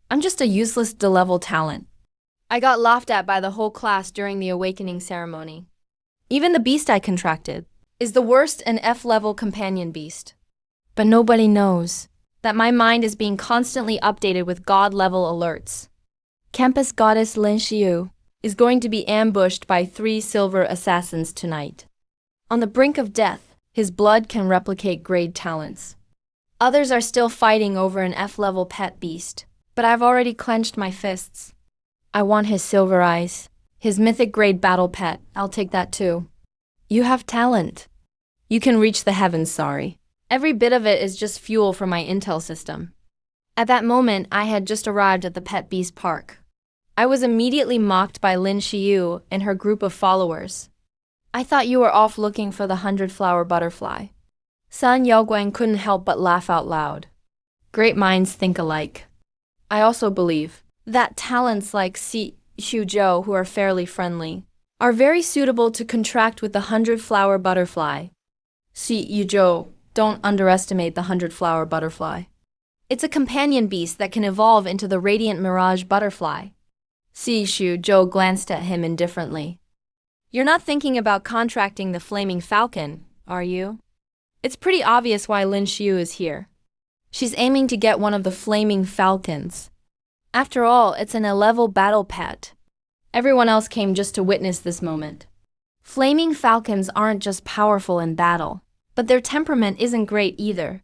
I'm just a useless D-level talent. I got laughed at by the whole class during the awakening ceremony. Even the beast I contracted is the worst and F-level companion beast. But nobody knows that my mind is being constantly updated with God-level alerts. Campus goddess Lin Xiu is going to be ambushed by 3 silver assassins tonight. On the brink of death, his blood can replicate grade talents. Others are still fighting over an F-level pet beast, but I've already clenched my fists. I want his silver eyes, his mythic grade battle pet. I'll take that too. You have talent. You can reach the heavens, sorry. Every bit of it is just fuel for my intel system. At that moment, I had just arrived at the Pet Beast Park. I was immediately mocked by Lin Xiu and her group of followers. I thought you were off looking for the 100-flower butterfly. Sun Yaoguang couldn't help but laugh out loud. Great minds think alike. I also believe that talents like Si Zhou, who are fairly friendly, are very suitable to contract with the 100-flower butterfly. Si Zhou, don't underestimate the 100-flower butterfly. It's a companion beast that can evolve into the radiant mirage butterfly. Si Zhou glanced at him indifferently. You're not thinking about contracting the flaming falcon, are you? It's pretty obvious why Lin Xiu is here. She's aiming to get one of the flaming falcons. After all, it's an A-level battle pet. Everyone else came just to witness this moment. Flaming falcons aren't just powerful in battle, but their temperament isn't great either.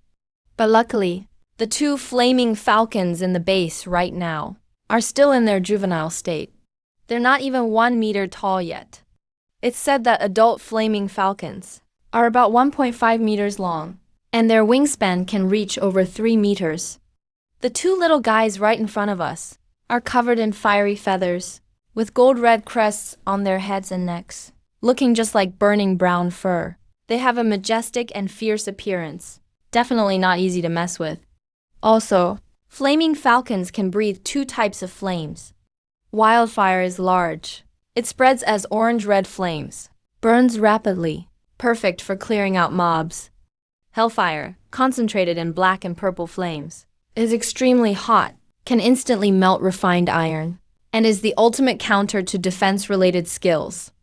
But luckily, the 2 flaming falcons in the base right now are still in their juvenile state. They're not even 1 meter tall yet. It's said that adult flaming falcons are about 1.5 meters long, and their wingspan can reach over 3 meters. The 2 little guys right in front of us are covered in fiery feathers, with gold-red crests on their heads and necks, looking just like burning brown fur. They have a majestic and fierce appearance, definitely not easy to mess with. Also, flaming falcons can breathe 2 types of flames. Wildfire is large. It spreads as orange-red flames, burns rapidly, perfect for clearing out mobs. Hellfire, concentrated in black and purple flames, is extremely hot, can instantly melt refined iron, and is the ultimate counter to defense-related skills.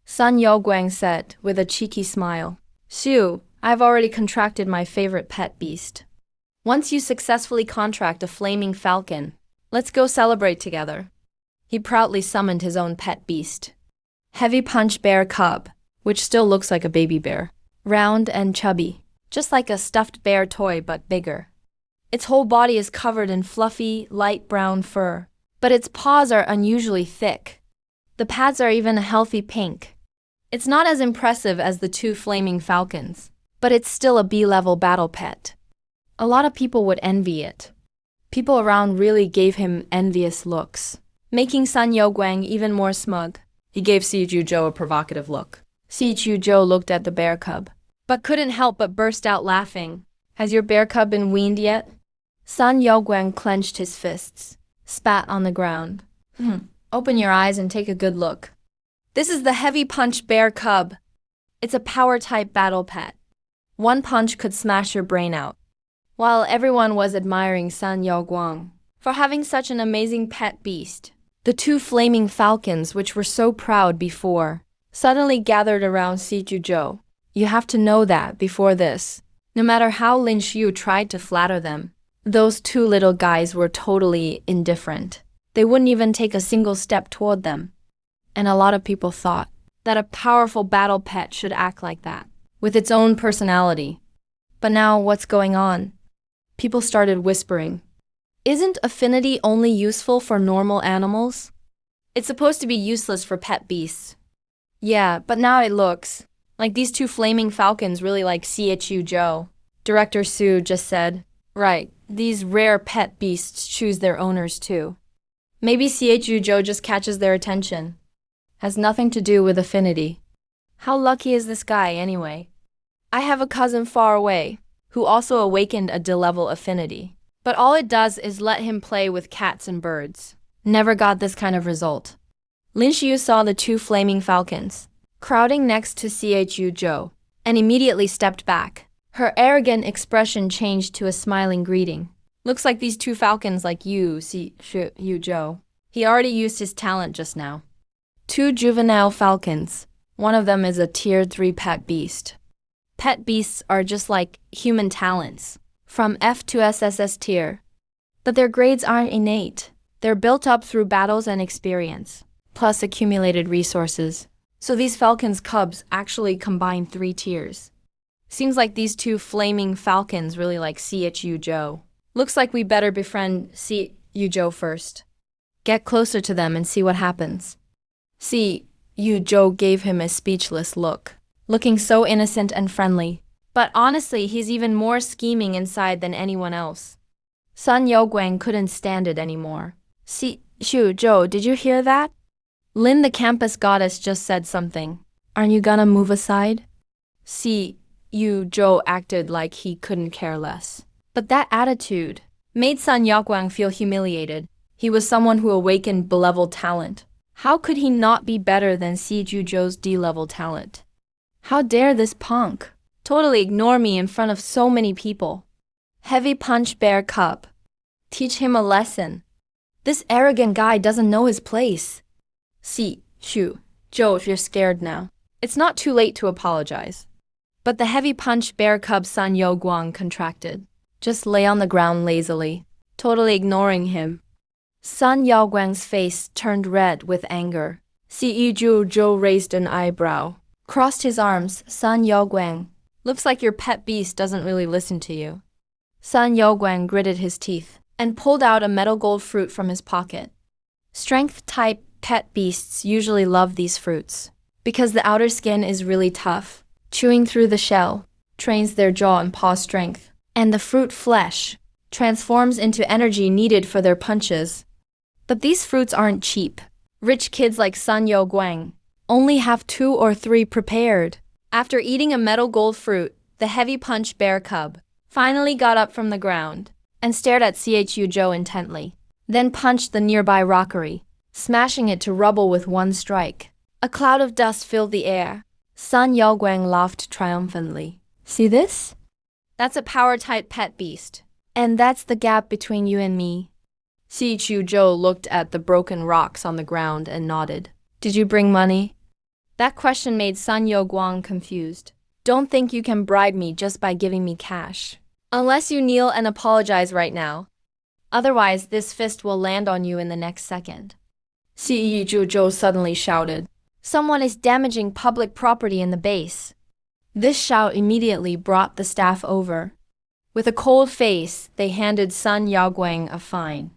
Sun Yaoguang said with a cheeky smile. Xiu, I've already contracted my favorite pet beast. Once you successfully contract a flaming falcon, let's go celebrate together. He proudly summoned his own pet beast. Heavy Punch Bear Cub, which still looks like a baby bear. Round and chubby, just like a stuffed bear toy but bigger. Its whole body is covered in fluffy, light brown fur, but its paws are unusually thick. The pads are even a healthy pink. It's not as impressive as the 2 flaming falcons, but it's still a B-level battle pet. A lot of people would envy it. People around really gave him envious looks, making Sun Yaoguang even more smug. He gave Si Zhou a provocative look. Si Zhou looked at the bear cub, but couldn't help but burst out laughing. Has your bear cub been weaned yet? Sun Yaoguang clenched his fists, spat on the ground. Open your eyes and take a good look. This is the Heavy Punch Bear Cub. It's a power-type battle pet. 1 punch could smash your brain out. While everyone was admiring Sun Yaoguang for having such an amazing pet beast, the 2 flaming falcons, which were so proud before, suddenly gathered around Si Zhou. You have to know that before this, no matter how Lin Xiu tried to flatter them, those 2 little guys were totally indifferent. They wouldn't even take a single step toward them. And a lot of people thought that a powerful battle pet should act like that, with its own personality. But now what's going on? People started whispering. Isn't affinity only useful for normal animals? It's supposed to be useless for pet beasts. Yeah, but now it looks like these 2 flaming falcons really like Si Zhou. Director Su just said, right, these rare pet beasts choose their owners too. Maybe Si Zhou just catches their attention. Has nothing to do with affinity. How lucky is this guy anyway? I have a cousin far away who also awakened a D-level affinity, but all it does is let him play with cats and birds. Never got this kind of result. Lin Xiu saw the 2 flaming falcons crowding next to Si Zhou and immediately stepped back. Her arrogant expression changed to a smiling greeting. Looks like these two falcons like you, Joe. He already used his talent just now. Two juvenile falcons. One of them is a tier 3 pet beast. Pet beasts are just like human talents, from F to SSS tier. But their grades aren't innate. They're built up through battles and experience, plus accumulated resources. So these falcons' cubs actually combine 3 tiers. Seems like these two flaming falcons really like CHU Joe. Looks like we better befriend CHU Joe first. Get closer to them and see what happens. CHU Joe gave him a speechless look, looking so innocent and friendly. But honestly, he's even more scheming inside than anyone else. Sun Yaoguang couldn't stand it anymore. CHU Joe, did you hear that? Lin, the campus goddess, just said something. Aren't you gonna move aside? CHU Joe acted like he couldn't care less. But that attitude made Sun Yaoguang feel humiliated. He was someone who awakened B-level talent. How could he not be better than CHU Joe's D-level talent? How dare this punk totally ignore me in front of so many people? Heavy punch bear cub. Teach him a lesson. This arrogant guy doesn't know his place. CHU Joe, if you're scared now, it's not too late to apologize. But the heavy punch bear cub Sun Yaoguang contracted. Just lay on the ground lazily, totally ignoring him. Sun Yaoguang's face turned red with anger. CHU Joe raised an eyebrow, crossed his arms. Sun Yaoguang, looks like your pet beast doesn't really listen to you. Sun Yaoguang gritted his teeth and pulled out a metal gold fruit from his pocket. Strength-type pet beasts usually love these fruits because the outer skin is really tough. Chewing through the shell trains their jaw and paw strength, and the fruit flesh transforms into energy needed for their punches. But these fruits aren't cheap. Rich kids like Sun Yaoguang only have 2 or 3 prepared. After eating a metal gold fruit, the heavy punch bear cub finally got up from the ground and stared at CHU Joe intently, then punched the nearby rockery, smashing it to rubble with one strike. A cloud of dust filled the air. Sun Yaoguang laughed triumphantly. See this? That's a power-type pet beast. And that's the gap between you and me. CHU Joe looked at the broken rocks on the ground and nodded. Did you bring money? That question made Sun Yaoguang confused. Don't think you can bribe me just by giving me cash. Unless you kneel and apologize right now. Otherwise, this fist will land on you in the next second. CHU Joe suddenly shouted. Someone is damaging public property in the base. This shout immediately brought the staff over. With a cold face, they handed Sun Yaoguang a fine.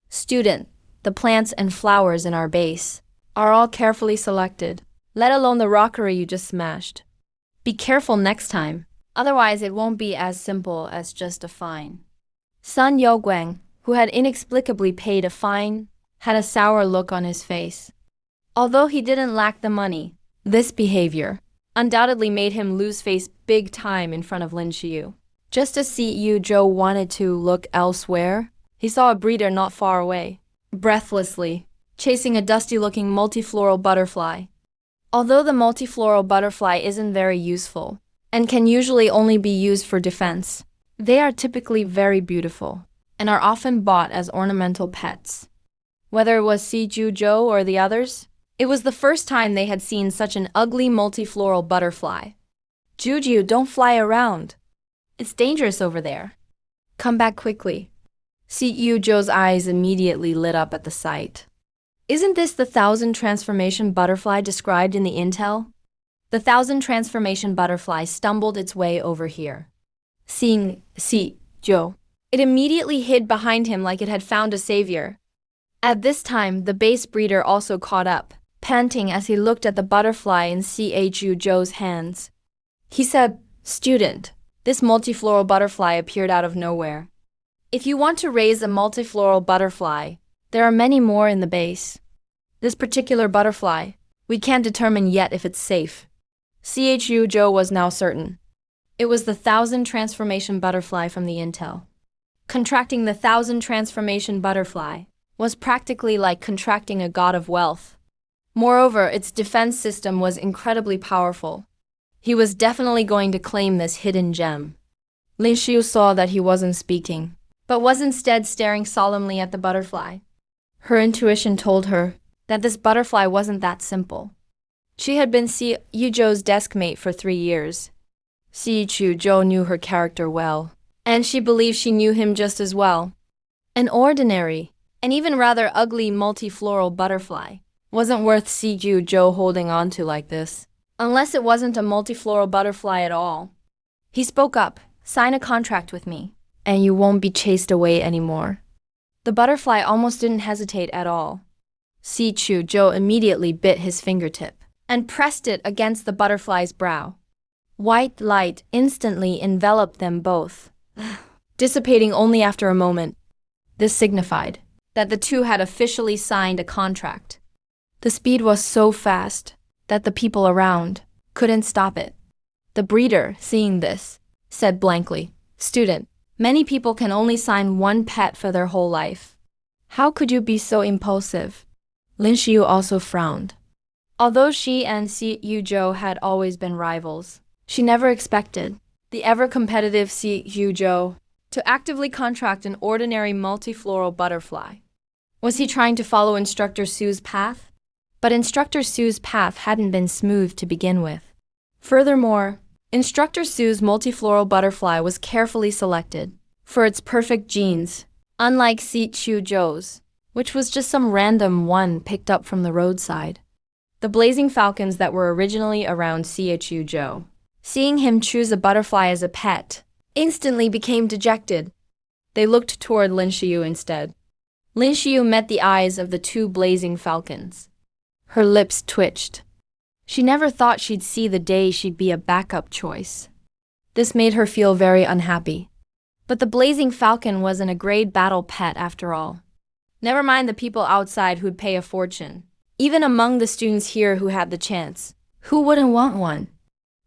Student, the plants and flowers in our base are all carefully selected, let alone the rockery you just smashed. Be careful next time, otherwise it won't be as simple as just a fine. Sun Yaoguang, who had inexplicably paid a fine, had a sour look on his face. Although he didn't lack the money, this behavior undoubtedly made him lose face big time in front of Lin Xiu. Just as CHU Joe wanted to look elsewhere, he saw a breeder not far away, breathlessly, chasing a dusty-looking multifloral butterfly. Although the multifloral butterfly isn't very useful, and can usually only be used for defense, they are typically very beautiful, and are often bought as ornamental pets. Whether it was CHU Joe or the others, it was the first time they had seen such an ugly multifloral butterfly. Juju, don't fly around. It's dangerous over there. Come back quickly. CHU Joe's eyes immediately lit up at the sight. Isn't this the 1,000 transformation butterfly described in the intel? The 1,000 transformation butterfly stumbled its way over here. Seeing CHU Joe, it immediately hid behind him like it had found a savior. At this time, the base breeder also caught up, panting as he looked at the butterfly in CHU Joe's hands. He said, "Student, this multifloral butterfly appeared out of nowhere. If you want to raise a multifloral butterfly, there are many more in the base. This particular butterfly, we can't determine yet if it's safe." CHU Joe was now certain. It was the 1,000 transformation butterfly from the intel. Contracting the 1,000 transformation butterfly was practically like contracting a god of wealth. Moreover, its defense system was incredibly powerful. He was definitely going to claim this hidden gem. Lin Xiu saw that he wasn't speaking. but was instead staring solemnly at the butterfly. Her intuition told her that this butterfly wasn't that simple. She had been Si Yuzhou's desk mate for 3 years. Si Yuzhou knew her character well, and she believed she knew him just as well. An ordinary, and even rather ugly multifloral butterfly wasn't worth Si Yuzhou holding on to like this, unless it wasn't a multifloral butterfly at all. He spoke up, "Sign a contract with me, and you won't be chased away anymore." The butterfly almost didn't hesitate at all. Si Yuzhou immediately bit his fingertip and pressed it against the butterfly's brow. White light instantly enveloped them both, dissipating only after a moment. This signified that the two had officially signed a contract. The speed was so fast that the people around couldn't stop it. The breeder, seeing this, said blankly, "Student, many people can only sign one pet for their whole life. How could you be so impulsive?" Lin Xiu also frowned. Although she and Si Yuzhou had always been rivals, she never expected the ever-competitive Si Yuzhou to actively contract an ordinary multifloral butterfly. Was he trying to follow Instructor Su's path? But Instructor Su's path hadn't been smooth to begin with. Furthermore, Instructor Su's multifloral butterfly was carefully selected for its perfect genes, unlike Si Yuzhou's, which was just some random one picked up from the roadside. The blazing falcons that were originally around Si Yuzhou, seeing him choose a butterfly as a pet, instantly became dejected. They looked toward Lin Xiu instead. Lin Xiu met the eyes of the two blazing falcons. Her lips twitched. She never thought she'd see the day she'd be a backup choice. This made her feel very unhappy. But the blazing falcon wasn't a grade battle pet after all. Never mind the people outside who'd pay a fortune. Even among the students here who had the chance, who wouldn't want one?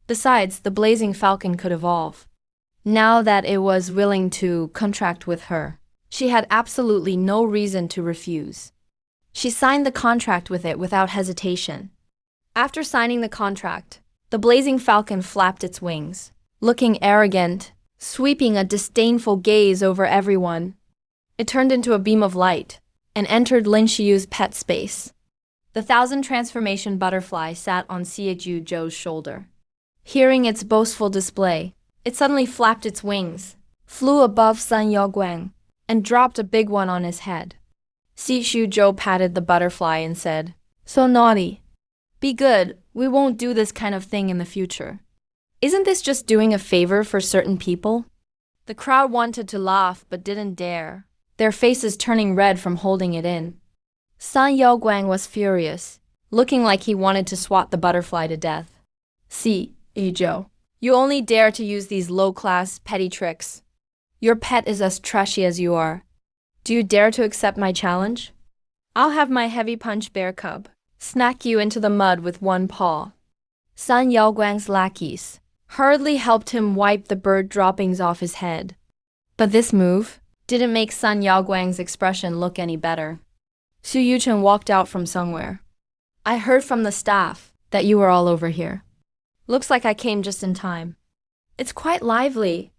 Besides, the blazing falcon could evolve. Now that it was willing to contract with her, she had absolutely no reason to refuse. She signed the contract with it without hesitation. After signing the contract, the blazing falcon flapped its wings, looking arrogant, sweeping a disdainful gaze over everyone. It turned into a beam of light and entered Lin Xiu's pet space. The 1,000 transformation butterfly sat on Si Yuzhou's shoulder. Hearing its boastful display, it suddenly flapped its wings, flew above Sun Yaoguang, and dropped a big one on his head. Si Yuzhou patted the butterfly and said, "So naughty. Be good, we won't do this kind of thing in the future." Isn't this just doing a favor for certain people? The crowd wanted to laugh but didn't dare, their faces turning red from holding it in. Sun Yaoguang was furious, looking like he wanted to swat the butterfly to death. Si Yuzhou, you only dare to use these low-class, petty tricks. Your pet is as trashy as you are. Do you dare to accept my challenge? I'll have my heavy punch bear cub snack you into the mud with one paw. Sun Yaoguang's lackeys hurriedly helped him wipe the bird droppings off his head. But this move didn't make Sun Yaoguang's expression look any better. Su Yuchen walked out from somewhere. "I heard from the staff that you were all over here. Looks like I came just in time." "It's quite lively,"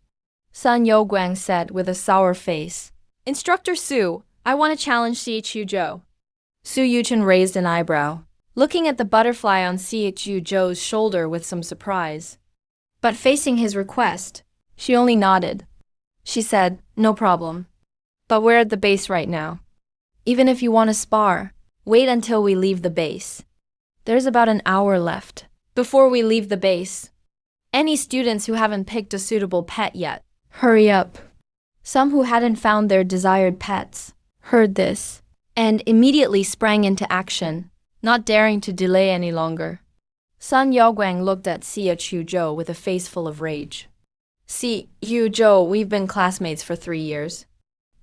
Sun Yaoguang said with a sour face. "Instructor Su, I want to challenge Si Yuzhou." Su Yuchen raised an eyebrow, looking at the butterfly on Si Yuzhou's shoulder with some surprise. But facing his request, she only nodded. She said, "No problem. But we're at the base right now. Even if you want to spar, wait until we leave the base. There's about an hour left before we leave the base. Any students who haven't picked a suitable pet yet, hurry up." Some who hadn't found their desired pets heard this and immediately sprang into action, not daring to delay any longer. Sun Yaoguang looked at Si Yuzhou with a face full of rage. "Si Yuzhou, we've been classmates for 3 years.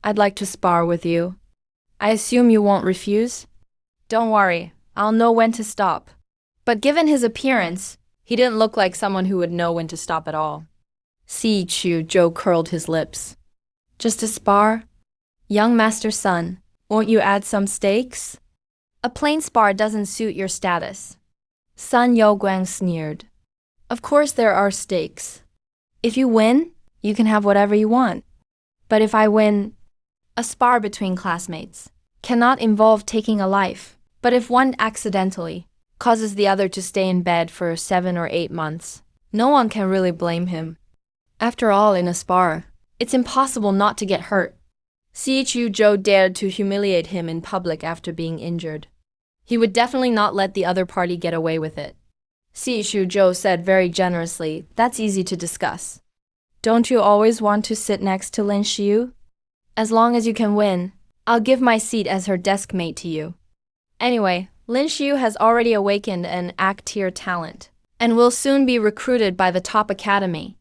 I'd like to spar with you. I assume you won't refuse?" "Don't worry, I'll know when to stop." But given his appearance, he didn't look like someone who would know when to stop at all. Si Yuzhou curled his lips. "Just a spar? Young Master Sun, won't you add some stakes?" "A plain spar doesn't suit your status." Sun Yaoguang sneered. "Of course there are stakes. If you win, you can have whatever you want." But if I win, a spar between classmates cannot involve taking a life. But if one accidentally causes the other to stay in bed for 7 or 8 months, no one can really blame him. After all, in a spar, it's impossible not to get hurt. Chu Zhou dared to humiliate him in public after being injured. He would definitely not let the other party get away with it. Chu Zhou said very generously, "That's easy to discuss. Don't you always want to sit next to Lin Xiu? As long as you can win, I'll give my seat as her desk mate to you." Anyway, Lin Xiu has already awakened an act-tier talent and will soon be recruited by the top academy.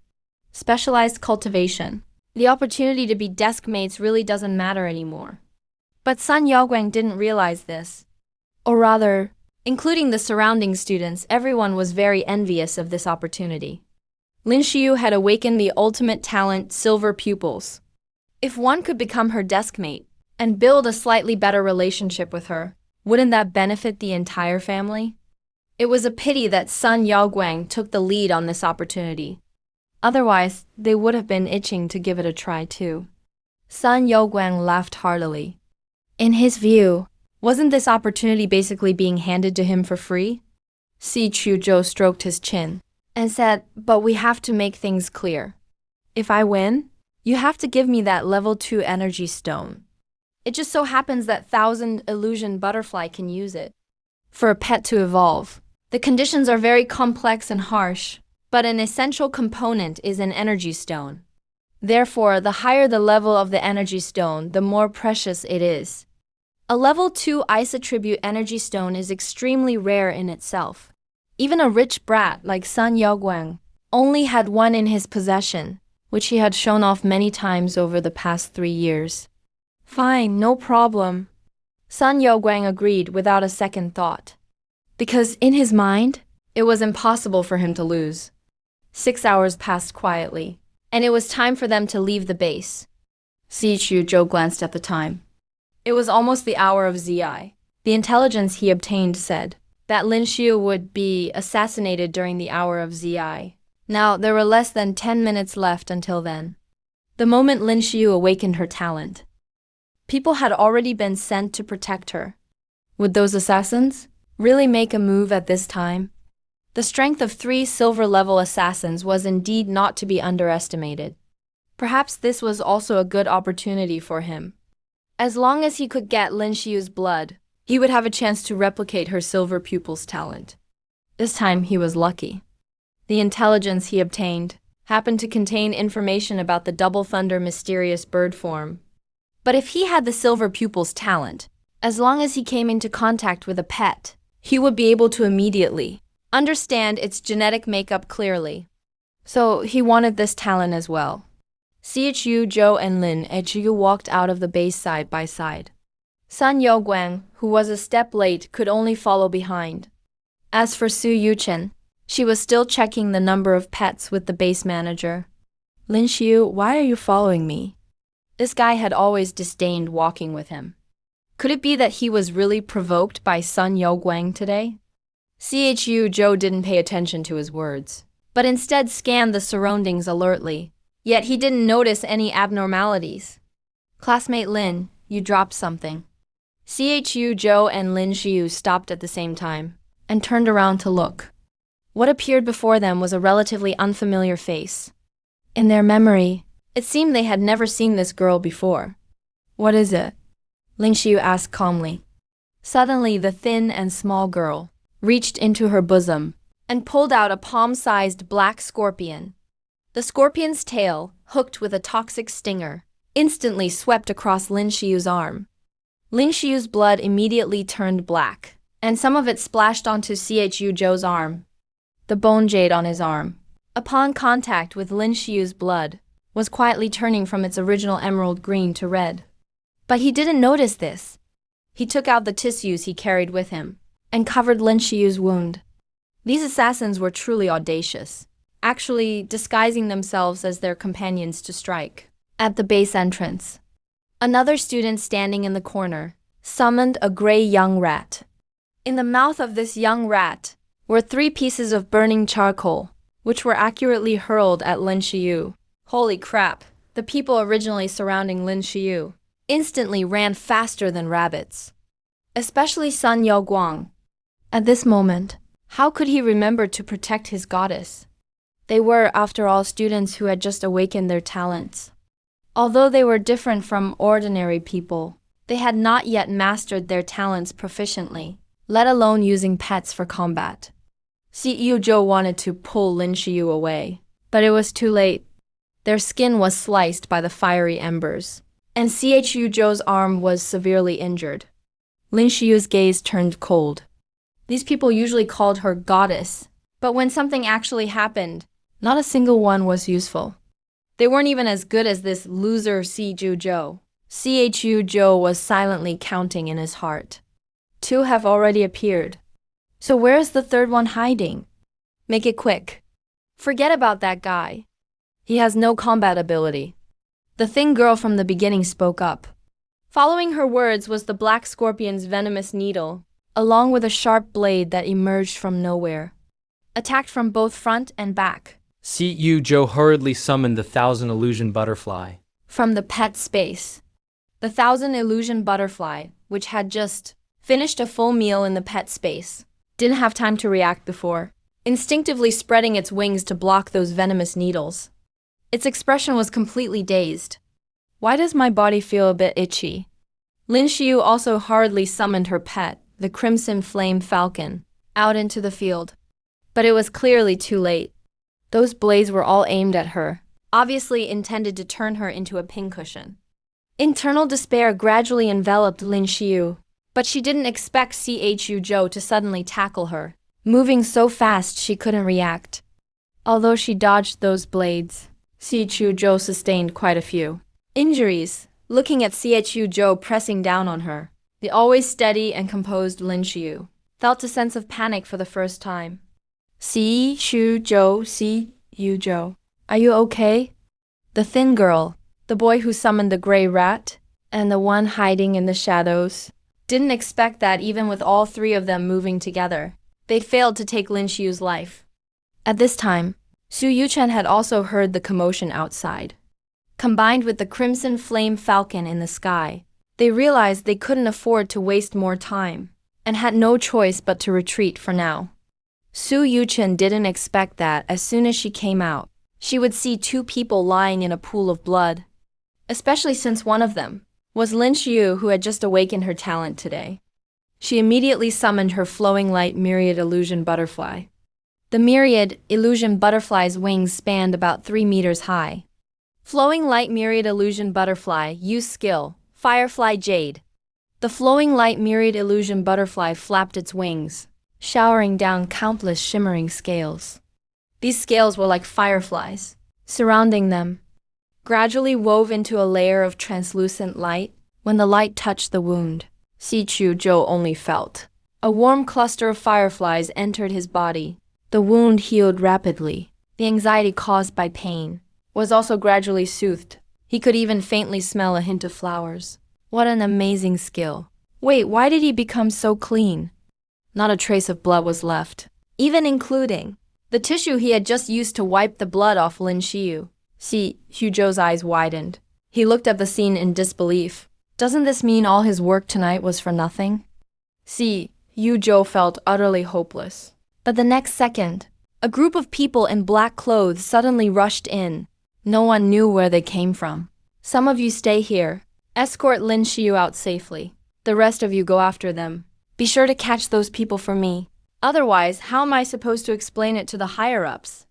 Specialized cultivation. The opportunity to be desk mates really doesn't matter anymore. But Sun Yaoguang didn't realize this. Or rather, including the surrounding students, everyone was very envious of this opportunity. Lin Xiu had awakened the ultimate talent, silver pupils. If one could become her desk mate and build a slightly better relationship with her, wouldn't that benefit the entire family? It was a pity that Sun Yaoguang took the lead on this opportunity. Otherwise, they would have been itching to give it a try too. Sun Yaoguang laughed heartily. In his view, wasn't this opportunity basically being handed to him for free? Chu Zhou stroked his chin and said, "But we have to make things clear. If I win, you have to give me that level 2 energy stone. It just so happens that 1000 illusion butterfly can use it for a pet to evolve. The conditions are very complex and harsh, but an essential component is an energy stone. Therefore, the higher the level of the energy stone, the more precious it is. A level 2 ice attribute energy stone is extremely rare in itself. Even a rich brat like Sun Yaoguang only had one in his possession, which he had shown off many times over the past 3 years. Fine, no problem." Sun Yaoguang agreed without a second thought. Because in his mind, it was impossible for him to lose. 6 hours passed quietly, and it was time for them to leave the base. Chu Zhou glanced at the time. It was almost the hour of Zi. The intelligence he obtained said that Lin Xiu would be assassinated during the hour of Zi. Now, there were less than 10 minutes left until then. The moment Lin Xiu awakened her talent, people had already been sent to protect her. Would those assassins really make a move at this time? The strength of 3 silver-level assassins was indeed not to be underestimated. Perhaps this was also a good opportunity for him. As long as he could get Lin Xiu's blood, he would have a chance to replicate her silver pupil's talent. This time he was lucky. The intelligence he obtained happened to contain information about the Double Thunder mysterious bird form. But if he had the silver pupil's talent, as long as he came into contact with a pet, he would be able to immediately understand its genetic makeup clearly. So he wanted this talent as well. Chu Zhou and Lin Xiu walked out of the base side by side. Sun Yaoguang, who was a step late, could only follow behind. As for Su Yuchen, she was still checking the number of pets with the base manager. "Lin Xiu, why are you following me?" This guy had always disdained walking with him. Could it be that he was really provoked by Sun Yaoguang today? Chu Zhou didn't pay attention to his words, but instead scanned the surroundings alertly. Yet he didn't notice any abnormalities. "Classmate Lin, you dropped something." Chu Zhou and Lin Xiu stopped at the same time and turned around to look. What appeared before them was a relatively unfamiliar face. In their memory, it seemed they had never seen this girl before. "What is it?" Lin Xiu asked calmly. Suddenly, the thin and small girl reached into her bosom and pulled out a palm-sized black scorpion. The scorpion's tail, hooked with a toxic stinger, instantly swept across Lin Xiu's arm. Lin Xiu's blood immediately turned black, and some of it splashed onto Chu Zhou's arm. The bone jade on his arm, upon contact with Lin Xiu's blood, was quietly turning from its original emerald green to red. But he didn't notice this. He took out the tissues he carried with him and covered Lin Xiu's wound. These assassins were truly audacious, actually disguising themselves as their companions to strike. At the base entrance, another student standing in the corner summoned a gray young rat. In the mouth of this young rat were 3 pieces of burning charcoal, which were accurately hurled at Lin Xiu. Holy crap, The people originally surrounding Lin Xiu instantly ran faster than rabbits, especially Sun Yaoguang. At this moment, how could he remember to protect his goddess? They were, after all, students who had just awakened their talents. Although they were different from ordinary people, they had not yet mastered their talents proficiently, let alone using pets for combat. Xiu Zhou wanted to pull Lin Xiu away, but it was too late. Their skin was sliced by the fiery embers, and Xiu Zhou's arm was severely injured. Lin Xiu's gaze turned cold. These people usually called her goddess, but when something actually happened, not a single one was useful. They weren't even as good as this loser Xiu Zhou. Xiu Zhou was silently counting in his heart. 2 have already appeared. So where is the third one hiding? Make it quick. Forget about that guy. He has no combat ability. The thin girl from the beginning spoke up. Following her words was the black scorpion's venomous needle, along with a sharp blade that emerged from nowhere. Attacked from both front and back. Xiu Zhou hurriedly summoned the 1,000 illusion butterfly. From the pet space. The 1,000 illusion butterfly, which had just finished a full meal in the pet space, didn't have time to react before, instinctively spreading its wings to block those venomous needles. Its expression was completely dazed. Why does my body feel a bit itchy? Lin Xiu also hurriedly summoned her pet, the crimson flame falcon, out into the field. But it was clearly too late. Those blades were all aimed at her, obviously intended to turn her into a pincushion. Internal despair gradually enveloped Lin Xiu, but she didn't expect Xiu Zhou to suddenly tackle her, moving so fast she couldn't react. Although she dodged those blades, Xiu Zhou sustained quite a few injuries, looking at Xiu Zhou pressing down on her. The always steady and composed Lin Xiu felt a sense of panic for the first time. Xiu Zhou, are you okay? The thin girl, the boy who summoned the gray rat, and the one hiding in the shadows, didn't expect that even with all 3 of them moving together, they failed to take Lin Xiu's life. At this time, Su Yuchen had also heard the commotion outside. Combined with the crimson flame falcon in the sky, they realized they couldn't afford to waste more time, and had no choice but to retreat for now. Su Yuchen didn't expect that as soon as she came out, she would see 2 people lying in a pool of blood, especially since one of them was Lin Xiu, who had just awakened her talent today. She immediately summoned her flowing light myriad illusion butterfly. The myriad illusion butterfly's wings spanned about 3 meters high. Flowing light myriad illusion butterfly used skill, Firefly Jade. The flowing light myriad illusion butterfly flapped its wings, showering down countless shimmering scales. These scales were like fireflies, surrounding them, gradually wove into a layer of translucent light. When the light touched the wound, Xiu Zhou only felt a warm cluster of fireflies entered his body. The wound healed rapidly. The anxiety caused by pain was also gradually soothed. He could even faintly smell a hint of flowers. What an amazing skill. Wait, why did he become so clean? Not a trace of blood was left, even including the tissue he had just used to wipe the blood off Lin Xiu. Xiu Zhou's eyes widened. He looked at the scene in disbelief. Doesn't this mean all his work tonight was for nothing? Xiu Zhou felt utterly hopeless. But the next second, a group of people in black clothes suddenly rushed in. No one knew where they came from. Some of you stay here. Escort Lin Xiu out safely. The rest of you go after them. Be sure to catch those people for me. Otherwise, how am I supposed to explain it to the higher-ups?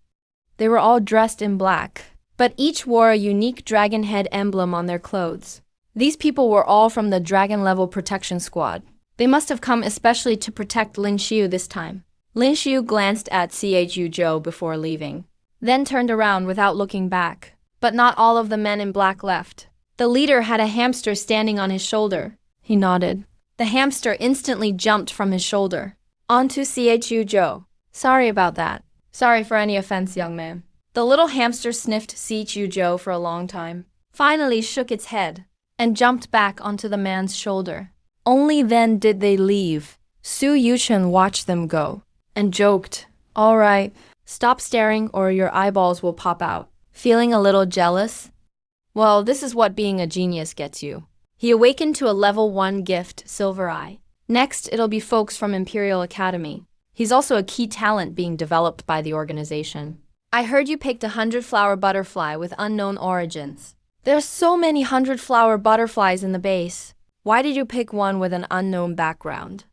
They were all dressed in black, but each wore a unique dragon head emblem on their clothes. These people were all from the dragon-level protection squad. They must have come especially to protect Lin Xiu this time. Lin Xiu glanced at Xiu Zhou before leaving, then turned around without looking back. But not all of the men in black left. The leader had a hamster standing on his shoulder. He nodded. The hamster instantly jumped from his shoulder onto Xiu Zhou. Sorry about that. Sorry for any offense, young man. The little hamster sniffed Xiu Zhou for a long time, finally shook its head, and jumped back onto the man's shoulder. Only then did they leave. Su Yuchen watched them go, and joked, "All right, stop staring or your eyeballs will pop out." Feeling a little jealous, Well, this is what being a genius gets you. He awakened to a level 1 gift, Silver Eye. Next, it'll be folks from Imperial Academy. He's also a key talent being developed by the organization. I heard you picked a 100-flower butterfly with unknown origins. There's so many 100-flower butterflies in the base. Why did you pick one with an unknown background?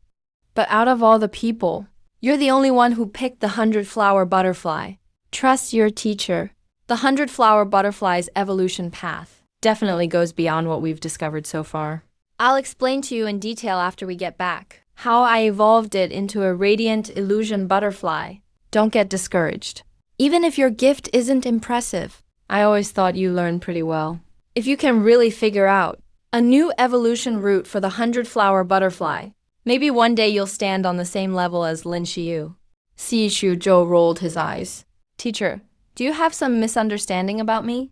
But out of all the people, you're the only one who picked the 100-flower butterfly. Trust your teacher. The 100-flower butterfly's evolution path definitely goes beyond what we've discovered so far. I'll explain to you in detail after we get back how I evolved it into a radiant illusion butterfly. Don't get discouraged. Even if your gift isn't impressive, I always thought you learned pretty well. If you can really figure out a new evolution route for the 100-flower butterfly, maybe one day you'll stand on the same level as Lin Xiu. Shu Zhou rolled his eyes. Teacher, do you have some misunderstanding about me?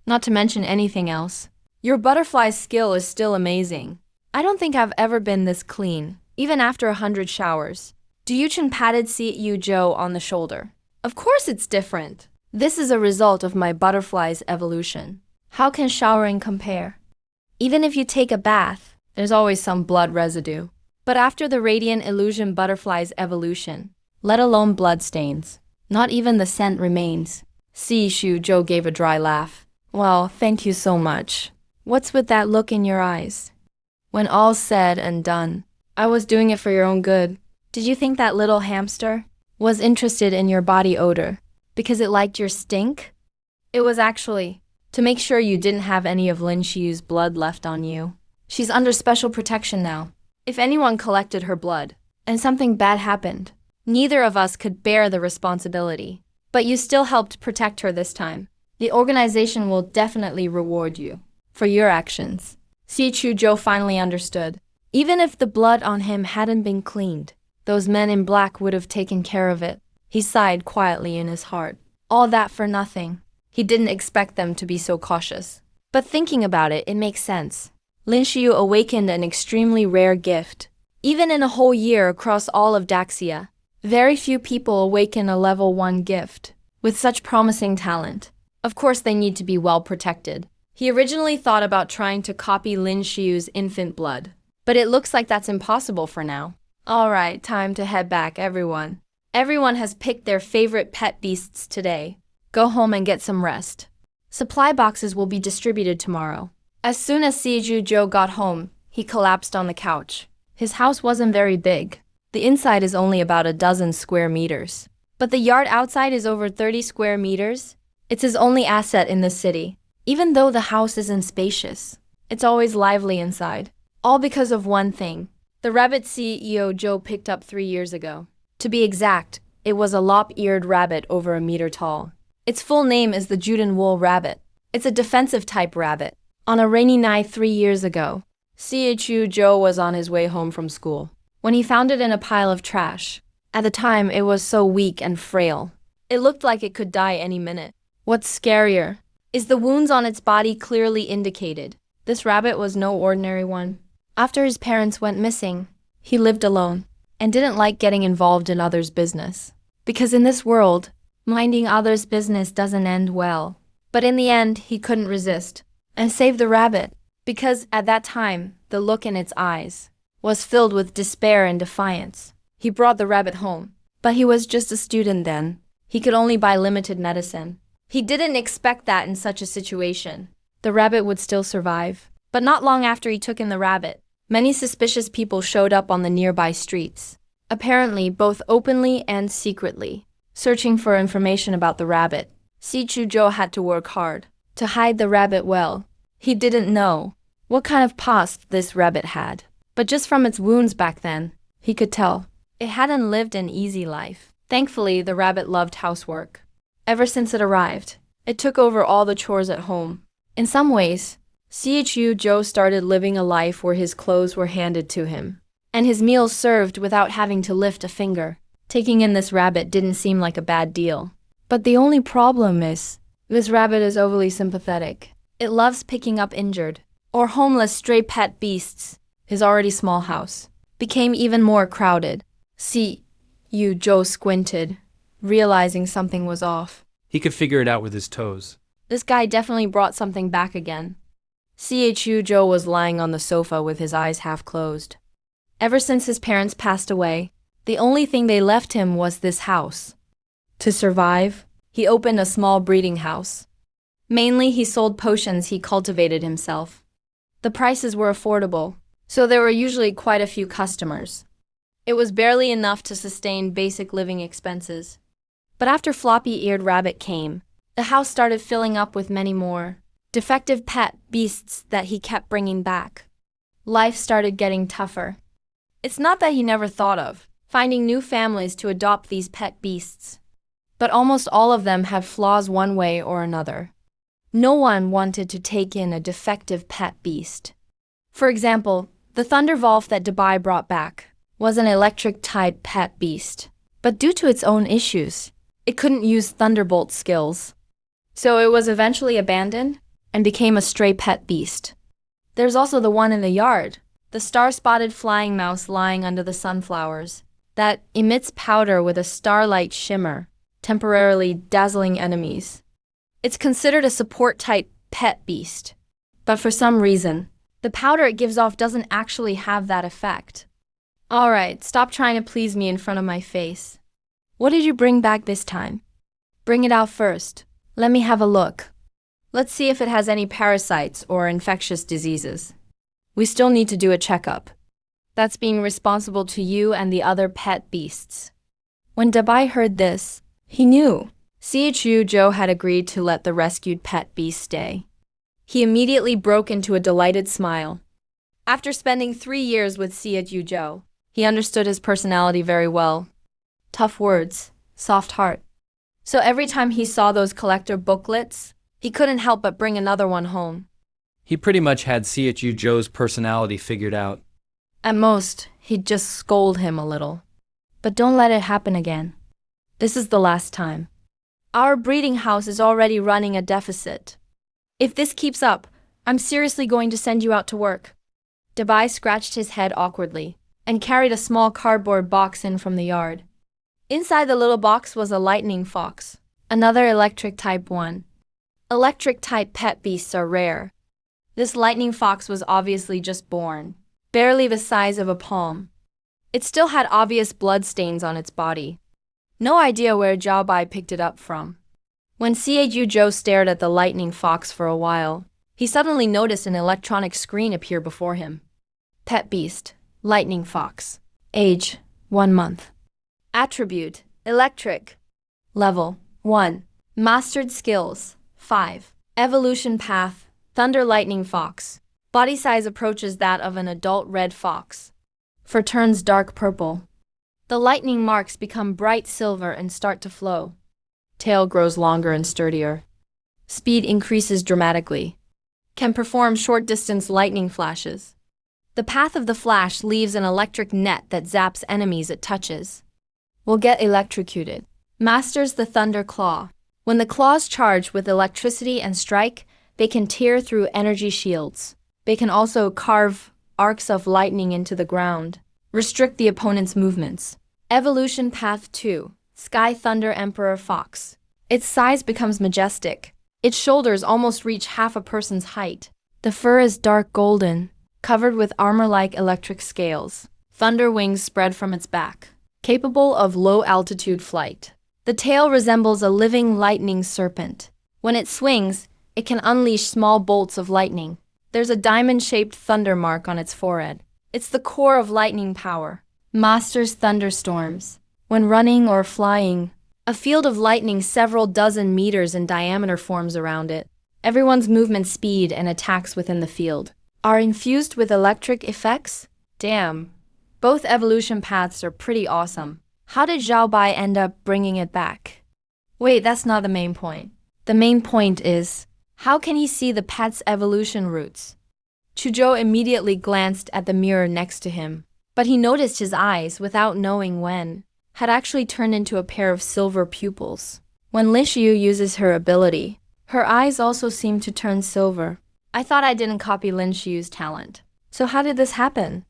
Not to mention anything else. Your butterfly skill is still amazing. I don't think I've ever been this clean, even after 100 showers. Chen patted Yu Zhou on the shoulder. Of course it's different. This is a result of my butterfly's evolution. How can showering compare? Even if you take a bath, there's always some blood residue. But after the radiant illusion butterfly's evolution, let alone blood stains, not even the scent remains. Shu Zhou gave a dry laugh. Well, thank you so much. What's with that look in your eyes? When all's said and done, I was doing it for your own good. Did you think that little hamster was interested in your body odor because it liked your stink? It was actually to make sure you didn't have any of Lin Xiu's blood left on you. She's under special protection now. If anyone collected her blood and something bad happened, neither of us could bear the responsibility. But you still helped protect her this time. The organization will definitely reward you for your actions. Shu Zhou finally understood. Even if the blood on him hadn't been cleaned, those men in black would have taken care of it. He sighed quietly in his heart. All that for nothing. He didn't expect them to be so cautious. But thinking about it, it makes sense. Lin Xiu awakened an extremely rare gift. Even in a whole year across all of Daxia, very few people awaken a level 1 gift with such promising talent. Of course, they need to be well protected. He originally thought about trying to copy Lin Xiu's infant blood, but it looks like that's impossible for now. All right, time to head back, everyone. Everyone has picked their favorite pet beasts today. Go home and get some rest. Supply boxes will be distributed tomorrow. As soon as Siju Zhou got home, he collapsed on the couch. His house wasn't very big. The inside is only about a dozen square meters. But the yard outside is over 30 square meters. It's his only asset in the city. Even though the house isn't spacious, it's always lively inside. All because of one thing. The rabbit CEO Zhou picked up 3 years ago. To be exact, it was a lop-eared rabbit over a meter tall. Its full name is the Juden wool rabbit. It's a defensive type rabbit. On a rainy night 3 years ago, Shu Zhou was on his way home from school when he found it in a pile of trash. At the time, it was so weak and frail. It looked like it could die any minute. What's scarier is the wounds on its body clearly indicated. This rabbit was no ordinary one. After his parents went missing, he lived alone and didn't like getting involved in others' business. Because in this world, minding others' business doesn't end well. But in the end, he couldn't resist and saved the rabbit, because at that time, the look in its eyes was filled with despair and defiance. He brought the rabbit home, but he was just a student then. He could only buy limited medicine. He didn't expect that in such a situation. The rabbit would still survive. But not long after he took in the rabbit, many suspicious people showed up on the nearby streets, apparently both openly and secretly, searching for information about the rabbit. Siju Zhou had to work hard to hide the rabbit well. He didn't know what kind of past this rabbit had, but just from its wounds back then, he could tell it hadn't lived an easy life. Thankfully, the rabbit loved housework. Ever since it arrived, it took over all the chores at home. In some ways, Shu Zhou started living a life where his clothes were handed to him, and his meals served without having to lift a finger. Taking in this rabbit didn't seem like a bad deal. But the only problem is, this rabbit is overly sympathetic. It loves picking up injured or homeless stray pet beasts. His already small house became even more crowded. Shu Zhou squinted, realizing something was off. He could figure it out with his toes. This guy definitely brought something back again. Chu Joe was lying on the sofa with his eyes half closed. Ever since his parents passed away, the only thing they left him was this house. To survive, he opened a small breeding house. Mainly, he sold potions he cultivated himself. The prices were affordable, so there were usually quite a few customers. It was barely enough to sustain basic living expenses. But after Floppy-Eared Rabbit came, the house started filling up with many more defective pet beasts that he kept bringing back. Life started getting tougher. It's not that he never thought of finding new families to adopt these pet beasts, but almost all of them had flaws one way or another. No one wanted to take in a defective pet beast. For example, the Thunderwolf that Dubai brought back was an electric-type pet beast, but due to its own issues, it couldn't use Thunderbolt skills. So it was eventually abandoned and became a stray pet beast. There's also the one in the yard, the star-spotted flying mouse lying under the sunflowers, that emits powder with a starlight shimmer, temporarily dazzling enemies. It's considered a support-type pet beast, but for some reason, the powder it gives off doesn't actually have that effect. Alright, stop trying to please me in front of my face. What did you bring back this time? Bring it out first. Let me have a look. Let's see if it has any parasites or infectious diseases. We still need to do a checkup. That's being responsible to you and the other pet beasts. When Dubai heard this, he knew Chu Joe had agreed to let the rescued pet beast stay. He immediately broke into a delighted smile. After spending 3 years with Chu Joe, he understood his personality very well. Tough words, soft heart. So every time he saw those collector booklets, he couldn't help but bring another one home. He pretty much had Chu Joe's personality figured out. At most, he'd just scold him a little. But don't let it happen again. This is the last time. Our breeding house is already running a deficit. If this keeps up, I'm seriously going to send you out to work. Dubai scratched his head awkwardly and carried a small cardboard box in from the yard. Inside the little box was a lightning fox, another electric type one. Electric type pet beasts are rare. This lightning fox was obviously just born, barely the size of a palm. It still had obvious blood stains on its body. No idea where Zhao Bai picked it up from. When Chu Joe stared at the lightning fox for a while, he suddenly noticed an electronic screen appear before him. Pet beast, lightning fox. Age, 1 month. Attribute, electric. Level, 1. Mastered skills, 5. Evolution path, thunder lightning fox. Body size approaches that of an adult red fox. Fur turns dark purple. The lightning marks become bright silver and start to flow. Tail grows longer and sturdier. Speed increases dramatically. Can perform short-distance lightning flashes. The path of the flash leaves an electric net that zaps enemies it touches. Will get electrocuted. Masters the thunder claw. When the claws charge with electricity and strike, they can tear through energy shields. They can also carve arcs of lightning into the ground. Restrict the opponent's movements. Evolution Path 2. Sky Thunder Emperor Fox. Its size becomes majestic. Its shoulders almost reach half a person's height. The fur is dark golden, covered with armor-like electric scales. Thunder wings spread from its back, capable of low-altitude flight. The tail resembles a living lightning serpent. When it swings, it can unleash small bolts of lightning. There's a diamond-shaped thunder mark on its forehead. It's the core of lightning power. Masters thunderstorms. When running or flying, a field of lightning several dozen meters in diameter forms around it. Everyone's movement speed and attacks within the field are infused with electric effects. Damn. Both evolution paths are pretty awesome. How did Zhao Bai end up bringing it back? Wait, that's not the main point. The main point is, how can he see the pet's evolution roots? Chuzhou immediately glanced at the mirror next to him, but he noticed his eyes, without knowing when, had actually turned into a pair of silver pupils. When Lin Xiu uses her ability, her eyes also seem to turn silver. I thought I didn't copy Lin Xiu's talent. So how did this happen?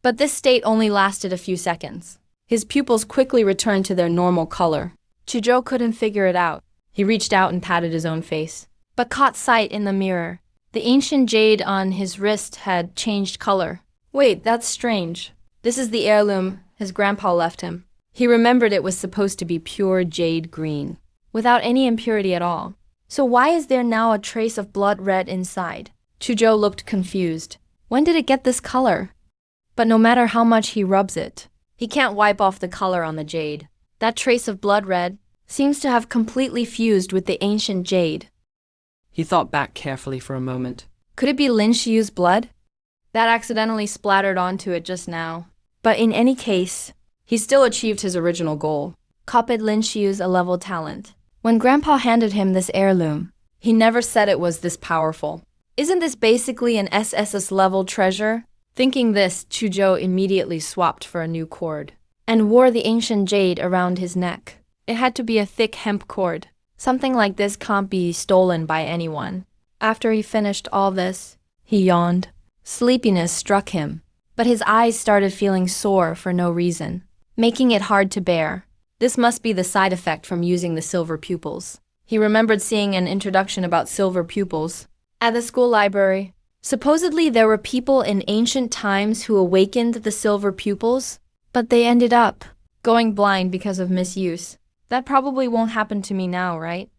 But this state only lasted a few seconds. His pupils quickly returned to their normal color. Chuzhou couldn't figure it out. He reached out and patted his own face. but caught sight in the mirror. The ancient jade on his wrist had changed color. Wait, that's strange. This is the heirloom his grandpa left him. He remembered it was supposed to be pure jade green, without any impurity at all. So why is there now a trace of blood red inside? Chuzhou looked confused. When did it get this color? But no matter how much he rubs it, he can't wipe off the color on the jade. That trace of blood red seems to have completely fused with the ancient jade. He thought back carefully for a moment. Could it be Lin Xiu's blood? That accidentally splattered onto it just now. But in any case, he still achieved his original goal. Copied Lin Xiu's A-level talent. When Grandpa handed him this heirloom, he never said it was this powerful. Isn't this basically an SSS-level treasure? Thinking this, Chuzhou immediately swapped for a new cord and wore the ancient jade around his neck. It had to be a thick hemp cord. Something like this can't be stolen by anyone. After he finished all this, he yawned. Sleepiness struck him, but his eyes started feeling sore for no reason, making it hard to bear. This must be the side effect from using the silver pupils. He remembered seeing an introduction about silver pupils at the school library. Supposedly there were people in ancient times who awakened the silver pupils, but they ended up going blind because of misuse. That probably won't happen to me now, right?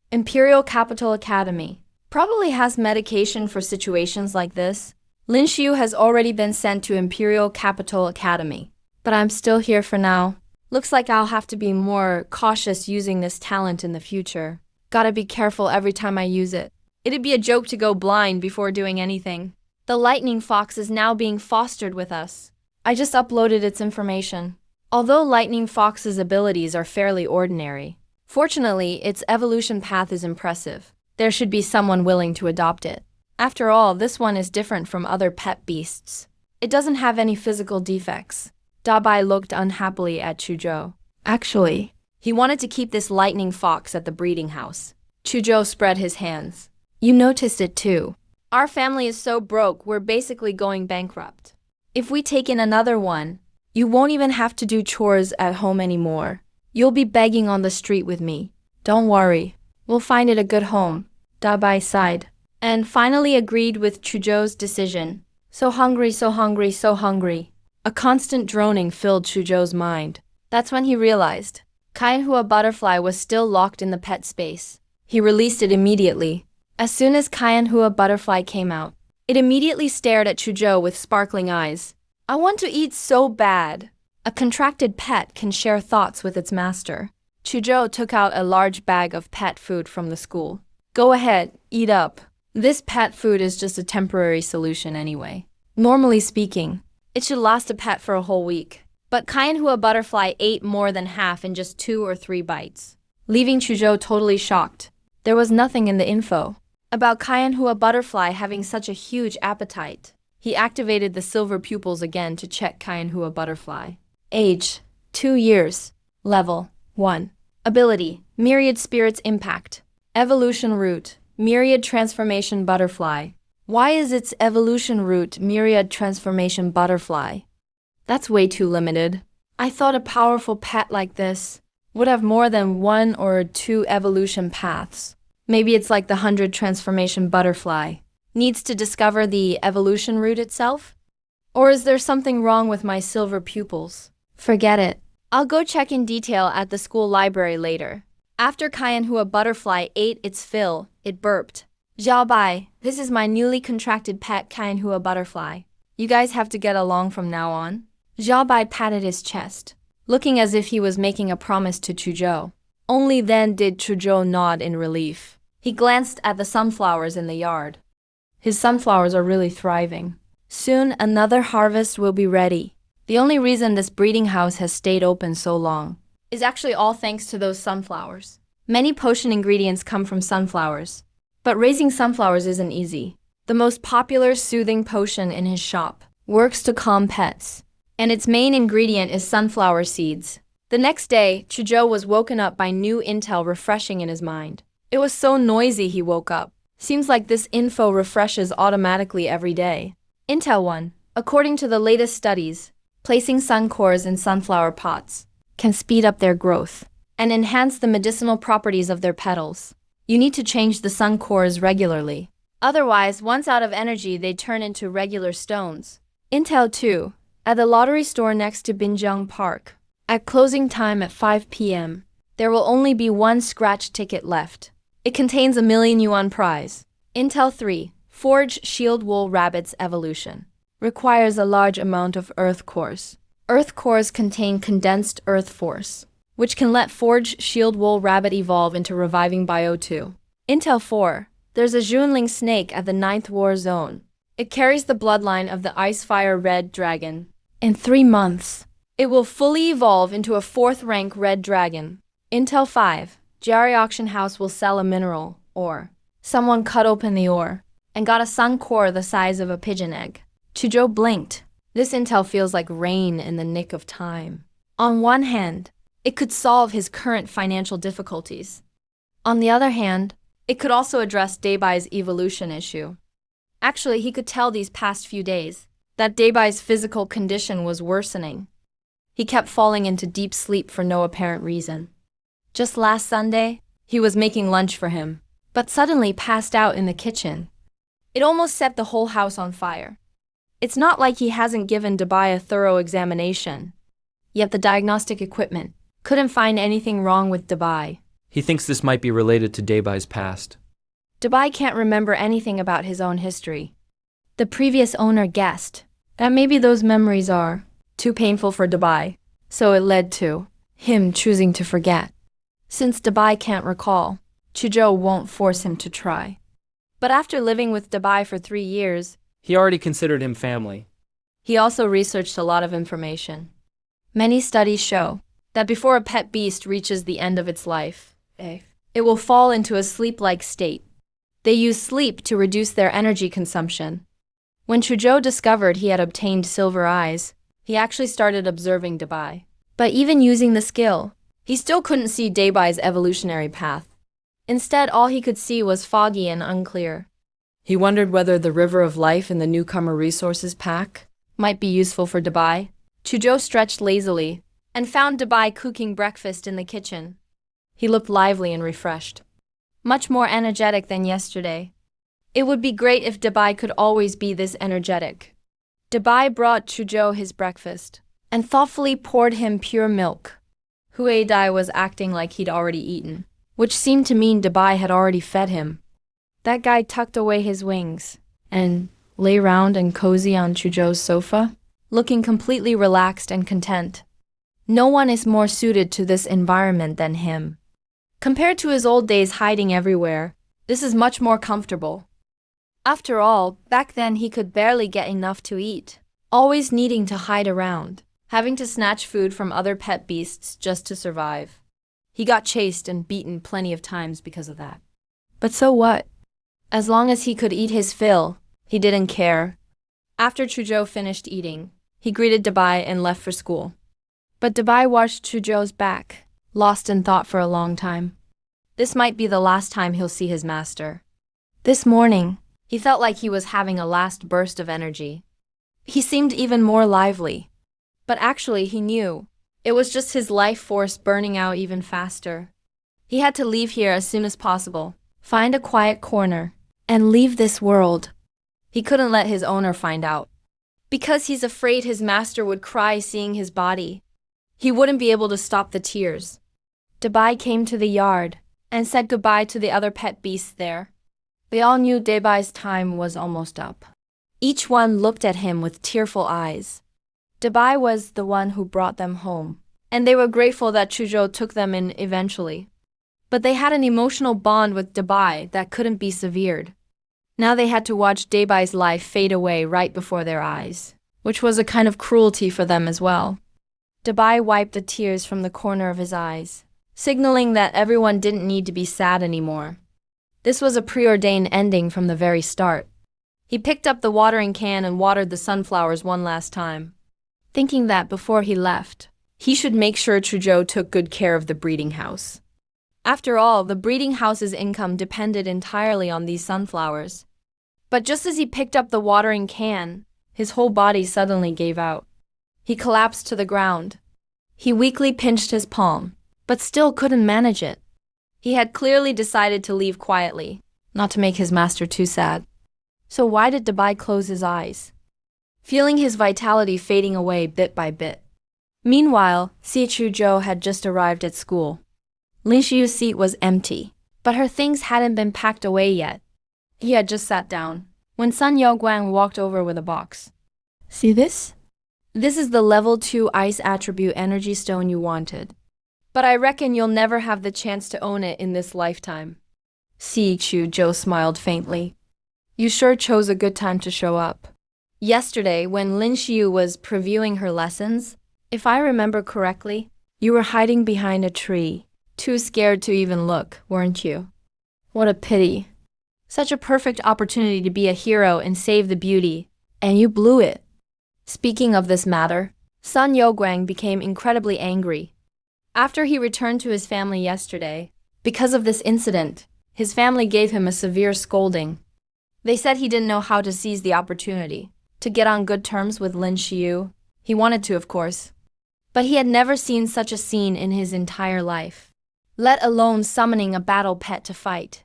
Imperial Capital Academy probably has medication for situations like this. Lin Xiu has already been sent to Imperial Capital Academy, but I'm still here for now. Looks like I'll have to be more cautious using this talent in the future. Gotta be careful every time I use it. It'd be a joke to go blind before doing anything. The lightning fox is now being fostered with us. I just uploaded its information. Although Lightning Fox's abilities are fairly ordinary, fortunately, its evolution path is impressive. There should be someone willing to adopt it. After all, this one is different from other pet beasts. It doesn't have any physical defects. Dabai looked unhappily at Chuzhou. Actually, he wanted to keep this lightning fox at the breeding house. Chuzhou spread his hands. You noticed it too. Our family is so broke, we're basically going bankrupt. If we take in another one, you won't even have to do chores at home anymore. You'll be begging on the street with me. Don't worry, we'll find it a good home. Dabai sighed, and finally agreed with Chuzhou's decision. So hungry, so hungry, so hungry. A constant droning filled Chuzhou's mind. That's when he realized Kaianhua butterfly was still locked in the pet space. He released it immediately. As soon as Kaianhua butterfly came out, it immediately stared at Chuzhou with sparkling eyes. I want to eat so bad. A contracted pet can share thoughts with its master. Chuzhou took out a large bag of pet food from the school. Go ahead, eat up. This pet food is just a temporary solution anyway. Normally speaking, it should last a pet for a whole week. But Kaianhua butterfly ate more than half in just 2 or 3 bites, leaving Chuzhou totally shocked. There was nothing in the info about Kaianhua butterfly having such a huge appetite. He activated the silver pupils again to check Kaianhua butterfly. Age, 2 years. Level, 1. Ability, Myriad Spirits Impact. Evolution route, Myriad Transformation Butterfly. Why is its evolution route Myriad Transformation Butterfly? That's way too limited. I thought a powerful pet like this would have more than 1 or 2 evolution paths. Maybe it's like the 100 Transformation Butterfly. Needs to discover the evolution route itself? Or is there something wrong with my silver pupils? Forget it. I'll go check in detail at the school library later. After Kaianhua butterfly ate its fill, it burped. Xiaobai, this is my newly contracted pet Kaianhua butterfly. You guys have to get along from now on. Xiaobai patted his chest, looking as if he was making a promise to Chuzhou. Only then did Chuzhou nod in relief. He glanced at the sunflowers in the yard. His sunflowers are really thriving. Soon another harvest will be ready. The only reason this breeding house has stayed open so long is actually all thanks to those sunflowers. Many potion ingredients come from sunflowers, but raising sunflowers isn't easy. The most popular soothing potion in his shop works to calm pets, and its main ingredient is sunflower seeds. The next day, Chuzhou was woken up by new intel refreshing in his mind. It was so noisy he woke up. Seems like this info refreshes automatically every day. Intel 1. According to the latest studies, placing sun cores in sunflower pots can speed up their growth and enhance the medicinal properties of their petals. You need to change the sun cores regularly. Otherwise, once out of energy, they turn into regular stones. Intel 2. At the lottery store next to Binjiang Park. At closing time at 5 p.m., there will only be one scratch ticket left. It contains a million-yuan prize. Intel 3. Forge shield wool rabbit's evolution. Requires a large amount of earth cores. Earth cores contain condensed earth force, which can let forge shield wool rabbit evolve into reviving bio 2. Intel 4. There's a Junling snake at the 9th war zone. It carries the bloodline of the Icefire Red Dragon. In 3 months, it will fully evolve into a 4th rank Red Dragon. Intel 5. Jari Auction House will sell a mineral, ore. Someone cut open the ore and got a sun core the size of a pigeon egg. Chuzhou blinked. This intel feels like rain in the nick of time. On one hand, it could solve his current financial difficulties. On the other hand, it could also address Daibai's evolution issue. Actually, he could tell these past few days that Daibai's physical condition was worsening. He kept falling into deep sleep for no apparent reason. Just last Sunday, he was making lunch for him, but suddenly passed out in the kitchen. It almost set the whole house on fire. It's not like he hasn't given Dabai a thorough examination. Yet the diagnostic equipment couldn't find anything wrong with Dabai. He thinks this might be related to Daibai's past. Dabai can't remember anything about his own history. The previous owner guessed that maybe those memories are too painful for Dabai, so it led to him choosing to forget. Since Dabai can't recall, Chuzhou won't force him to try. But after living with Dabai for 3 years, He already considered him family. he also researched a lot of information. Many studies show that before a pet beast reaches the end of its life, it will fall into a sleep-like state. They use sleep to reduce their energy consumption. When Chuzhou discovered he had obtained silver eyes, he actually started observing Dabai. But even using the skill, he still couldn't see Daibai's evolutionary path. Instead, all he could see was foggy and unclear. He wondered whether the River of Life in the Newcomer Resources pack might be useful for Dabai. Chuzhou stretched lazily and found Dabai cooking breakfast in the kitchen. He looked lively and refreshed, much more energetic than yesterday. It would be great if Dabai could always be this energetic. Dabai brought Chuzhou his breakfast and thoughtfully poured him pure milk. Huidai was acting like he'd already eaten, which seemed to mean Dabai had already fed him. That guy tucked away his wings and lay round and cozy on Chuzhou's sofa, looking completely relaxed and content. No one is more suited to this environment than him. Compared to his old days hiding everywhere, this is much more comfortable. After all, back then he could barely get enough to eat, always needing to hide around, having to snatch food from other pet beasts just to survive. He got chased and beaten plenty of times because of that. But so what? As long as he could eat his fill, he didn't care. After Chuzhou finished eating, he greeted Dabai and left for school. But Dabai watched Chuzhou's back, lost in thought for a long time. This might be the last time he'll see his master. This morning, he felt like he was having a last burst of energy. He seemed even more lively. But actually, he knew it was just his life force burning out even faster. He had to leave here as soon as possible, find a quiet corner, and leave this world. He couldn't let his owner find out, because he's afraid his master would cry seeing his body. He wouldn't be able to stop the tears. Dabai came to the yard and said goodbye to the other pet beasts there. They all knew Daibai's time was almost up. Each one looked at him with tearful eyes. Dabai was the one who brought them home, and they were grateful that Chuzhou took them in eventually. But they had an emotional bond with Dabai that couldn't be severed. Now they had to watch Daibai's life fade away right before their eyes, which was a kind of cruelty for them as well. Dabai wiped the tears from the corner of his eyes, signaling that everyone didn't need to be sad anymore. This was a preordained ending from the very start. He picked up the watering can and watered the sunflowers one last time, thinking that before he left, he should make sure Chuzhou took good care of the breeding house. After all, the breeding house's income depended entirely on these sunflowers. But just as he picked up the watering can, his whole body suddenly gave out. He collapsed to the ground. He weakly pinched his palm, but still couldn't manage it. He had clearly decided to leave quietly, not to make his master too sad. So why did Dabai close his eyes, feeling his vitality fading away bit by bit? Meanwhile, Si Chuzhou had just arrived at school. Lin Shiyu's seat was empty, but her things hadn't been packed away yet. He had just sat down when Sun Yaoguang walked over with a box. See this? This is the level 2 ice attribute energy stone you wanted. But I reckon you'll never have the chance to own it in this lifetime. Si Chuzhou smiled faintly. You sure chose a good time to show up. Yesterday, when Lin Shiyu was previewing her lessons, if I remember correctly, you were hiding behind a tree, too scared to even look, weren't you? What a pity. Such a perfect opportunity to be a hero and save the beauty, and you blew it. Speaking of this matter, Sun Yaoguang became incredibly angry. After he returned to his family yesterday, because of this incident, his family gave him a severe scolding. They said he didn't know how to seize the opportunity to get on good terms with Lin Shiyu. He wanted to, of course. But he had never seen such a scene in his entire life, let alone summoning a battle pet to fight.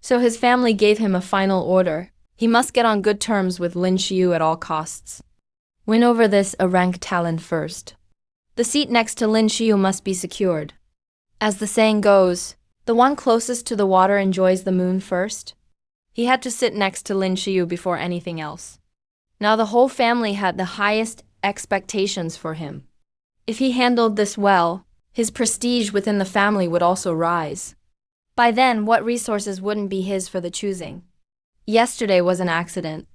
So his family gave him a final order. He must get on good terms with Lin Shiyu at all costs. Win over this rank talent first. The seat next to Lin Shiyu must be secured. As the saying goes, the one closest to the water enjoys the moon first. He had to sit next to Lin Shiyu before anything else. Now the whole family had the highest expectations for him. If he handled this well, his prestige within the family would also rise. By then, what resources wouldn't be his for the choosing? Yesterday was an accident.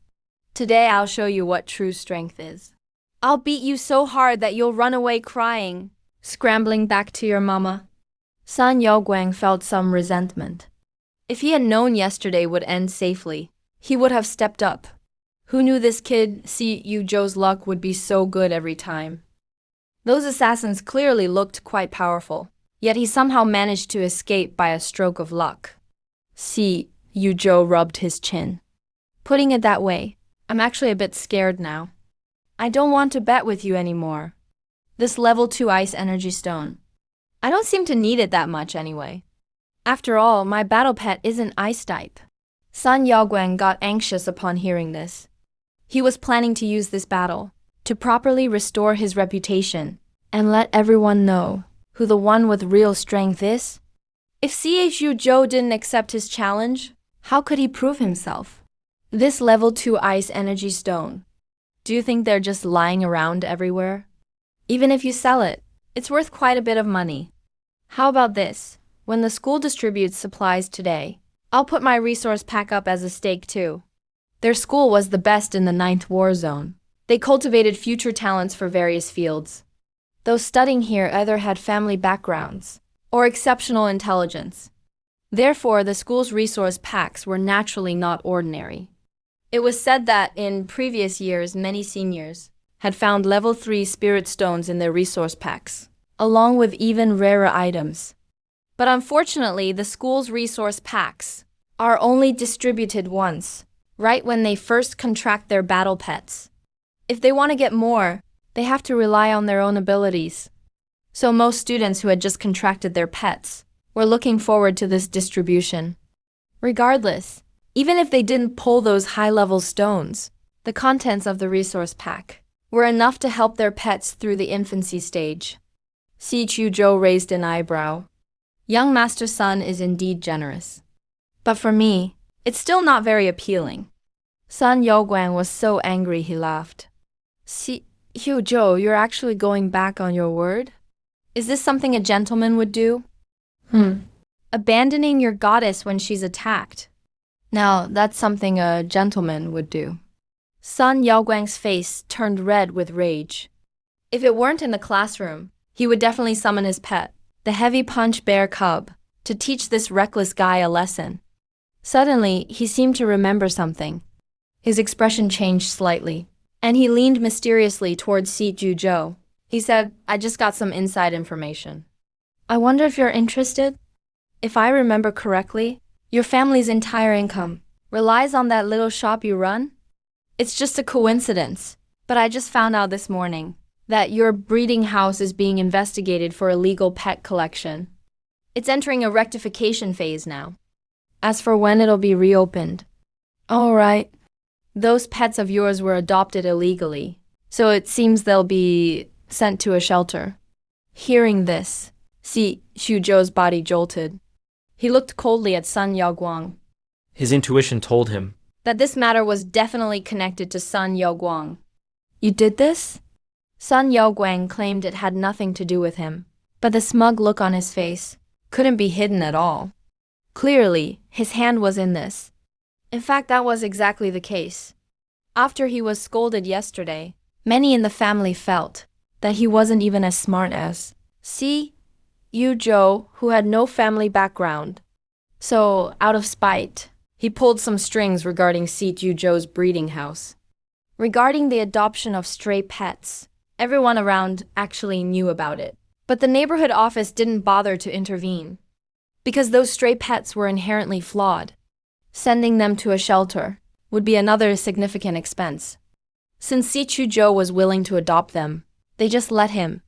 Today I'll show you what true strength is. I'll beat you so hard that you'll run away crying, scrambling back to your mama. Sun Yaoguang felt some resentment. If he had known yesterday would end safely, he would have stepped up. Who knew this kid, Si Yuzhou's luck would be so good every time? Those assassins clearly looked quite powerful, yet he somehow managed to escape by a stroke of luck. Si Yuzhou rubbed his chin. Putting it that way, I'm actually a bit scared now. I don't want to bet with you anymore. This level 2 ice energy stone. I don't seem to need it that much anyway. After all, my battle pet isn't ice type. Sun Yaoguang got anxious upon hearing this. He was planning to use this battle to properly restore his reputation and let everyone know who the one with real strength is. If CHU Zhou didn't accept his challenge, how could he prove himself? This level 2 ice energy stone, do you think they're just lying around everywhere? Even if you sell it, it's worth quite a bit of money. How about this? When the school distributes supplies today, I'll put my resource pack up as a stake too. Their school was the best in the 9th war zone. They cultivated future talents for various fields. Those studying here either had family backgrounds or exceptional intelligence. Therefore, the school's resource packs were naturally not ordinary. It was said that in previous years, many seniors had found level 3 spirit stones in their resource packs, along with even rarer items. But unfortunately, the school's resource packs are only distributed once, right when they first contract their battle pets. If they want to get more, they have to rely on their own abilities. So most students who had just contracted their pets were looking forward to this distribution. Regardless, even if they didn't pull those high-level stones, the contents of the resource pack were enough to help their pets through the infancy stage. Si Chuzhou raised an eyebrow. Young Master Sun is indeed generous. But for me, it's still not very appealing. Sun Yaoguang was so angry he laughed. Si Yuzhou, you're actually going back on your word? Is this something a gentleman would do? Abandoning your goddess when she's attacked. Now, that's something a gentleman would do. Sun Yaoguang's face turned red with rage. If it weren't in the classroom, he would definitely summon his pet, the heavy punch bear cub, to teach this reckless guy a lesson. Suddenly, he seemed to remember something. His expression changed slightly, and he leaned mysteriously towards Si Yuzhou. He said, I just got some inside information. I wonder if you're interested? If I remember correctly, your family's entire income relies on that little shop you run? It's just a coincidence, but I just found out this morning that your breeding house is being investigated for illegal pet collection. It's entering a rectification phase now. As for when it'll be reopened, all right. Those pets of yours were adopted illegally, so it seems they'll be sent to a shelter. Hearing this, Si Xuzhou's body jolted. He looked coldly at Sun Yaoguang. His intuition told him That this matter was definitely connected to Sun Yaoguang. You did this? Sun Yaoguang claimed it had nothing to do with him, but the smug look on his face couldn't be hidden at all. Clearly, his hand was in this. In fact, that was exactly the case. After he was scolded yesterday, many in the family felt that he wasn't even as smart as Si Yuzhou, who had no family background. So, out of spite, he pulled some strings regarding Si Yuzhou's breeding house. Regarding the adoption of stray pets, everyone around actually knew about it. But the neighborhood office didn't bother to intervene, because those stray pets were inherently flawed. Sending them to a shelter would be another significant expense. Since Si Yuzhou was willing to adopt them, they just let him.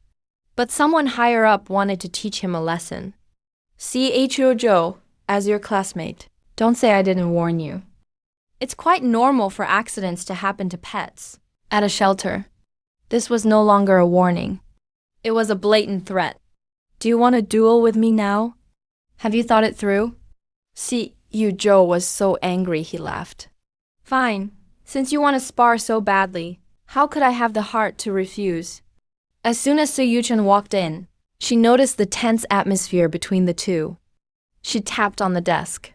But someone higher up wanted to teach him a lesson. Si Yuzhou, as your classmate, don't say I didn't warn you. It's quite normal for accidents to happen to pets at a shelter. This was no longer a warning. It was a blatant threat. Do you want a duel with me now? Have you thought it through? Si Yuzhou was so angry he laughed. Fine. Since you want to spar so badly, how could I have the heart to refuse? As soon as Su Yuchen walked in, she noticed the tense atmosphere between the two. She tapped on the desk.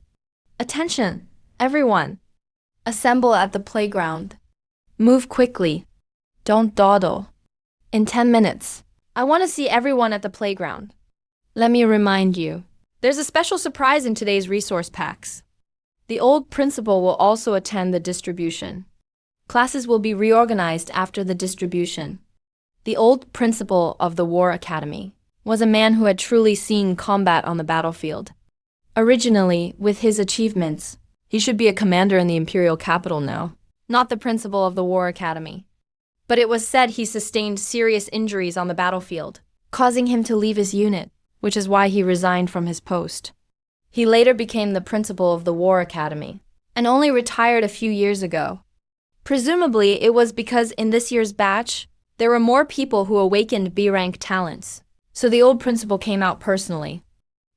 Attention, everyone. Assemble at the playground. Move quickly. Don't dawdle. In 10 minutes, I want to see everyone at the playground. Let me remind you, there's a special surprise in today's resource packs. The old principal will also attend the distribution. Classes will be reorganized after the distribution. The old principal of the War Academy was a man who had truly seen combat on the battlefield. Originally, with his achievements, he should be a commander in the imperial capital now, not the principal of the War Academy. But it was said he sustained serious injuries on the battlefield, causing him to leave his unit, which is why he resigned from his post. He later became the principal of the War Academy, and only retired a few years ago. Presumably, it was because in this year's batch, there were more people who awakened B-rank talents, so the old principal came out personally.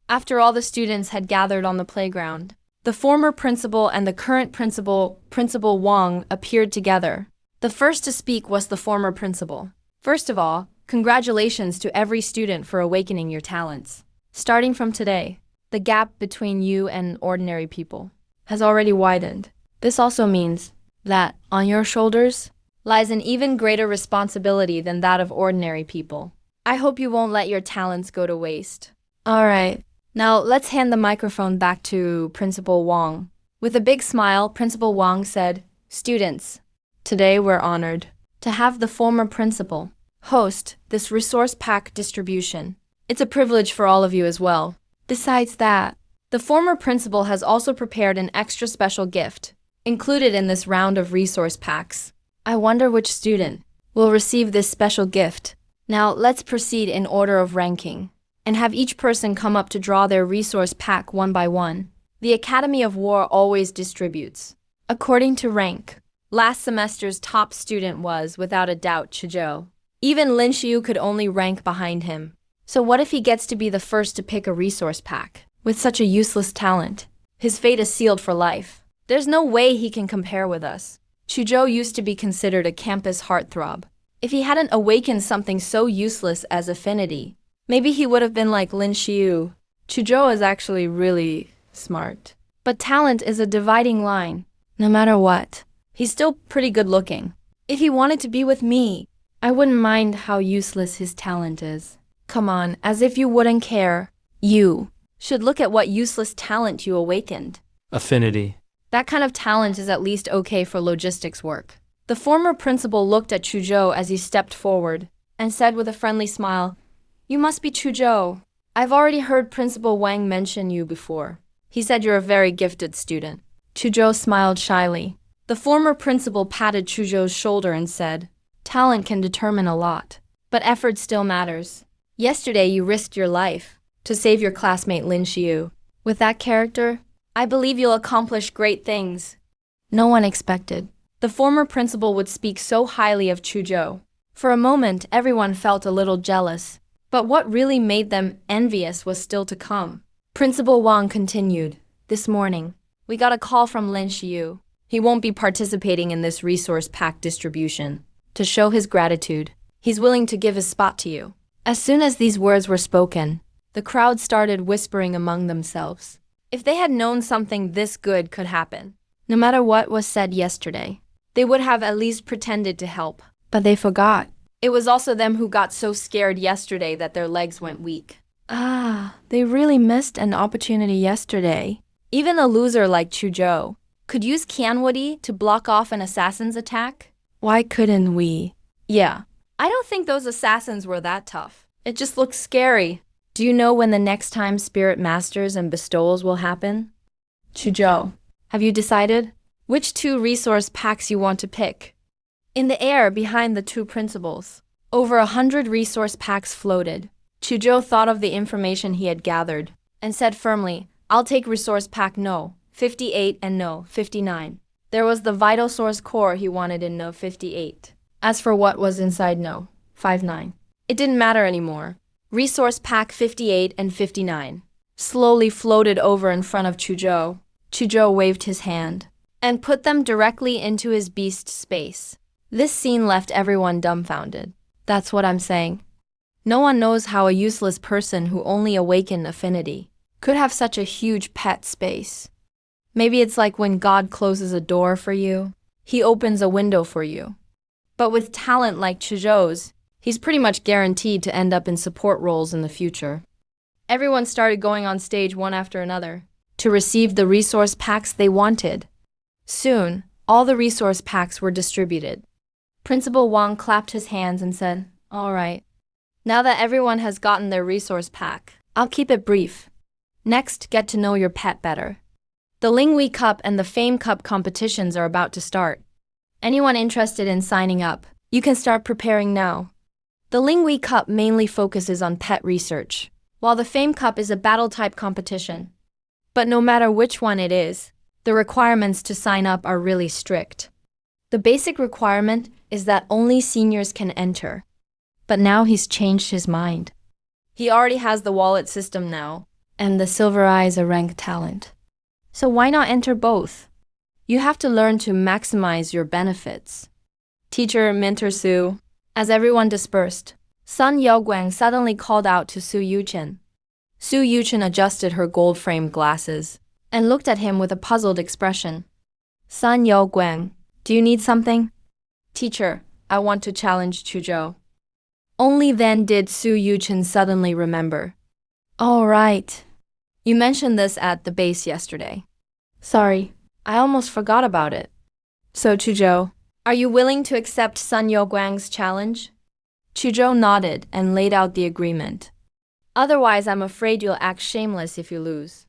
After all the students had gathered on the playground, the former principal and the current principal, Principal Wang, appeared together. The first to speak was the former principal. First of all, congratulations to every student for awakening your talents. Starting from today, the gap between you and ordinary people has already widened. This also means that on your shoulders lies an even greater responsibility than that of ordinary people. I hope you won't let your talents go to waste. All right, now let's hand the microphone back to Principal Wang. With a big smile, Principal Wang said, "Students, today we're honored to have the former principal host this resource pack distribution. It's a privilege for all of you as well. Besides that, the former principal has also prepared an extra special gift included in this round of resource packs. I wonder which student will receive this special gift. Now let's proceed in order of ranking and have each person come up to draw their resource pack one by one. The Academy of War always distributes according to rank. Last semester's top student was, without a doubt, Chizhou. Even Lin Xiu could only rank behind him. So what if he gets to be the first to pick a resource pack? With such a useless talent, his fate is sealed for life. There's no way he can compare with us. Chuzhou used to be considered a campus heartthrob. If he hadn't awakened something so useless as affinity, maybe he would have been like Lin Xiu. Chuzhou is actually really smart. But talent is a dividing line. No matter what, he's still pretty good looking. If he wanted to be with me, I wouldn't mind how useless his talent is. Come on, as if you wouldn't care. You should look at what useless talent you awakened. affinity. That kind of talent is at least okay for logistics work. The former principal looked at Chuzhou as he stepped forward and said with a friendly smile, "You must be Chuzhou. I've already heard Principal Wang mention you before. He said you're a very gifted student." Chuzhou smiled shyly. The former principal patted Chuzhou's shoulder and said, "Talent can determine a lot, but effort still matters. Yesterday you risked your life. to save your classmate Lin Xiu. With that character, I believe you'll accomplish great things. No one expected the former principal would speak so highly of Chuzhou. For a moment, everyone felt a little jealous, but what really made them envious was still to come. Principal Wang continued, "This morning, we got a call from Lin Xiu. He won't be participating in this resource pack distribution. To show his gratitude, he's willing to give his spot to you." As soon as these words were spoken, the crowd started whispering among themselves. If they had known something this good could happen, no matter what was said yesterday, they would have at least pretended to help. But they forgot. It was also them who got so scared yesterday that their legs went weak. They really missed an opportunity yesterday. Even a loser like Chuzhou could use Qianwudi to block off an assassin's attack. Why couldn't we? Yeah, I don't think those assassins were that tough. It just looks scary. Do you know when the next time Spirit Masters and bestowals will happen? Chuzhou, have you decided which 2 resource packs you want to pick? In the air behind the 2 principals, over 100 resource packs floated. Chuzhou thought of the information he had gathered and said firmly, "I'll take resource pack No. 58 and No. 59. There was the vital source core he wanted in No. 58. As for what was inside No. 59, it didn't matter anymore. Resource pack 58 and 59 slowly floated over in front of Chuzhou. Chuzhou waved his hand and put them directly into his beast space. This scene left everyone dumbfounded. That's what I'm saying. No one knows how a useless person who only awakened affinity could have such a huge pet space. Maybe it's like when God closes a door for you, he opens a window for you. But with talent like Chuzhou's, he's pretty much guaranteed to end up in support roles in the future. Everyone started going on stage one after another to receive the resource packs they wanted. Soon, all the resource packs were distributed. Principal Wang clapped his hands and said, "All right. Now that everyone has gotten their resource pack, I'll keep it brief. Next, get to know your pet better. The Linghui Cup and the Fame Cup competitions are about to start. Anyone interested in signing up, you can start preparing now. The Linghui Cup mainly focuses on pet research, while the Fame Cup is a battle-type competition. But no matter which one it is, the requirements to sign up are really strict. The basic requirement is that only seniors can enter. But now he's changed his mind. He already has the wallet system now, and the Silver Eye is a rank talent. So why not enter both? You have to learn to maximize your benefits." Teacher, Mentor Su. As everyone dispersed, Sun Yaoguang suddenly called out to Su Yuchen. Su Yuchen adjusted her gold-framed glasses and looked at him with a puzzled expression. "Sun Yaoguang, do you need something?" "Teacher, I want to challenge Chuzhou." Only then did Su Yuchen suddenly remember. "All right. You mentioned this at the base yesterday. Sorry, I almost forgot about it. So Chuzhou, are you willing to accept Sun Yaoguang's challenge?" Chuzhou nodded and laid out the agreement. "Otherwise, I'm afraid you'll act shameless if you lose."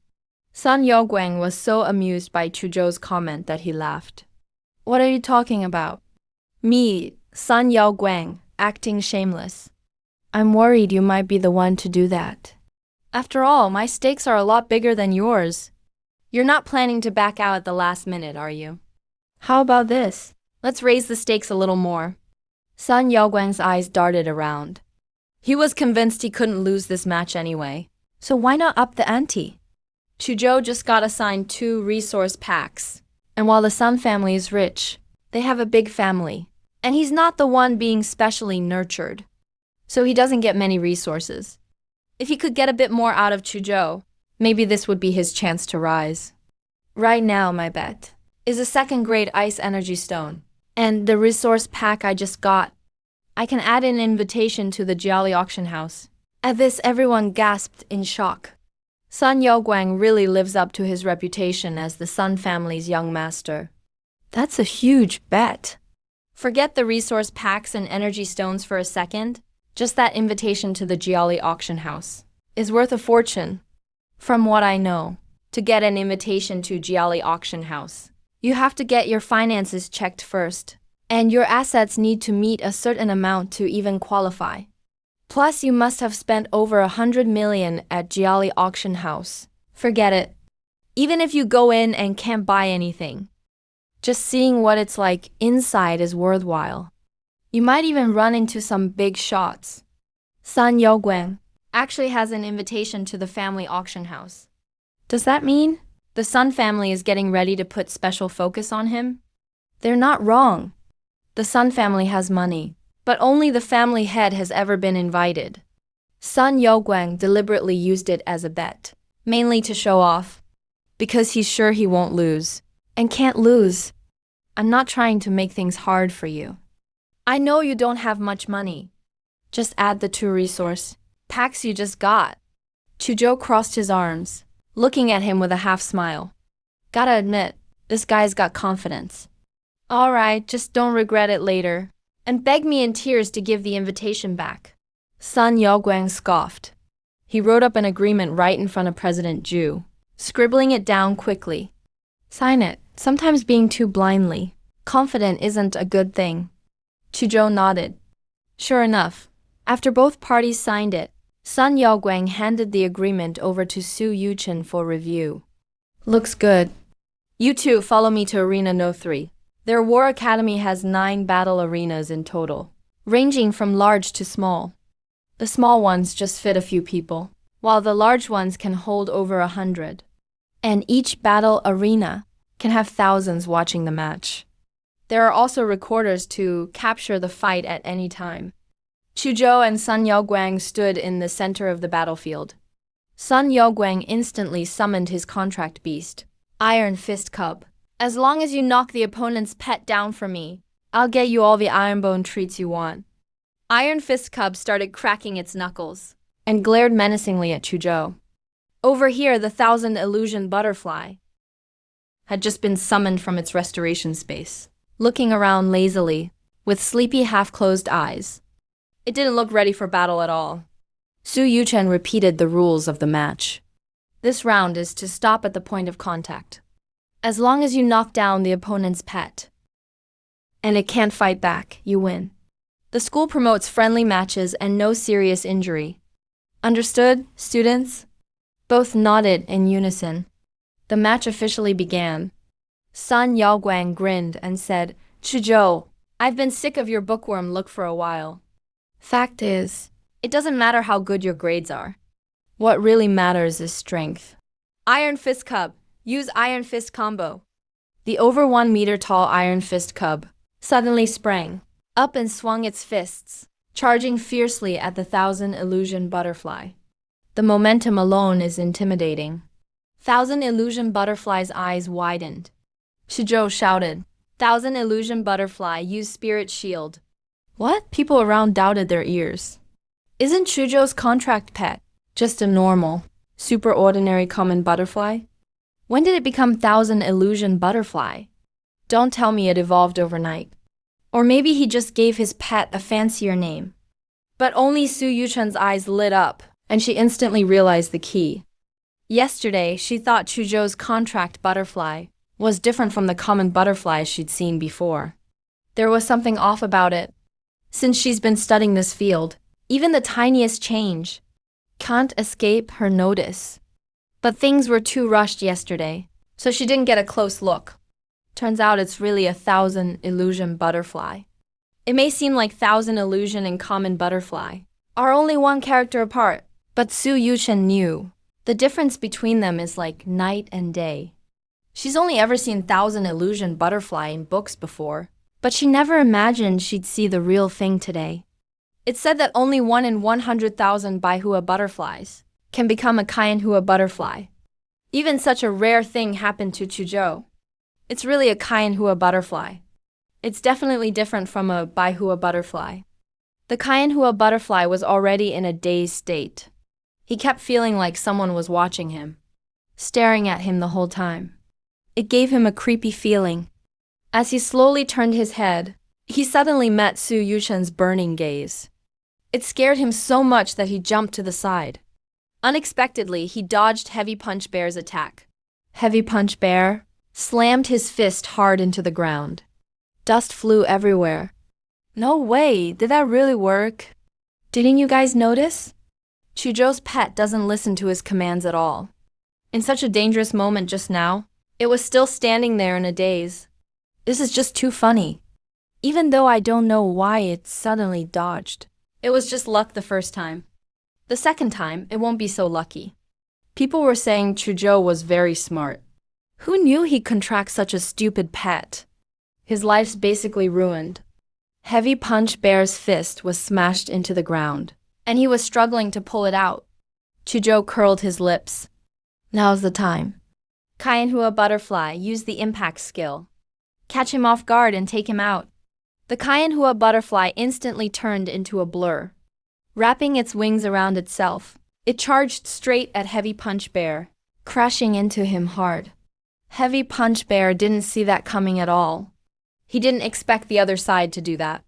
Sun Yaoguang was so amused by Chuzhou's comment that he laughed. "What are you talking about? Me, Sun Yaoguang, acting shameless? I'm worried you might be the one to do that. After all, my stakes are a lot bigger than yours. You're not planning to back out at the last minute, are you? How about this? Let's raise the stakes a little more." Sun Yaoguang's eyes darted around. He was convinced he couldn't lose this match anyway, so why not up the ante? Chuzhou just got assigned 2 resource packs, and while the Sun family is rich, they have a big family, and he's not the one being specially nurtured, so he doesn't get many resources. If he could get a bit more out of Chuzhou, maybe this would be his chance to rise. Right now, my bet is a 2nd-grade ice energy stone, and the resource pack I just got. I can add an invitation to the Jiali auction house. At this, everyone gasped in shock. Sun Yaoguang really lives up to his reputation as the Sun family's young master. That's a huge bet. Forget the resource packs and energy stones for a second. Just that invitation to the Jiali auction house is worth a fortune. From what I know, to get an invitation to Jiali auction house, you have to get your finances checked first, and your assets need to meet a certain amount to even qualify. Plus, you must have spent over 100 million at Jiali auction house. Forget it. Even if you go in and can't buy anything, just seeing what it's like inside is worthwhile. You might even run into some big shots. San Yaoguang actually has an invitation to the family auction house. Does that mean the Sun family is getting ready to put special focus on him? They're not wrong. The Sun family has money, but only the family head has ever been invited. Sun Yaoguang deliberately used it as a bet, mainly to show off, because he's sure he won't lose, and can't lose. I'm not trying to make things hard for you. I know you don't have much money. Just add the 2 resource packs you just got. Chuzhou crossed his arms, looking at him with a half smile. Gotta admit, this guy's got confidence. Alright, just don't regret it later, and beg me in tears to give the invitation back. Sun Yaoguang scoffed. He wrote up an agreement right in front of President Zhu, scribbling it down quickly. Sign it. Sometimes being too blindly confident isn't a good thing. Chuzhou nodded. Sure enough, after both parties signed it, Sun Yaoguang handed the agreement over to Su Yuchen for review. Looks good. You two follow me to Arena No. 3. Their war academy has 9 battle arenas in total, ranging from large to small. The small ones just fit a few people, while the large ones can hold over 100. And each battle arena can have thousands watching the match. There are also recorders to capture the fight at any time. Chuzhou and Sun Yaoguang stood in the center of the battlefield. Sun Yaoguang instantly summoned his contract beast, Iron Fist Cub. As long as you knock the opponent's pet down for me, I'll get you all the ironbone treats you want. Iron Fist Cub started cracking its knuckles and glared menacingly at Chuzhou. Over here, the 1,000 illusion butterfly had just been summoned from its restoration space, looking around lazily, with sleepy half-closed eyes. It didn't look ready for battle at all. Su Yuchen repeated the rules of the match. This round is to stop at the point of contact. As long as you knock down the opponent's pet, and it can't fight back, you win. The school promotes friendly matches and no serious injury. Understood, students? Both nodded in unison. The match officially began. Sun Yaoguang grinned and said, Chuzhou, I've been sick of your bookworm look for a while. Fact is, it doesn't matter how good your grades are. What really matters is strength. Iron Fist Cub. Use Iron Fist combo. The over 1 meter tall Iron Fist Cub suddenly sprang up and swung its fists, charging fiercely at the 1,000 illusion butterfly. The momentum alone is intimidating. 1,000 illusion butterfly's eyes widened. Chuzhou shouted, 1,000 illusion butterfly, use spirit shield. What? People around doubted their ears. Isn't Chuzhou's contract pet just a normal, super ordinary common butterfly? When did it become 1,000 illusion butterfly? Don't tell me it evolved overnight. Or maybe he just gave his pet a fancier name. But only Su Yuchen's eyes lit up, and she instantly realized the key. Yesterday, she thought Chuzhou's contract butterfly was different from the common butterflies she'd seen before. There was something off about it. Since she's been studying this field, even the tiniest change can't escape her notice. But things were too rushed yesterday, so she didn't get a close look. Turns out it's really a 1,000 illusion butterfly. It may seem like 1,000 illusion and common butterfly are only one character apart, but Su Yuchen knew the difference between them is like night and day. She's only ever seen 1,000 illusion butterfly in books before, but she never imagined she'd see the real thing today. It's said that only 1 in 100,000 Baihua butterflies can become a Kaianhua butterfly. Even such a rare thing happened to Chuzhou. It's really a Kaianhua butterfly. It's definitely different from a Baihua butterfly. The Kaianhua butterfly was already in a dazed state. He kept feeling like someone was watching him, staring at him the whole time. It gave him a creepy feeling. As he slowly turned his head, he suddenly met Su Yuchen's burning gaze. It scared him so much that he jumped to the side. Unexpectedly, he dodged Heavy Punch Bear's attack. Heavy Punch Bear slammed his fist hard into the ground. Dust flew everywhere. No way, did that really work? Didn't you guys notice? Chuzhou's pet doesn't listen to his commands at all. In such a dangerous moment just now, it was still standing there in a daze. This is just too funny. Even though I don't know why it suddenly dodged. It was just luck the first time. The second time, it won't be so lucky. People were saying Chuzhou was very smart. Who knew he'd contract such a stupid pet? His life's basically ruined. Heavy Punch Bear's fist was smashed into the ground, and he was struggling to pull it out. Chuzhou curled his lips. Now's the time. Kaianhua Butterfly used the impact skill. Catch him off guard and take him out. The Kaianhua Butterfly instantly turned into a blur. Wrapping its wings around itself, it charged straight at Heavy Punch Bear, crashing into him hard. Heavy Punch Bear didn't see that coming at all. He didn't expect the other side to do that.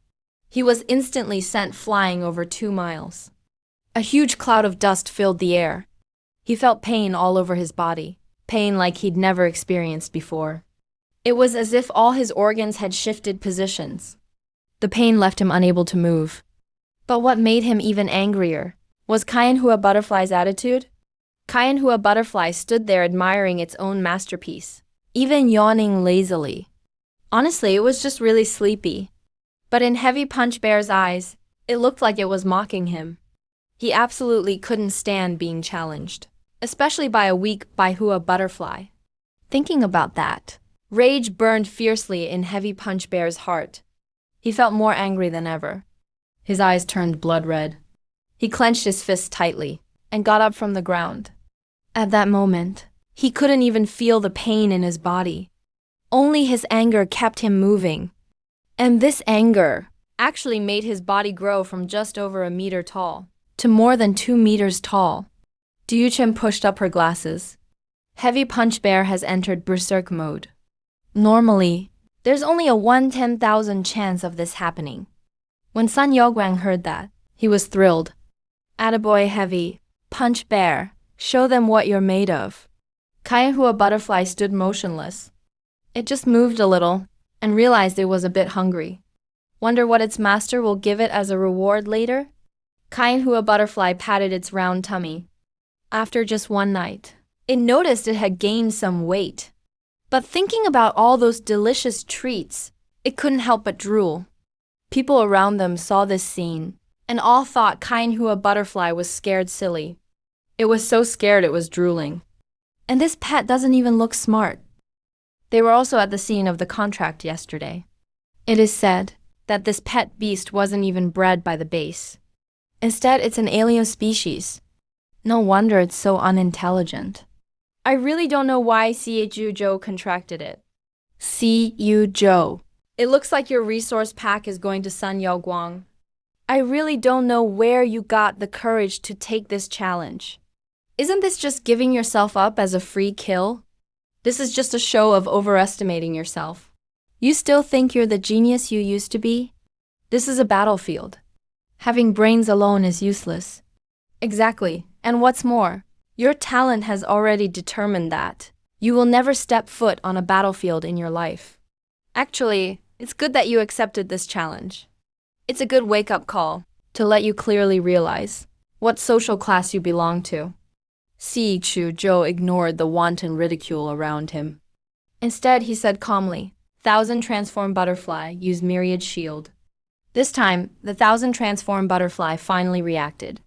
He was instantly sent flying over 2 miles. A huge cloud of dust filled the air. He felt pain all over his body, pain like he'd never experienced before. It was as if all his organs had shifted positions. The pain left him unable to move. But what made him even angrier was Kaianhua Butterfly's attitude. Kaianhua Butterfly stood there admiring its own masterpiece, even yawning lazily. Honestly, it was just really sleepy. But in Heavy Punch Bear's eyes, it looked like it was mocking him. He absolutely couldn't stand being challenged, especially by a weak Baihua Butterfly. Thinking about that, rage burned fiercely in Heavy Punch Bear's heart. He felt more angry than ever. His eyes turned blood red. He clenched his fists tightly and got up from the ground. At that moment, he couldn't even feel the pain in his body. Only his anger kept him moving. And this anger actually made his body grow from just over 1 meter tall to more than 2 meters tall. Diuchen pushed up her glasses. Heavy Punch Bear has entered berserk mode. Normally, there's only a 1/10,000 chance of this happening. When Sun Yaoguang heard that, he was thrilled. Attaboy Heavy Punch Bear, show them what you're made of. Kaianhua Butterfly stood motionless. It just moved a little and realized it was a bit hungry. Wonder what its master will give it as a reward later? Kaianhua Butterfly patted its round tummy. After just one night, it noticed it had gained some weight. But thinking about all those delicious treats, it couldn't help but drool. People around them saw this scene, and all thought Kaianhua Butterfly was scared silly. It was so scared it was drooling. And this pet doesn't even look smart. They were also at the scene of the contract yesterday. It is said that this pet beast wasn't even bred by the base. Instead, it's an alien species. No wonder it's so unintelligent. I really don't know why Chu Zhou contracted it. Chu Zhou. It looks like your resource pack is going to Sun Yaoguang. I really don't know where you got the courage to take this challenge. Isn't this just giving yourself up as a free kill? This is just a show of overestimating yourself. You still think you're the genius you used to be? This is a battlefield. Having brains alone is useless. Exactly, and what's more, your talent has already determined that you will never step foot on a battlefield in your life. Actually, it's good that you accepted this challenge. It's a good wake-up call to let you clearly realize what social class you belong to. Chu Zhou ignored the wanton ridicule around him. Instead, he said calmly, 1,000 transform butterfly, use myriad shield. This time, the 1,000 transform butterfly finally reacted.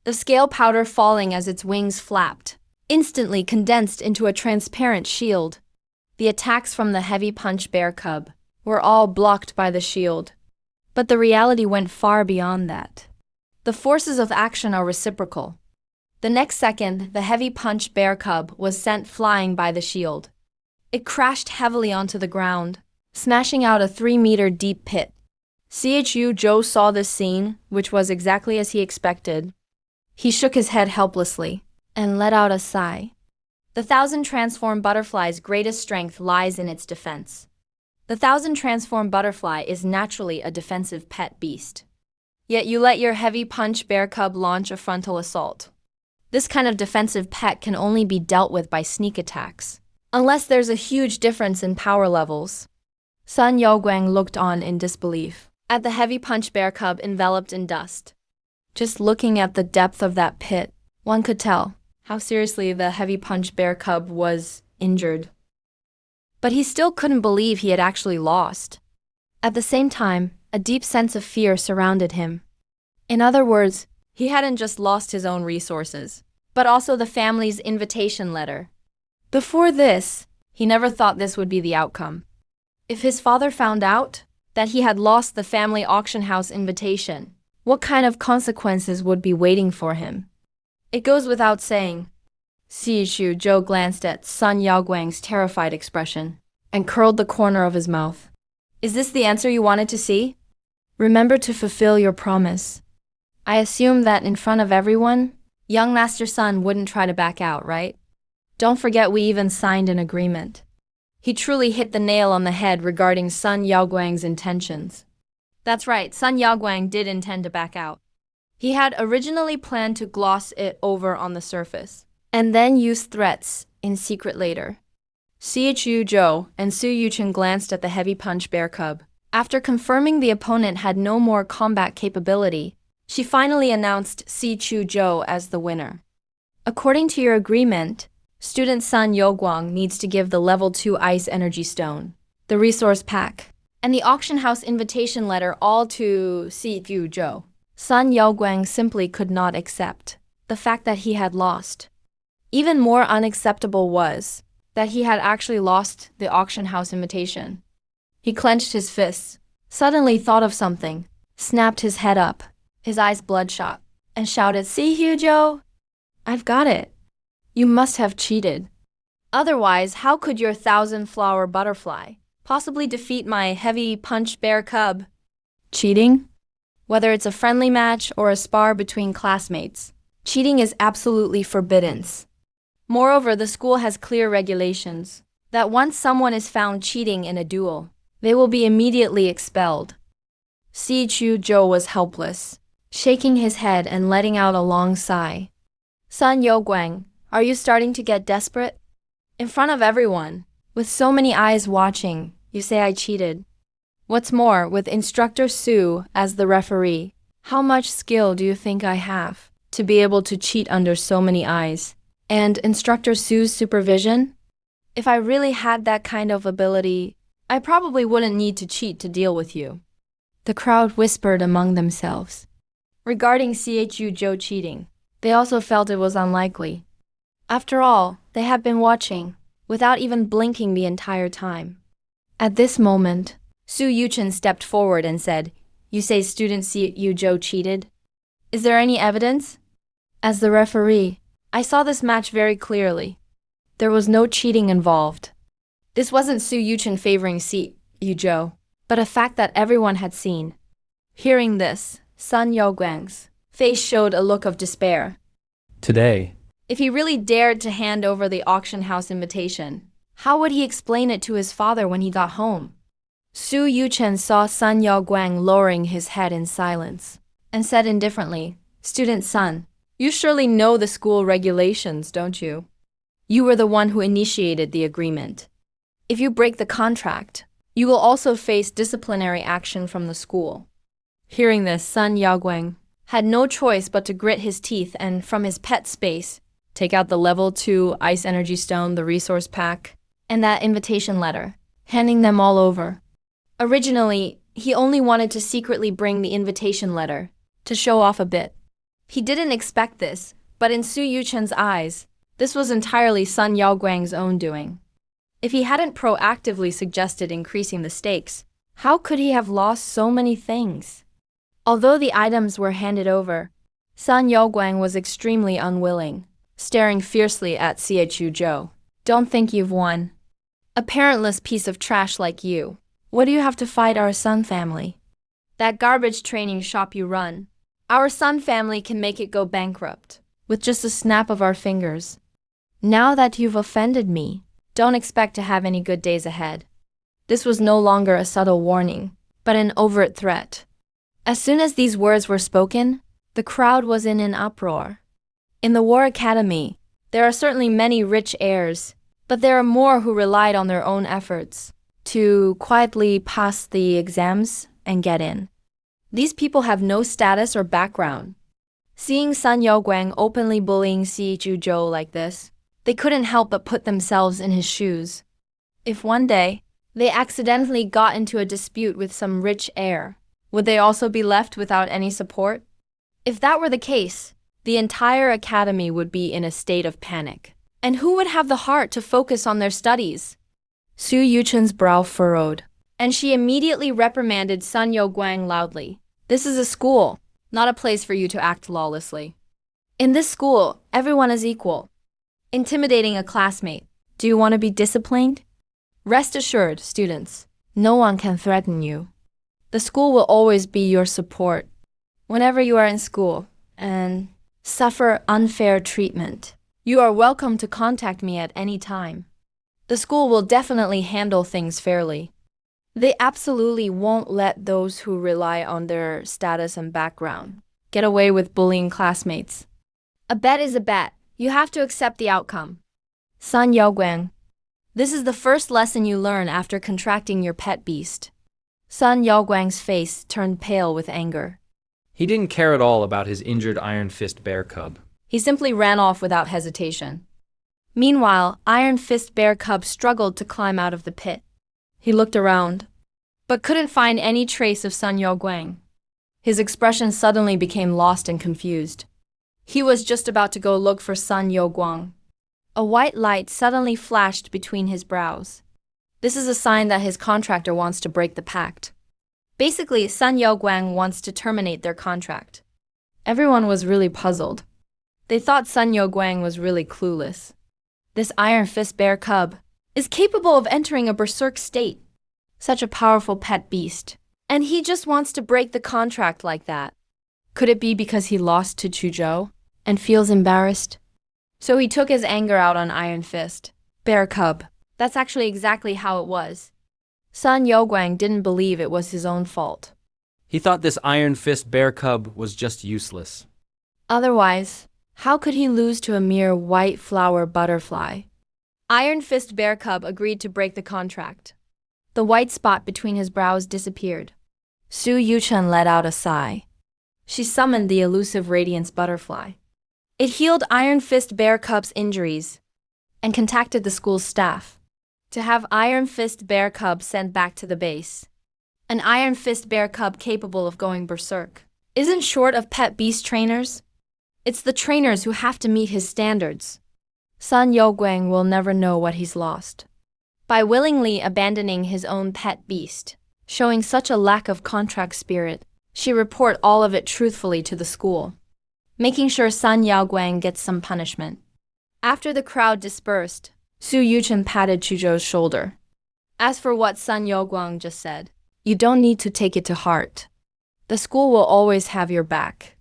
The scale powder falling as its wings flapped, instantly condensed into a transparent shield. The attacks from the Heavy Punch Bear cub were all blocked by the shield. But the reality went far beyond that. The forces of action are reciprocal. The next second, the Heavy Punch Bear cub was sent flying by the shield. It crashed heavily onto the ground, smashing out a 3-meter deep pit. Chu Zhou saw this scene, which was exactly as he expected. He shook his head helplessly and let out a sigh. The 1,000 transform butterfly's greatest strength lies in its defense. The 1,000 transform butterfly is naturally a defensive pet beast. Yet you let your Heavy Punch Bear cub launch a frontal assault. This kind of defensive pet can only be dealt with by sneak attacks, unless there's a huge difference in power levels. Sun Yaoguang looked on in disbelief at the Heavy Punch Bear cub enveloped in dust. Just looking at the depth of that pit, one could tell how seriously the heavy punch bear cub was injured. But he still couldn't believe he had actually lost. At the same time, a deep sense of fear surrounded him. In other words, he hadn't just lost his own resources, but also the family's invitation letter. Before this, he never thought this would be the outcome. If his father found out that he had lost the family auction house invitation, what kind of consequences would be waiting for him? It goes without saying. Shu Zhou glanced at Sun Yaoguang's terrified expression and curled the corner of his mouth. Is this the answer you wanted to see? Remember to fulfill your promise. I assume that in front of everyone, young Master Sun wouldn't try to back out, right? Don't forget we even signed an agreement. He truly hit the nail on the head regarding Sun Yaoguang's intentions. That's right, Sun Yaoguang did intend to back out. He had originally planned to gloss it over on the surface, and then use threats in secret later. Chu Zhou and Su Yuchen glanced at the heavy punch bear cub. After confirming the opponent had no more combat capability, she finally announced Chu Zhou as the winner. According to your agreement, student Sun Yaoguang needs to give the level 2 ice energy stone, the resource pack, and the auction house invitation letter all to Chu Zhou. Sun Yaoguang simply could not accept the fact that he had lost. Even more unacceptable was that he had actually lost the auction house invitation. He clenched his fists, suddenly thought of something, snapped his head up, his eyes bloodshot, and shouted, "See, Zhou, I've got it. You must have cheated. Otherwise, how could your 1,000-flower butterfly possibly defeat my heavy punch bear cub? Cheating? Whether it's a friendly match or a spar between classmates, cheating is absolutely forbidden. Moreover, the school has clear regulations that once someone is found cheating in a duel, they will be immediately expelled." Chu Zhou was helpless, shaking his head and letting out a long sigh. Sun Yaoguang, are you starting to get desperate? In front of everyone, with so many eyes watching, you say I cheated. What's more, with Instructor Su as the referee, how much skill do you think I have to be able to cheat under so many eyes? And Instructor Su's supervision? If I really had that kind of ability, I probably wouldn't need to cheat to deal with you. The crowd whispered among themselves. Regarding Chu Zhou cheating, they also felt it was unlikely. After all, they had been watching, without even blinking the entire time. At this moment, Su Yuchen stepped forward and said, "You say student Chu Zhou cheated? Is there any evidence?" As the referee, I saw this match very clearly. There was no cheating involved. This wasn't Su Yuchen favoring Chu Zhou, but a fact that everyone had seen. Hearing this, Sun Yaoguang's face showed a look of despair. Today, If he really dared to hand over the auction house invitation, how would he explain it to his father when he got home? Su Yuchen saw Sun Yaoguang lowering his head in silence, and said indifferently, "Student Sun, you surely know the school regulations, don't you? You were the one who initiated the agreement. If you break the contract, you will also face disciplinary action from the school." Hearing this, Sun Yaoguang had no choice but to grit his teeth and, from his pet space, take out the level 2 ice energy stone, the resource pack, and that invitation letter, handing them all over. Originally, he only wanted to secretly bring the invitation letter to show off a bit. He didn't expect this, but in Su Yuchen's eyes, this was entirely Sun Yaoguang's own doing. If he hadn't proactively suggested increasing the stakes, how could he have lost so many things? Although the items were handed over, Sun Yaoguang was extremely unwilling, staring fiercely at Chu Zhou. "Don't think you've won. A parentless piece of trash like you. What do you have to fight our Sun family? That garbage training shop you run. Our Sun family can make it go bankrupt with just a snap of our fingers. Now that you've offended me, don't expect to have any good days ahead." This was no longer a subtle warning, but an overt threat. As soon as these words were spoken, the crowd was in an uproar. In the War Academy, there are certainly many rich heirs, but there are more who relied on their own efforts to quietly pass the exams and get in. These people have no status or background. Seeing Sun Yaoguang openly bullying Si Zhuzhou like this, they couldn't help but put themselves in his shoes. If one day, they accidentally got into a dispute with some rich heir, would they also be left without any support? If that were the case, the entire academy would be in a state of panic. And who would have the heart to focus on their studies? Su Yuchen's brow furrowed, and she immediately reprimanded Sun Yaoguang loudly. This is a school, not a place for you to act lawlessly. In this school, everyone is equal. Intimidating a classmate. Do you want to be disciplined? Rest assured, students, no one can threaten you. The school will always be your support. Whenever you are in school and suffer unfair treatment, you are welcome to contact me at any time. The school will definitely handle things fairly. They absolutely won't let those who rely on their status and background get away with bullying classmates. A bet is a bet. You have to accept the outcome. Sun Yaoguang, this is the first lesson you learn after contracting your pet beast. Sun Yaoguang's face turned pale with anger. He didn't care at all about his injured Iron Fist bear cub. He simply ran off without hesitation. Meanwhile, Iron Fist Bear Cub struggled to climb out of the pit. He looked around, but couldn't find any trace of Sun Yaoguang. His expression suddenly became lost and confused. He was just about to go look for Sun Yaoguang. A white light suddenly flashed between his brows. This is a sign that his contractor wants to break the pact. Basically, Sun Yaoguang wants to terminate their contract. Everyone was really puzzled. They thought Sun Yaoguang was really clueless. This Iron Fist Bear Cub is capable of entering a berserk state. Such a powerful pet beast. And he just wants to break the contract like that. Could it be because he lost to Zhuzhou and feels embarrassed? So he took his anger out on Iron Fist Bear Cub. That's actually exactly how it was. Sun Yaoguang didn't believe it was his own fault. He thought this Iron Fist bear cub was just useless. Otherwise, how could he lose to a mere white flower butterfly? Iron Fist Bear Cub agreed to break the contract. The white spot between his brows disappeared. Su Yuchen let out a sigh. She summoned the elusive Radiance Butterfly. It healed Iron Fist Bear Cub's injuries and contacted the school's staff to have Iron Fist Bear Cub sent back to the base. An Iron Fist Bear Cub capable of going berserk isn't short of pet beast trainers. It's the trainers who have to meet his standards. Sun Yaoguang will never know what he's lost. By willingly abandoning his own pet beast, showing such a lack of contract spirit, she report all of it truthfully to the school, making sure Sun Yaoguang gets some punishment. After the crowd dispersed, Su Yuchen patted Zhuzhou's shoulder. As for what Sun Yaoguang just said, you don't need to take it to heart. The school will always have your back.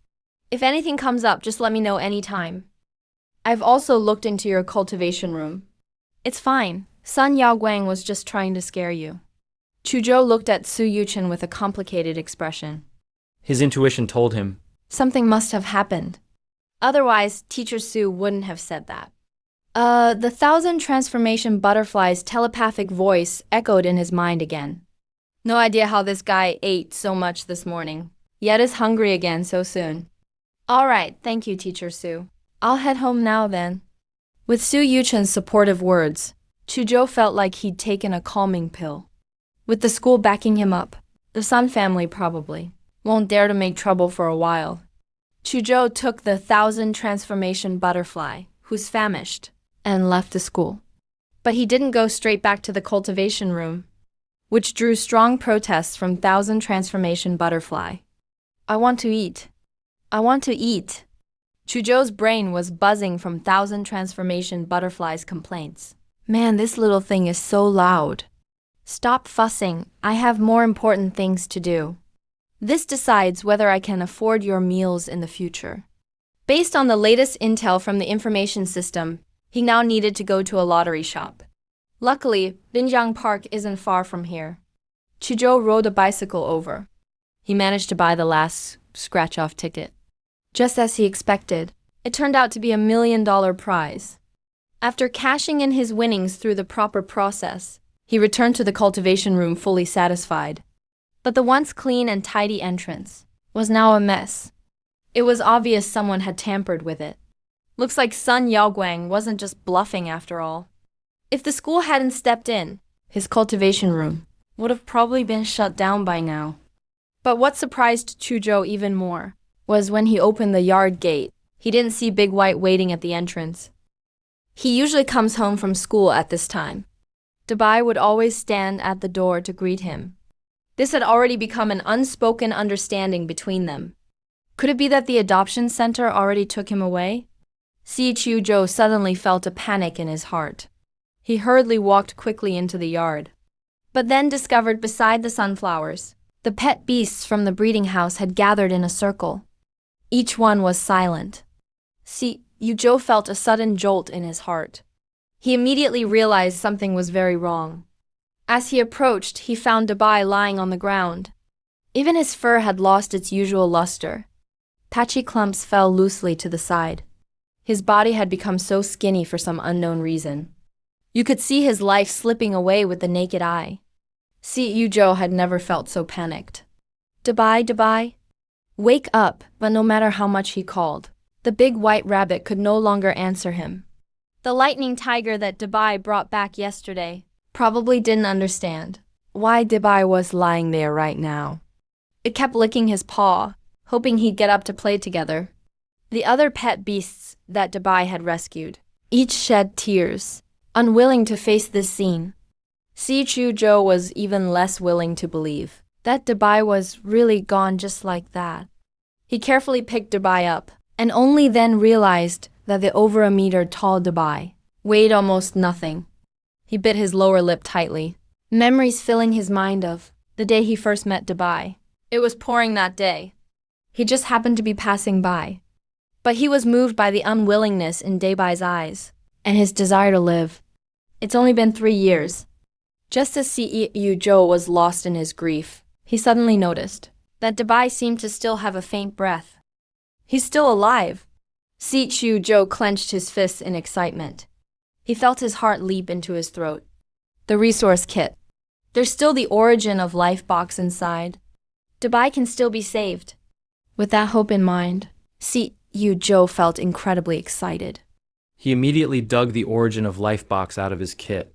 If anything comes up, just let me know anytime. I've also looked into your cultivation room. It's fine. Sun Yaoguang was just trying to scare you. Zhuzhou looked at Su Yuchen with a complicated expression. His intuition told him. Something must have happened. Otherwise, Teacher Su wouldn't have said that. The 1,000 transformation butterfly's telepathic voice echoed in his mind again. No idea how this guy ate so much this morning, yet is hungry again so soon. All right, thank you, Teacher Su. I'll head home now then. With Su Yuchen's supportive words, Zhuzhou felt like he'd taken a calming pill. With the school backing him up, the Sun family probably won't dare to make trouble for a while. Zhuzhou took the 1,000 transformation butterfly, who's famished, and left the school. But he didn't go straight back to the cultivation room, which drew strong protests from 1,000 transformation butterfly. I want to eat. I want to eat. Zhuzhou's brain was buzzing from 1,000 transformation butterflies' complaints. Man, this little thing is so loud. Stop fussing, I have more important things to do. This decides whether I can afford your meals in the future. Based on the latest intel from the information system, he now needed to go to a lottery shop. Luckily, Binjiang Park isn't far from here. Zhuzhou rode a bicycle over. He managed to buy the last scratch-off ticket. Just as he expected, it turned out to be $1 million prize. After cashing in his winnings through the proper process, he returned to the cultivation room fully satisfied. But the once clean and tidy entrance was now a mess. It was obvious someone had tampered with it. Looks like Sun Yaoguang wasn't just bluffing after all. If the school hadn't stepped in, his cultivation room would have probably been shut down by now. But what surprised Chuzhou even more was when he opened the yard gate, he didn't see Big White waiting at the entrance. He usually comes home from school at this time. Dabai would always stand at the door to greet him. This had already become an unspoken understanding between them. Could it be that the adoption center already took him away? Si Chuzhou suddenly felt a panic in his heart. He hurriedly walked quickly into the yard, but then discovered beside the sunflowers, the pet beasts from the breeding house had gathered in a circle. Each one was silent. Si Chuzhou felt a sudden jolt in his heart. He immediately realized something was very wrong. As he approached, he found Dabai lying on the ground. Even his fur had lost its usual luster. Patchy clumps fell loosely to the side. His body had become so skinny for some unknown reason. You could see his life slipping away with the naked eye. Si Chuzhou had never felt so panicked. Dabai, Dabai, wake up, but no matter how much he called, the big white rabbit could no longer answer him. The lightning tiger that Dabai brought back yesterday probably didn't understand why Dabai was lying there right now. It kept licking his paw, hoping he'd get up to play together. The other pet beasts that Dabai had rescued each shed tears, unwilling to face this scene. Si Chuzhou was even less willing to believe that Dabai was really gone just like that. He carefully picked Dabai up, and only then realized that the over a meter tall Dabai weighed almost nothing. He bit his lower lip tightly, memories filling his mind of the day he first met Dabai. It was pouring that day. He just happened to be passing by. But he was moved by the unwillingness in Dabai's eyes, and his desire to live. It's only been 3 years. Just as Si Chuzhou was lost in his grief, he suddenly noticed that Dabai seemed to still have a faint breath. He's still alive. Si Chuzhou clenched his fists in excitement. He felt his heart leap into his throat. The resource kit. There's still the origin of life box inside. Dabai can still be saved. With that hope in mind, Si Chuzhou felt incredibly excited. He immediately dug the origin of life box out of his kit.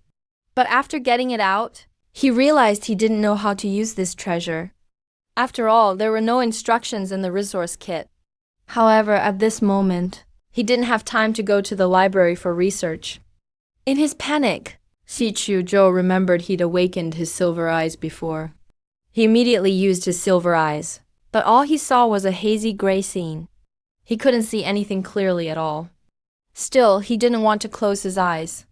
But after getting it out, he realized he didn't know how to use this treasure. After all, there were no instructions in the resource kit. However, at this moment, he didn't have time to go to the library for research. In his panic, Si Chuzhou remembered he'd awakened his silver eyes before. He immediately used his silver eyes, but all he saw was a hazy gray scene. He couldn't see anything clearly at all. Still, he didn't want to close his eyes.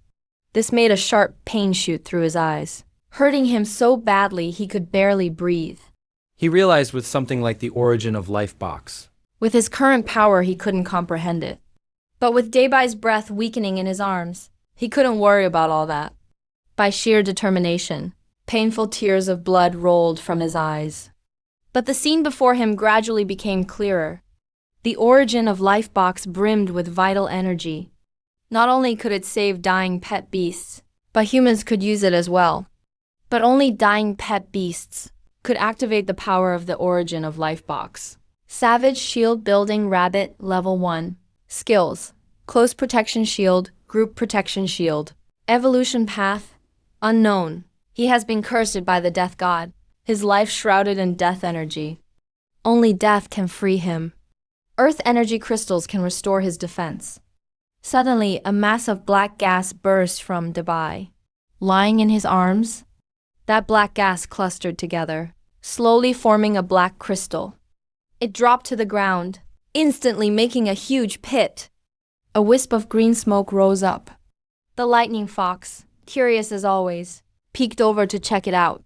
This made a sharp pain shoot through his eyes, hurting him so badly he could barely breathe. He realized with something like the origin of life box. With his current power, he couldn't comprehend it. But with Dabai's breath weakening in his arms, he couldn't worry about all that. By sheer determination, painful tears of blood rolled from his eyes. But the scene before him gradually became clearer. The origin of life box brimmed with vital energy. Not only could it save dying pet beasts, but humans could use it as well. But only dying pet beasts could activate the power of the origin of life box. Savage Shield Building Rabbit Level 1. Skills: Close Protection Shield, Group Protection Shield. Evolution Path: Unknown. He has been cursed by the Death God, his life shrouded in death energy. Only death can free him. Earth energy crystals can restore his defense. Suddenly, a mass of black gas burst from Dabai. Lying in his arms, that black gas clustered together, slowly forming a black crystal. It dropped to the ground, instantly making a huge pit. A wisp of green smoke rose up. The lightning fox, curious as always, peeked over to check it out.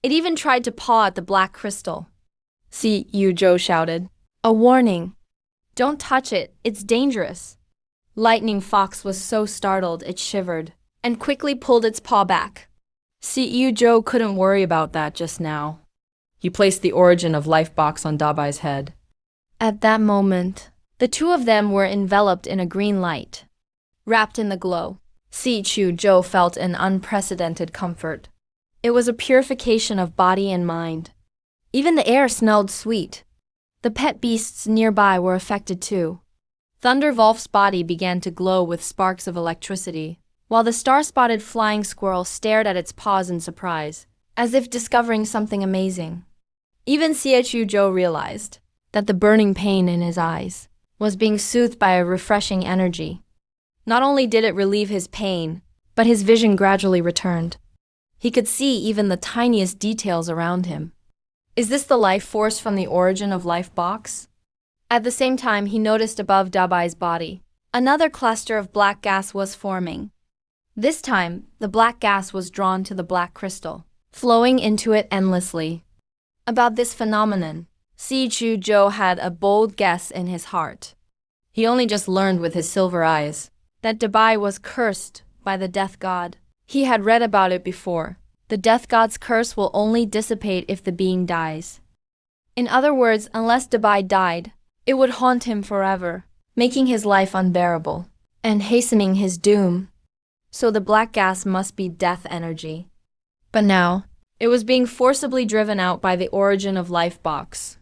It even tried to paw at the black crystal. Si Chuzhou shouted, "A warning! Don't touch it, it's dangerous." Lightning Fox was so startled it shivered, and quickly pulled its paw back. Si Chuzhou couldn't worry about that just now. He placed the origin of life box on Dabai's head. At that moment, the two of them were enveloped in a green light. Wrapped in the glow, Si Chuzhou felt an unprecedented comfort. It was a purification of body and mind. Even the air smelled sweet. The pet beasts nearby were affected too. Thunderwolf's body began to glow with sparks of electricity, while the star-spotted flying squirrel stared at its paws in surprise, as if discovering something amazing. Even Xiaochu Zhou realized that the burning pain in his eyes was being soothed by a refreshing energy. Not only did it relieve his pain, but his vision gradually returned. He could see even the tiniest details around him. Is this the life force from the origin of Life Box? At the same time, he noticed above Dabai's body, another cluster of black gas was forming. This time, the black gas was drawn to the black crystal, flowing into it endlessly. About this phenomenon, Xiaochu Zhou had a bold guess in his heart. He only just learned with his silver eyes that Dabai was cursed by the death god. He had read about it before. The death god's curse will only dissipate if the being dies. In other words, unless Dabai died, it would haunt him forever, making his life unbearable and hastening his doom. So the black gas must be death energy. But now, it was being forcibly driven out by the origin of Life Box.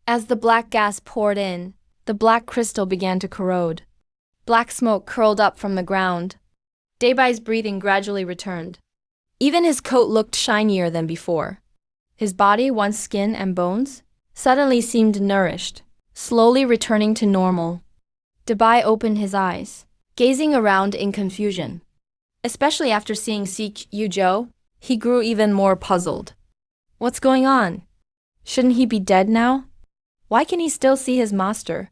As the black gas poured in, the black crystal began to corrode. Black smoke curled up from the ground. Dabai's breathing gradually returned. Even his coat looked shinier than before. His body, once skin and bones, suddenly seemed nourished, slowly returning to normal. Dabai opened his eyes, gazing around in confusion. Especially after seeing Xiaochu Zhou, he grew even more puzzled. What's going on? Shouldn't he be dead now? Why can he still see his master?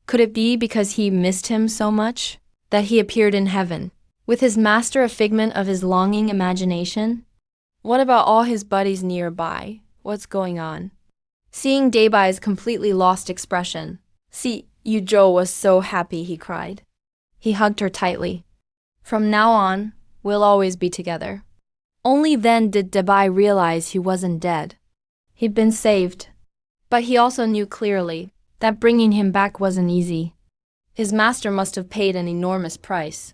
Could it be because he missed him so much that he appeared in heaven, with his master a figment of his longing imagination? What about all his buddies nearby? What's going on? Seeing Dabai's completely lost expression, Xiaochu Zhou was so happy he cried. He hugged her tightly. From now on, we'll always be together. Only then did Dabai realize he wasn't dead. He'd been saved. But he also knew clearly that bringing him back wasn't easy. His master must have paid an enormous price.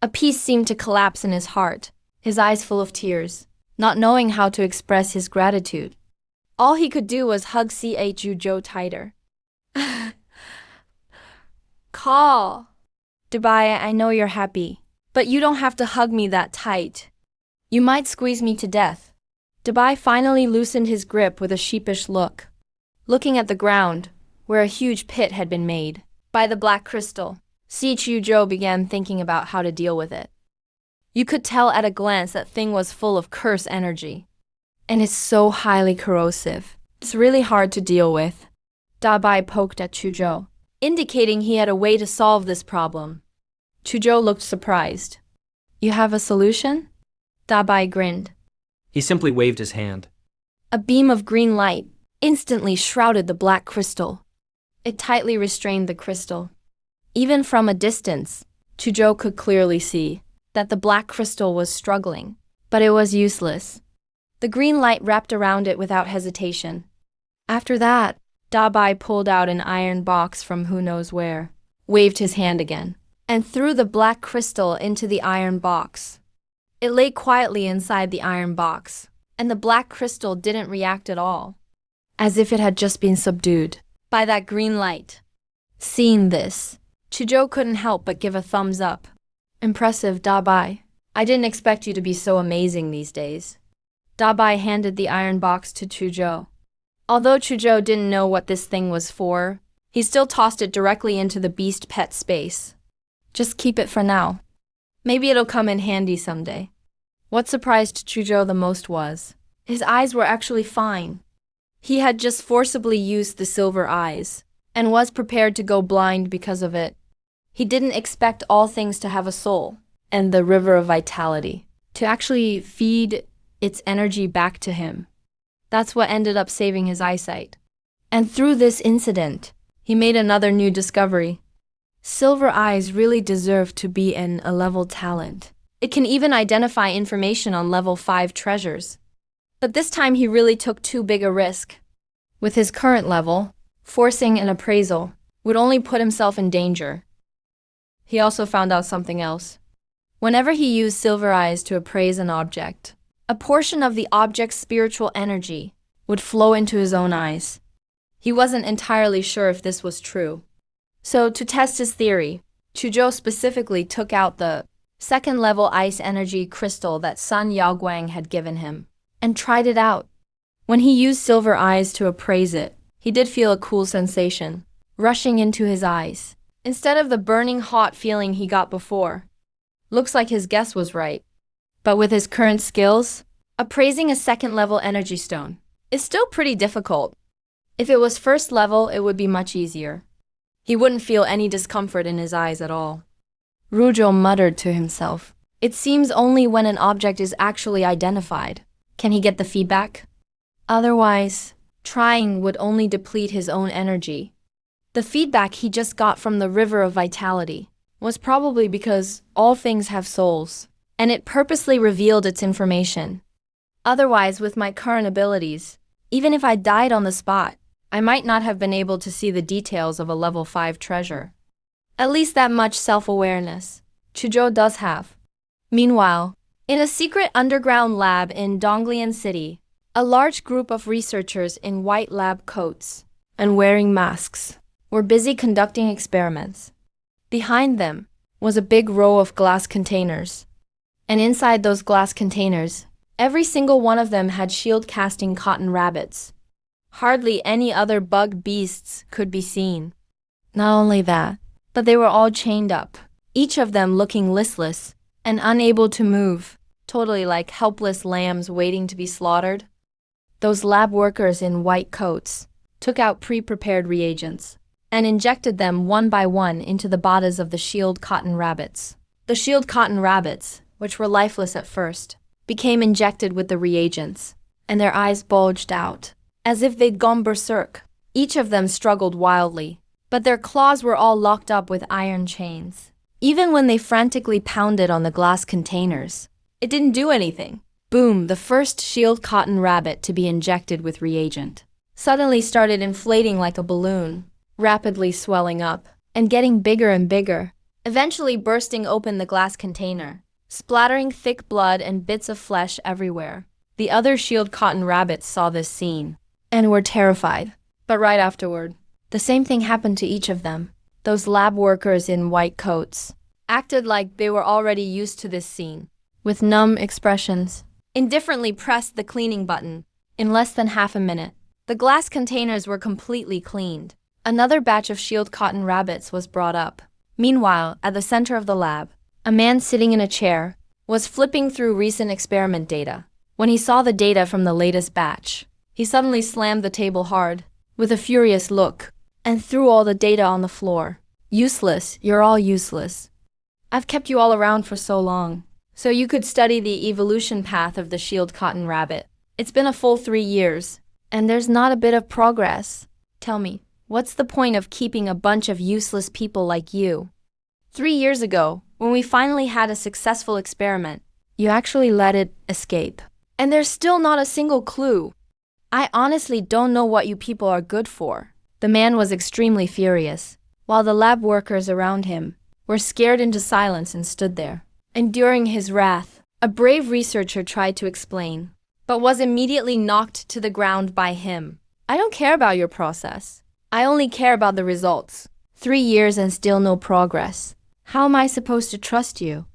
A peace seemed to collapse in his heart, his eyes full of tears, not knowing how to express his gratitude. All he could do was hug Xiaochu Zhou tighter. Call. Dabai, I know you're happy, but you don't have to hug me that tight. You might squeeze me to death. Dabai finally loosened his grip with a sheepish look, looking at the ground, where a huge pit had been made by the black crystal. Xiaochu Zhou began thinking about how to deal with it. You could tell at a glance that thing was full of curse energy, and it's so highly corrosive. It's really hard to deal with. Dabai poked at Chuzhou, indicating he had a way to solve this problem. Chuzhou looked surprised. You have a solution? Dabai grinned. He simply waved his hand. A beam of green light instantly shrouded the black crystal. It tightly restrained the crystal. Even from a distance, Chuzhou could clearly see that the black crystal was struggling, but it was useless. The green light wrapped around it without hesitation. After that, Dabai pulled out an iron box from who knows where, waved his hand again, and threw the black crystal into the iron box. It lay quietly inside the iron box, and the black crystal didn't react at all, as if it had just been subdued by that green light. Seeing this, Chuzhou couldn't help but give a thumbs up. Impressive, Dabai. I didn't expect you to be so amazing these days. Dabai handed the iron box to Chuzhou. Although Chuzhou didn't know what this thing was for, he still tossed it directly into the beast pet space. Just keep it for now. Maybe it'll come in handy someday. What surprised Chuzhou the most was, his eyes were actually fine. He had just forcibly used the silver eyes, and was prepared to go blind because of it. He didn't expect all things to have a soul, and the river of vitality, to actually feed its energy back to him. That's what ended up saving his eyesight. And through this incident, he made another new discovery. Silver eyes really deserve to be an A-level talent. It can even identify information on level 5 treasures. But this time he really took too big a risk. With his current level, forcing an appraisal would only put himself in danger. He also found out something else. Whenever he used silver eyes to appraise an object, a portion of the object's spiritual energy would flow into his own eyes. He wasn't entirely sure if this was true. So, to test his theory, Chuzhou specifically took out the second-level ice energy crystal that Sun Yaoguang had given him and tried it out. When he used silver eyes to appraise it, he did feel a cool sensation rushing into his eyes, instead of the burning hot feeling he got before. Looks like his guess was right. But with his current skills, appraising a second-level energy stone is still pretty difficult. If it was first level, it would be much easier. He wouldn't feel any discomfort in his eyes at all. Ruzhou muttered to himself. It seems only when an object is actually identified can he get the feedback. Otherwise, trying would only deplete his own energy. The feedback he just got from the river of vitality was probably because all things have souls, and it purposely revealed its information. Otherwise, with my current abilities, even if I died on the spot, I might not have been able to see the details of a level 5 treasure. At least that much self-awareness Chuzhou does have. Meanwhile, in a secret underground lab in Donglian City, a large group of researchers in white lab coats and wearing masks were busy conducting experiments. Behind them was a big row of glass containers, and inside those glass containers, every single one of them had shield-casting cotton rabbits. Hardly any other bug beasts could be seen. Not only that, but they were all chained up, each of them looking listless and unable to move, totally like helpless lambs waiting to be slaughtered. Those lab workers in white coats took out pre-prepared reagents and injected them one by one into the bodies of the shield cotton rabbits. The shield cotton rabbits, which were lifeless at first, became injected with the reagents, and their eyes bulged out, as if they'd gone berserk. Each of them struggled wildly, but their claws were all locked up with iron chains. Even when they frantically pounded on the glass containers, it didn't do anything. Boom, the first shield cotton rabbit to be injected with reagent suddenly started inflating like a balloon, rapidly swelling up and getting bigger and bigger, eventually bursting open the glass container, splattering thick blood and bits of flesh everywhere. The other shield cotton rabbits saw this scene and were terrified. But right afterward, the same thing happened to each of them. Those lab workers in white coats acted like they were already used to this scene. With numb expressions, indifferently pressed the cleaning button. In less than half a minute, the glass containers were completely cleaned. Another batch of shield cotton rabbits was brought up. Meanwhile, at the center of the lab, a man sitting in a chair was flipping through recent experiment data. When he saw the data from the latest batch, he suddenly slammed the table hard, with a furious look, and threw all the data on the floor. Useless, you're all useless. I've kept you all around for so long, so you could study the evolution path of the shield cotton rabbit. It's been a full 3 years, and there's not a bit of progress. Tell me, what's the point of keeping a bunch of useless people like you? 3 years ago, when we finally had a successful experiment, you actually let it escape. And there's still not a single clue. I honestly don't know what you people are good for. The man was extremely furious, while the lab workers around him were scared into silence and stood there. Enduring his wrath, a brave researcher tried to explain, but was immediately knocked to the ground by him. I don't care about your process. I only care about the results. 3 years and still no progress. How am I supposed to trust you?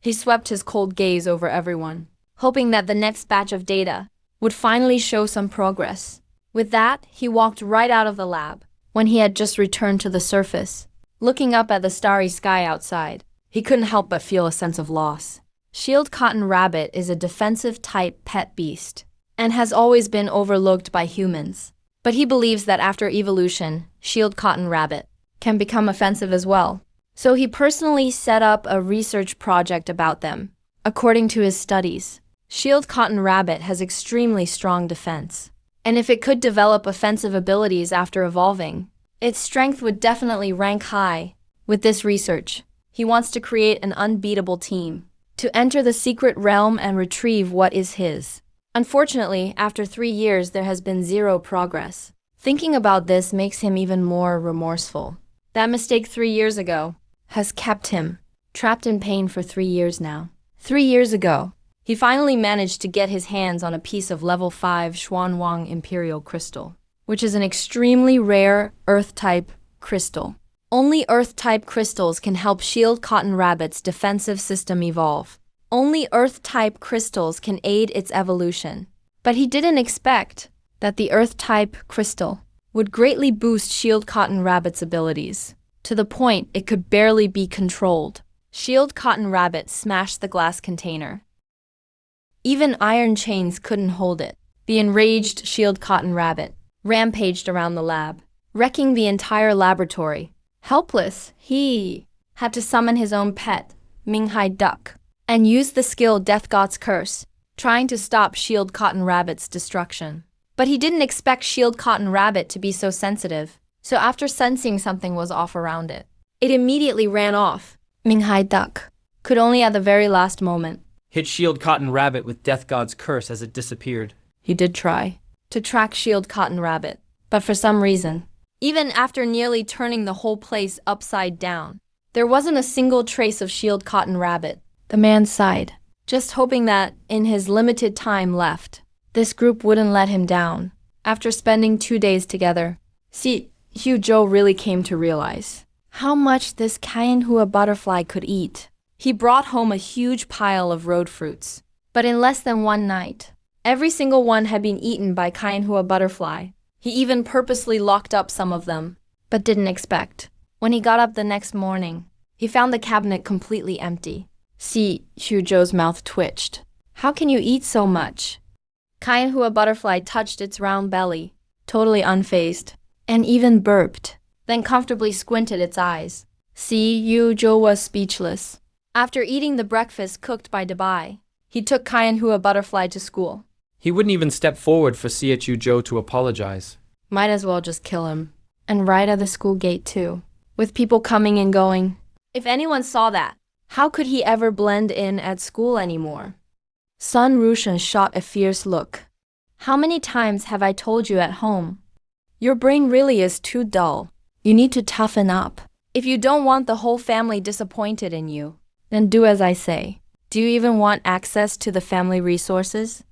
He swept his cold gaze over everyone, hoping that the next batch of data would finally show some progress. With that, he walked right out of the lab. When he had just returned to the surface, looking up at the starry sky outside, he couldn't help but feel a sense of loss. Shield cotton rabbit is a defensive type pet beast and has always been overlooked by humans. But he believes that after evolution, shield cotton rabbit can become offensive as well. So he personally set up a research project about them. According to his studies, shield cotton rabbit has extremely strong defense. And if it could develop offensive abilities after evolving, its strength would definitely rank high. With this research, he wants to create an unbeatable team to enter the secret realm and retrieve what is his. Unfortunately, after 3 years, there has been zero progress. Thinking about this makes him even more remorseful. That mistake 3 years ago has kept him trapped in pain for 3 years now. 3 years ago, he finally managed to get his hands on a piece of level 5 Xuanwang Imperial Crystal. which is an extremely rare Earth-type crystal. Only Earth-type crystals can help Shield Cotton Rabbit's defensive system evolve. Only Earth-type crystals can aid its evolution. But he didn't expect that the Earth-type crystal would greatly boost Shield Cotton Rabbit's abilities, to the point it could barely be controlled. Shield Cotton Rabbit smashed the glass container. Even iron chains couldn't hold it. The enraged Shield Cotton Rabbit rampaged around the lab, wrecking the entire laboratory. Helpless, he had to summon his own pet, Minghai Duck, and use the skill Death God's Curse, trying to stop Shield Cotton Rabbit's destruction. But he didn't expect Shield Cotton Rabbit to be so sensitive, so after sensing something was off around it, it immediately ran off. Minghai Duck could only at the very last moment Hit Shield Cotton Rabbit with Death God's Curse as it disappeared. He did try to track Shield Cotton Rabbit, but for some reason, even after nearly turning the whole place upside down, there wasn't a single trace of Shield Cotton Rabbit. The man sighed, just hoping that, in his limited time left, this group wouldn't let him down. After spending 2 days together, Hugh Joe really came to realize how much this Cayenne butterfly could eat. He brought home a huge pile of road fruits, but in less than one night, every single one had been eaten by Cayenne butterfly. He even purposely locked up some of them, but didn't expect. When he got up the next morning, he found the cabinet completely empty. Hugh Joe's mouth twitched. How can you eat so much? Cayenne butterfly touched its round belly, totally unfazed, and even burped, then comfortably squinted its eyes. Hugh Joe was speechless. After eating the breakfast cooked by Dabai, he took Cayenne butterfly to school. He wouldn't even step forward for CHU Joe to apologize. Might as well just kill him. And right at the school gate too, with people coming and going. If anyone saw that, how could he ever blend in at school anymore? Sun Rushan shot a fierce look. How many times have I told you at home? Your brain really is too dull. You need to toughen up. If you don't want the whole family disappointed in you, then do as I say. Do you even want access to the family resources?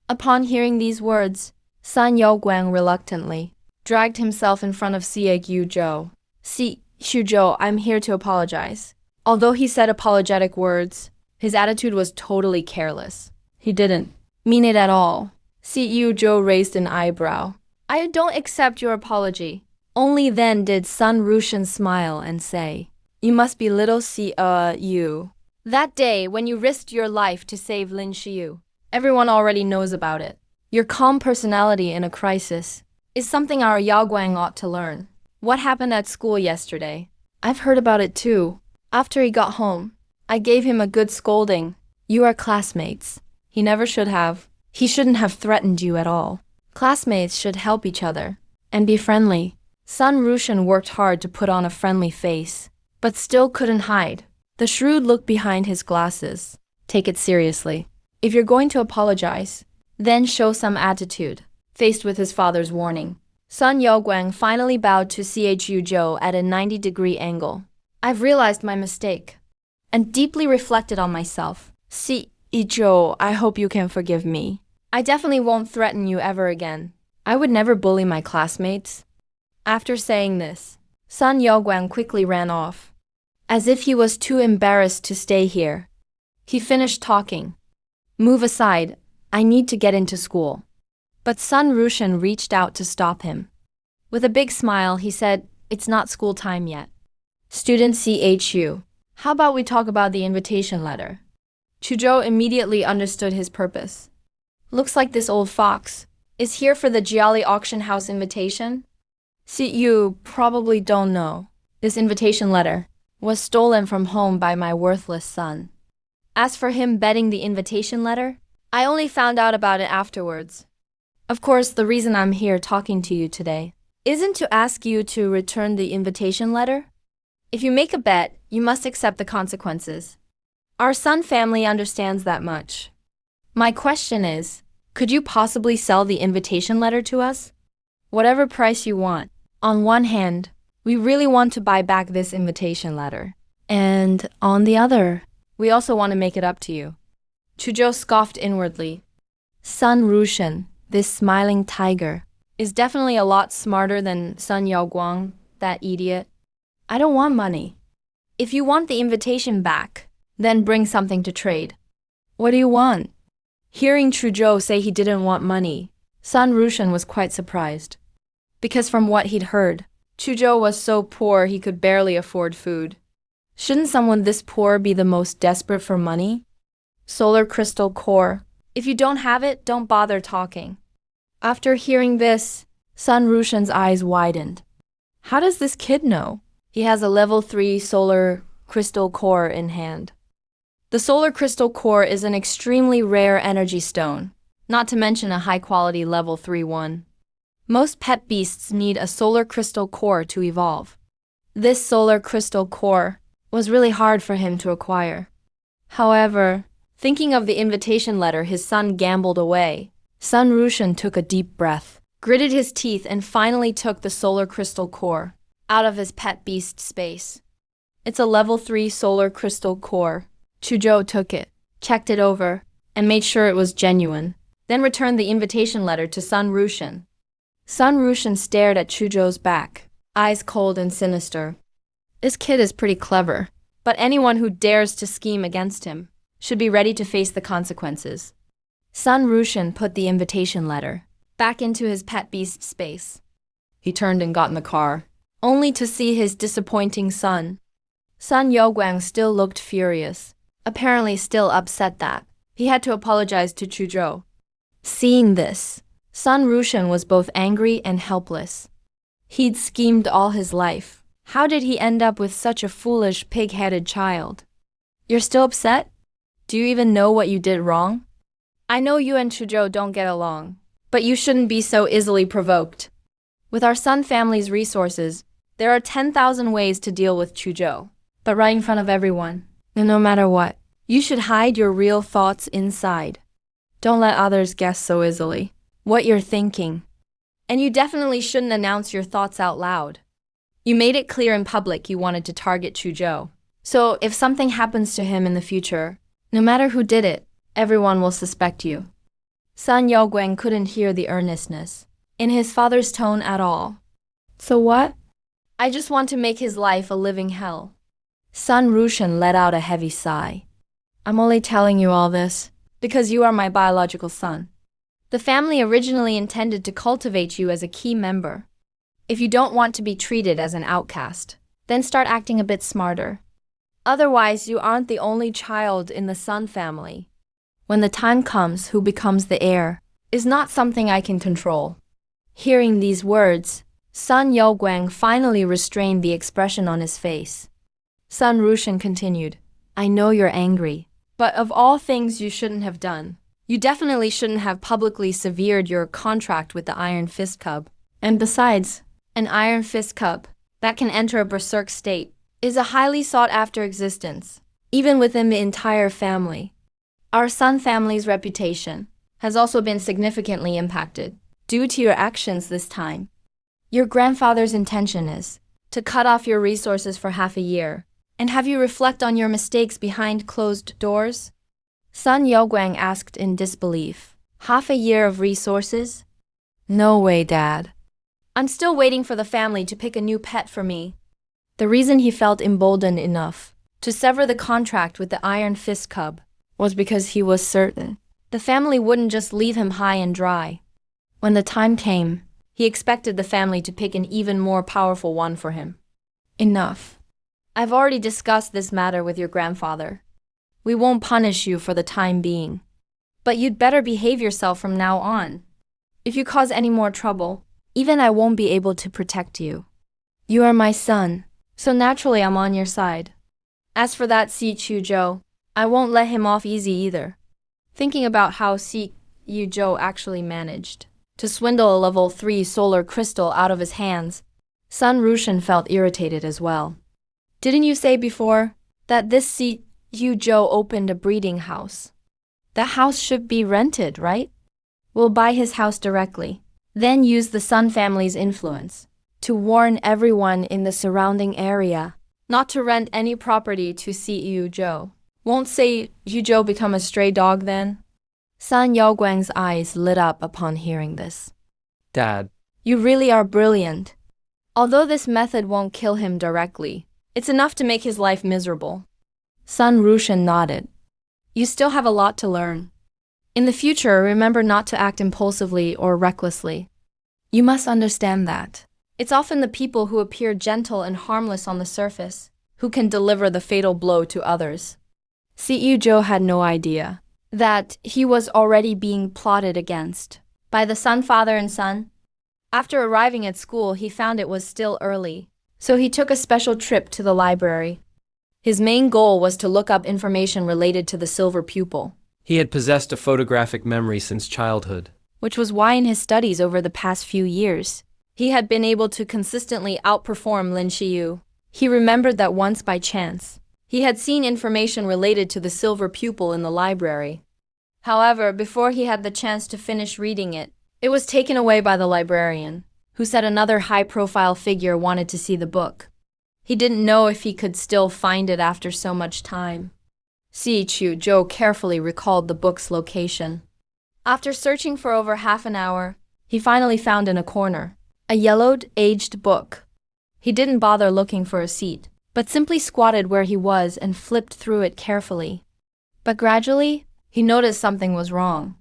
Upon hearing these words, Sun Yaoguang reluctantly dragged himself in front of CHU Joe. CHU Joe, I'm here to apologize. Although he said apologetic words, his attitude was totally careless. He didn't mean it at all. CHU Joe raised an eyebrow. I don't accept your apology. Only then did Sun Rushan smile and say, you must be little you. That day when you risked your life to save Lin Shiyu, everyone already knows about it. Your calm personality in a crisis is something our Yaoguang ought to learn. What happened at school yesterday? I've heard about it too. After he got home, I gave him a good scolding. You are classmates. He never should have. He shouldn't have threatened you at all. Classmates should help each other and be friendly. Sun Rushan worked hard to put on a friendly face, but still couldn't hide the shrewd look behind his glasses. Take it seriously. If you're going to apologize, then show some attitude. Faced with his father's warning, Sun Yaoguang finally bowed to CHU Joe at a 90-degree angle. I've realized my mistake and deeply reflected on myself. Joe, I hope you can forgive me. I definitely won't threaten you ever again. I would never bully my classmates. After saying this, Sun Yaoguang quickly ran off, as if he was too embarrassed to stay here. He finished talking. Move aside, I need to get into school. But Sun Rushan reached out to stop him. With a big smile, he said, it's not school time yet. Student CHU, how about we talk about the invitation letter? Chuzhou immediately understood his purpose. Looks like this old fox is here for the Jiali auction house invitation. You probably don't know. This invitation letter was stolen from home by my worthless son. As for him betting the invitation letter, I only found out about it afterwards. Of course, the reason I'm here talking to you today isn't to ask you to return the invitation letter. If you make a bet, you must accept the consequences. Our Sun family understands that much. My question is, could you possibly sell the invitation letter to us? Whatever price you want. On one hand, we really want to buy back this invitation letter. And on the other, we also want to make it up to you. Chuzhou scoffed inwardly. Sun Rushan, this smiling tiger, is definitely a lot smarter than Sun Yaoguang, that idiot. I don't want money. If you want the invitation back, then bring something to trade. What do you want? Hearing Chuzhou say he didn't want money, Sun Rushan was quite surprised. Because from what he'd heard, Chuzhou was so poor he could barely afford food. Shouldn't someone this poor be the most desperate for money? Solar crystal core. If you don't have it, don't bother talking. After hearing this, Sun Rushan's eyes widened. How does this kid know? He has a level 3 solar crystal core in hand. The solar crystal core is an extremely rare energy stone, not to mention a high-quality level 3 one. Most pet beasts need a solar crystal core to evolve. This solar crystal core was really hard for him to acquire. However, thinking of the invitation letter his son gambled away, Sun Rushan took a deep breath, gritted his teeth, and finally took the solar crystal core out of his pet beast space. It's a level 3 solar crystal core. Chuzhou took it, checked it over, and made sure it was genuine, then returned the invitation letter to Sun Rushan. Sun Rushan stared at Chuzhou's back, eyes cold and sinister. This kid is pretty clever, but anyone who dares to scheme against him should be ready to face the consequences. Sun Rushan put the invitation letter back into his pet beast space. He turned and got in the car, only to see his disappointing son. Sun Yaoguang still looked furious, apparently still upset that he had to apologize to Chuzhou. Seeing this, Sun Rushan was both angry and helpless. He'd schemed all his life. How did he end up with such a foolish, pig-headed child? You're still upset? Do you even know what you did wrong? I know you and Chuzhou don't get along, but you shouldn't be so easily provoked. With our Sun family's resources, there are 10,000 ways to deal with Chuzhou. But right in front of everyone, and no matter what, you should hide your real thoughts inside. Don't let others guess so easily what you're thinking. And you definitely shouldn't announce your thoughts out loud. You made it clear in public you wanted to target Chuzhou. So if something happens to him in the future, no matter who did it, everyone will suspect you. Sun Yaoguang couldn't hear the earnestness in his father's tone at all. So what? I just want to make his life a living hell. Sun Rushan let out a heavy sigh. I'm only telling you all this because you are my biological son. The family originally intended to cultivate you as a key member. If you don't want to be treated as an outcast, then start acting a bit smarter. Otherwise, you aren't the only child in the Sun family. When the time comes, who becomes the heir is not something I can control. Hearing these words, Sun Yaoguang finally restrained the expression on his face. Sun Rushan continued, I know you're angry, but of all things you shouldn't have done, you definitely shouldn't have publicly severed your contract with the Iron Fist Cub. And besides, an Iron Fist Cub that can enter a berserk state is a highly sought-after existence, even within the entire family. Our Sun family's reputation has also been significantly impacted due to your actions this time. Your grandfather's intention is to cut off your resources for half a year and have you reflect on your mistakes behind closed doors? Sun Yaoguang asked in disbelief. Half a year of resources? No way, Dad. I'm still waiting for the family to pick a new pet for me. The reason he felt emboldened enough to sever the contract with the Iron Fist Cub was because he was certain the family wouldn't just leave him high and dry. When the time came, he expected the family to pick an even more powerful one for him. Enough. I've already discussed this matter with your grandfather. We won't punish you for the time being. But you'd better behave yourself from now on. If you cause any more trouble, even I won't be able to protect you. You are my son, so naturally I'm on your side. As for that Si Chuzhou, I won't let him off easy either. Thinking about how Si Chuzhou actually managed to swindle a level 3 solar crystal out of his hands, Sun Rushan felt irritated as well. Didn't you say before that this Si Chuzhou opened a breeding house? The house should be rented, right? We'll buy his house directly, then use the Sun family's influence to warn everyone in the surrounding area not to rent any property to Si Chuzhou. Won't Si Chuzhou become a stray dog then? Sun Yaoguang's eyes lit up upon hearing this. Dad, You really are brilliant. Although this method won't kill him directly, it's enough to make his life miserable. Sun Rushan nodded. You still have a lot to learn. In the future, remember not to act impulsively or recklessly. You must understand that. It's often the people who appear gentle and harmless on the surface who can deliver the fatal blow to others. Seiyujo had no idea that he was already being plotted against by the Sun father and son. After arriving at school, he found it was still early, so he took a special trip to the library. His main goal was to look up information related to the silver pupil, He had possessed a photographic memory since childhood. which was why in his studies over the past few years, he had been able to consistently outperform Lin Xiyu. He remembered that once by chance, he had seen information related to the silver pupil in the library. However, before he had the chance to finish reading it, it was taken away by the librarian, who said another high-profile figure wanted to see the book. He didn't know if he could still find it after so much time. Seiyujo carefully recalled the book's location. After searching for over half an hour, he finally found in a corner a yellowed, aged book. He didn't bother looking for a seat, but simply squatted where he was and flipped through it carefully. But gradually, he noticed something was wrong.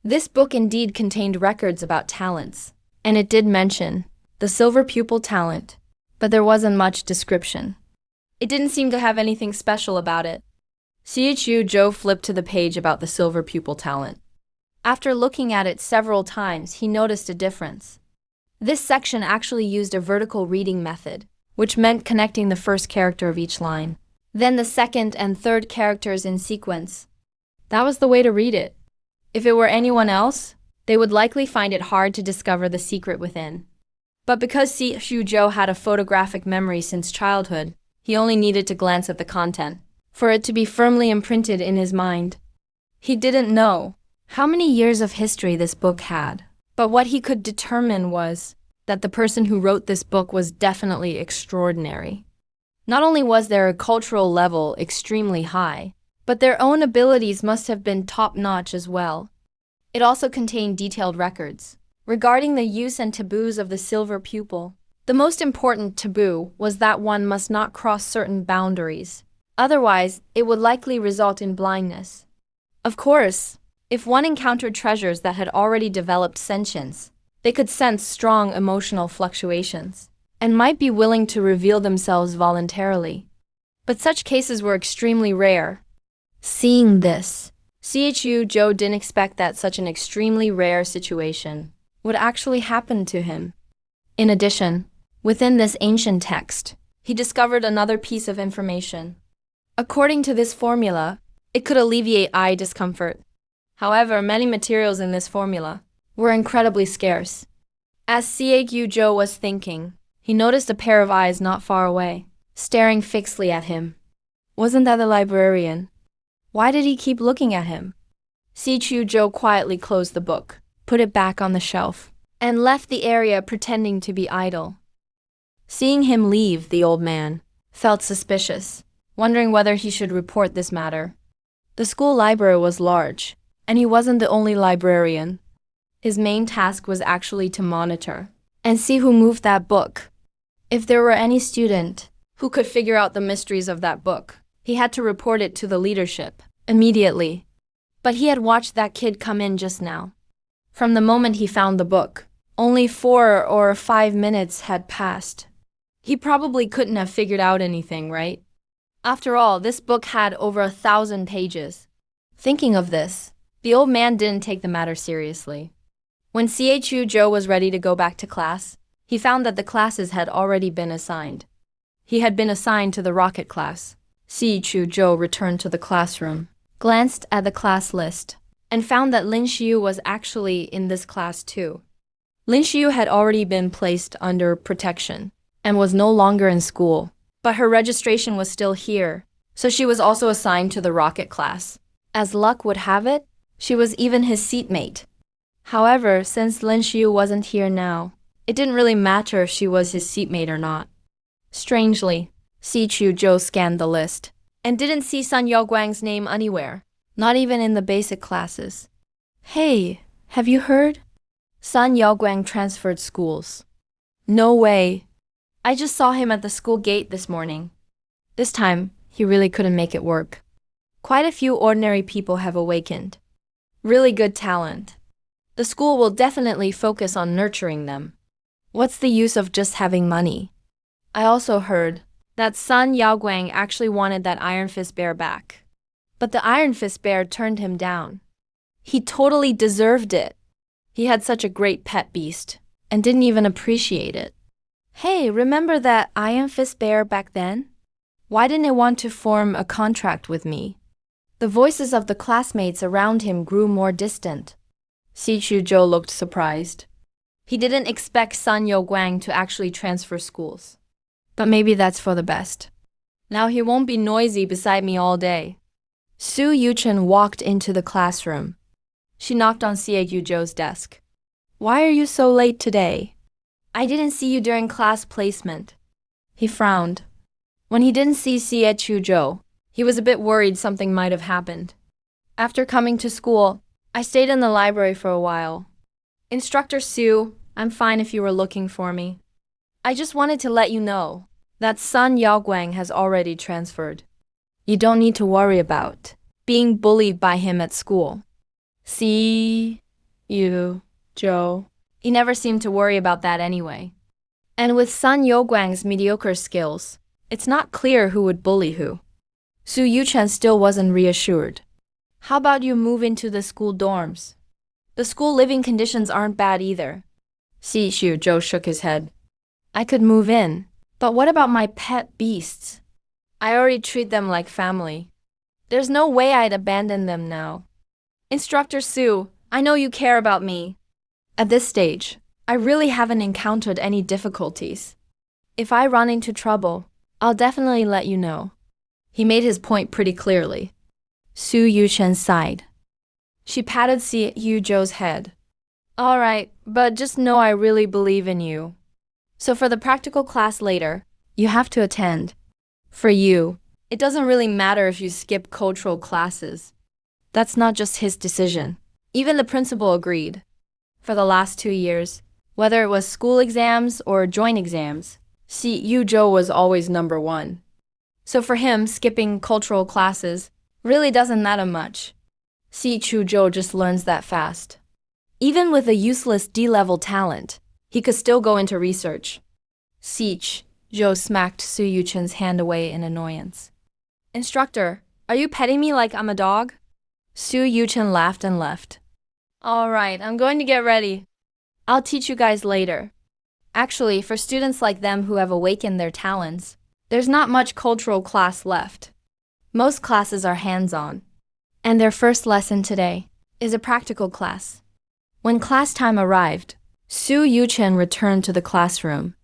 This book indeed contained records about talents, and it did mention the silver pupil talent, but there wasn't much description. It didn't seem to have anything special about it. Seiyujo flipped to the page about the silver pupil talent. After looking at it several times, he noticed a difference. This section actually used a vertical reading method, which meant connecting the first character of each line, then the second and third characters in sequence. That was the way to read it. If it were anyone else, they would likely find it hard to discover the secret within. But because Seiyujo had a photographic memory since childhood, he only needed to glance at the content for it to be firmly imprinted in his mind. He didn't know how many years of history this book had, but what he could determine was that the person who wrote this book was definitely extraordinary. Not only was their cultural level extremely high, but their own abilities must have been top-notch as well. It also contained detailed records regarding the use and taboos of the silver pupil. The most important taboo was that one must not cross certain boundaries. Otherwise, it would likely result in blindness. Of course, if one encountered treasures that had already developed sentience, they could sense strong emotional fluctuations and might be willing to reveal themselves voluntarily. But such cases were extremely rare. Seeing this, Seiyujo didn't expect that such an extremely rare situation would actually happen to him. In addition, within this ancient text, he discovered another piece of information. According to this formula, it could alleviate eye discomfort. However, many materials in this formula were incredibly scarce. As Seiyujo was thinking, he noticed a pair of eyes not far away, staring fixedly at him. Wasn't that the librarian? Why did he keep looking at him? Seiyujo quietly closed the book, put it back on the shelf, and left the area pretending to be idle. Seeing him leave, the old man felt suspicious, wondering whether he should report this matter. The school library was large, and he wasn't the only librarian. His main task was actually to monitor and see who moved that book. If there were any student who could figure out the mysteries of that book, he had to report it to the leadership immediately. But he had watched that kid come in just now. From the moment he found the book, only 4 or 5 minutes had passed. He probably couldn't have figured out anything, right? After all, this book had over 1,000 pages. Thinking of this, the old man didn't take the matter seriously. When Seiyujo was ready to go back to class, he found that the classes had already been assigned. He had been assigned to the rocket class. Seiyujo returned to the classroom, glanced at the class list, and found that Lin Xiyu was actually in this class too. Lin Xiyu had already been placed under protection and was no longer in school, but her registration was still here, so she was also assigned to the rocket class. As luck would have it, she was even his seatmate. However, since Lin Xiyu wasn't here now, it didn't really matter if she was his seatmate or not. Strangely, Seiyujo scanned the list and didn't see Sun Yaoguang's name anywhere, not even in the basic classes. Hey, have you heard? Sun Yaoguang transferred schools. No way. I just saw him at the school gate this morning. This time, he really couldn't make it work. Quite a few ordinary people have awakened. Really good talent. The school will definitely focus on nurturing them. What's the use of just having money? I also heard that Sun Yaoguang actually wanted that Iron Fist Bear back. But the Iron Fist Bear turned him down. He totally deserved it. He had such a great pet beast and didn't even appreciate it. Hey, remember that Iron Fist Bear back then? Why didn't it want to form a contract with me? The voices of the classmates around him grew more distant. Si Chuzhou looked surprised. He didn't expect Sun Yaoguang to actually transfer schools. But maybe that's for the best. Now he won't be noisy beside me all day. Su Yuchen walked into the classroom. She knocked on Si Chuzhou's desk. Why are you so late today? I didn't see you during class placement. He frowned. When he didn't see Si Chuzhou, he was a bit worried something might have happened. After coming to school, I stayed in the library for a while. Instructor Su, I'm fine if you were looking for me. I just wanted to let you know that Sun Yaoguang has already transferred. You don't need to worry about being bullied by him at school. Si Chuzhou. He never seemed to worry about that anyway. And with Sun Yaoguang's mediocre skills, it's not clear who would bully who. Su Yuchen still wasn't reassured. How about you move into the school dorms? The school living conditions aren't bad either. Si Chuzhou shook his head. I could move in, but what about my pet beasts? I already treat them like family. There's no way I'd abandon them now. Instructor Su, I know you care about me. At this stage, I really haven't encountered any difficulties. If I run into trouble, I'll definitely let you know. He made his point pretty clearly. Su Yuchen sighed. She patted Si Chuzhou's head. All right, but just know I really believe in you. So for the practical class later, you have to attend. For you, it doesn't really matter if you skip cultural classes. That's not just his decision. Even the principal agreed. For the last 2 years, whether it was school exams or joint exams, Si Chuzhou was always number one. So for him, skipping cultural classes really doesn't matter much. Si Chuzhou just learns that fast. Even with a useless D-level talent, he could still go into research. Si Chuzhou smacked Su Yuchen's hand away in annoyance. Instructor, are you petting me like I'm a dog? Su Yuchen laughed and left. All right, I'm going to get ready. I'll teach you guys later. Actually, for students like them who have awakened their talents, there's not much cultural class left. Most classes are hands-on. And their first lesson today is a practical class. When class time arrived, Su Yuchen returned to the classroom.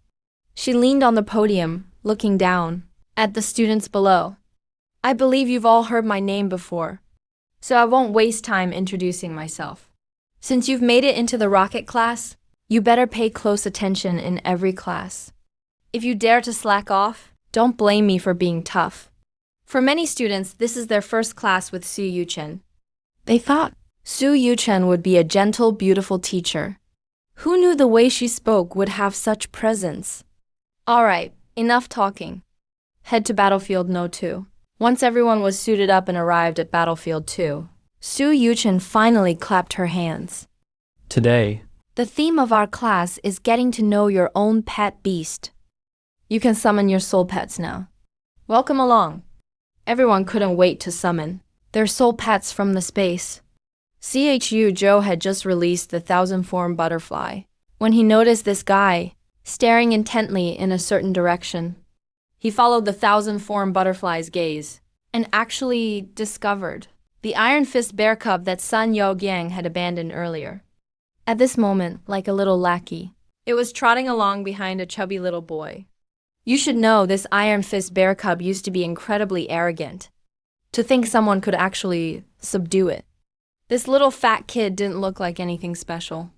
She leaned on the podium, looking down at the students below. I believe you've all heard my name before, so I won't waste time introducing myself. Since you've made it into the rocket class, you better pay close attention in every class. If you dare to slack off, don't blame me for being tough. For many students, this is their first class with Su Yuchen. They thought Su Yuchen would be a gentle, beautiful teacher. Who knew the way she spoke would have such presence? All right, enough talking. Head to Battlefield No. 2. Once everyone was suited up and arrived at Battlefield 2, Su Yuchen finally clapped her hands. Today, The theme of our class is getting to know your own pet beast. You can summon your soul pets now. Welcome along. Everyone couldn't wait to summon their soul pets from the space. Chuzhou had just released the 1,000-form butterfly when he noticed this guy staring intently in a certain direction. He followed the 1,000-form butterfly's gaze and actually discovered the Iron Fist bear cub that Sun Yaoguang had abandoned earlier. At this moment, like a little lackey, it was trotting along behind a chubby little boy. You should know this Iron Fist bear cub used to be incredibly arrogant. To think someone could actually subdue it. This little fat kid didn't look like anything special.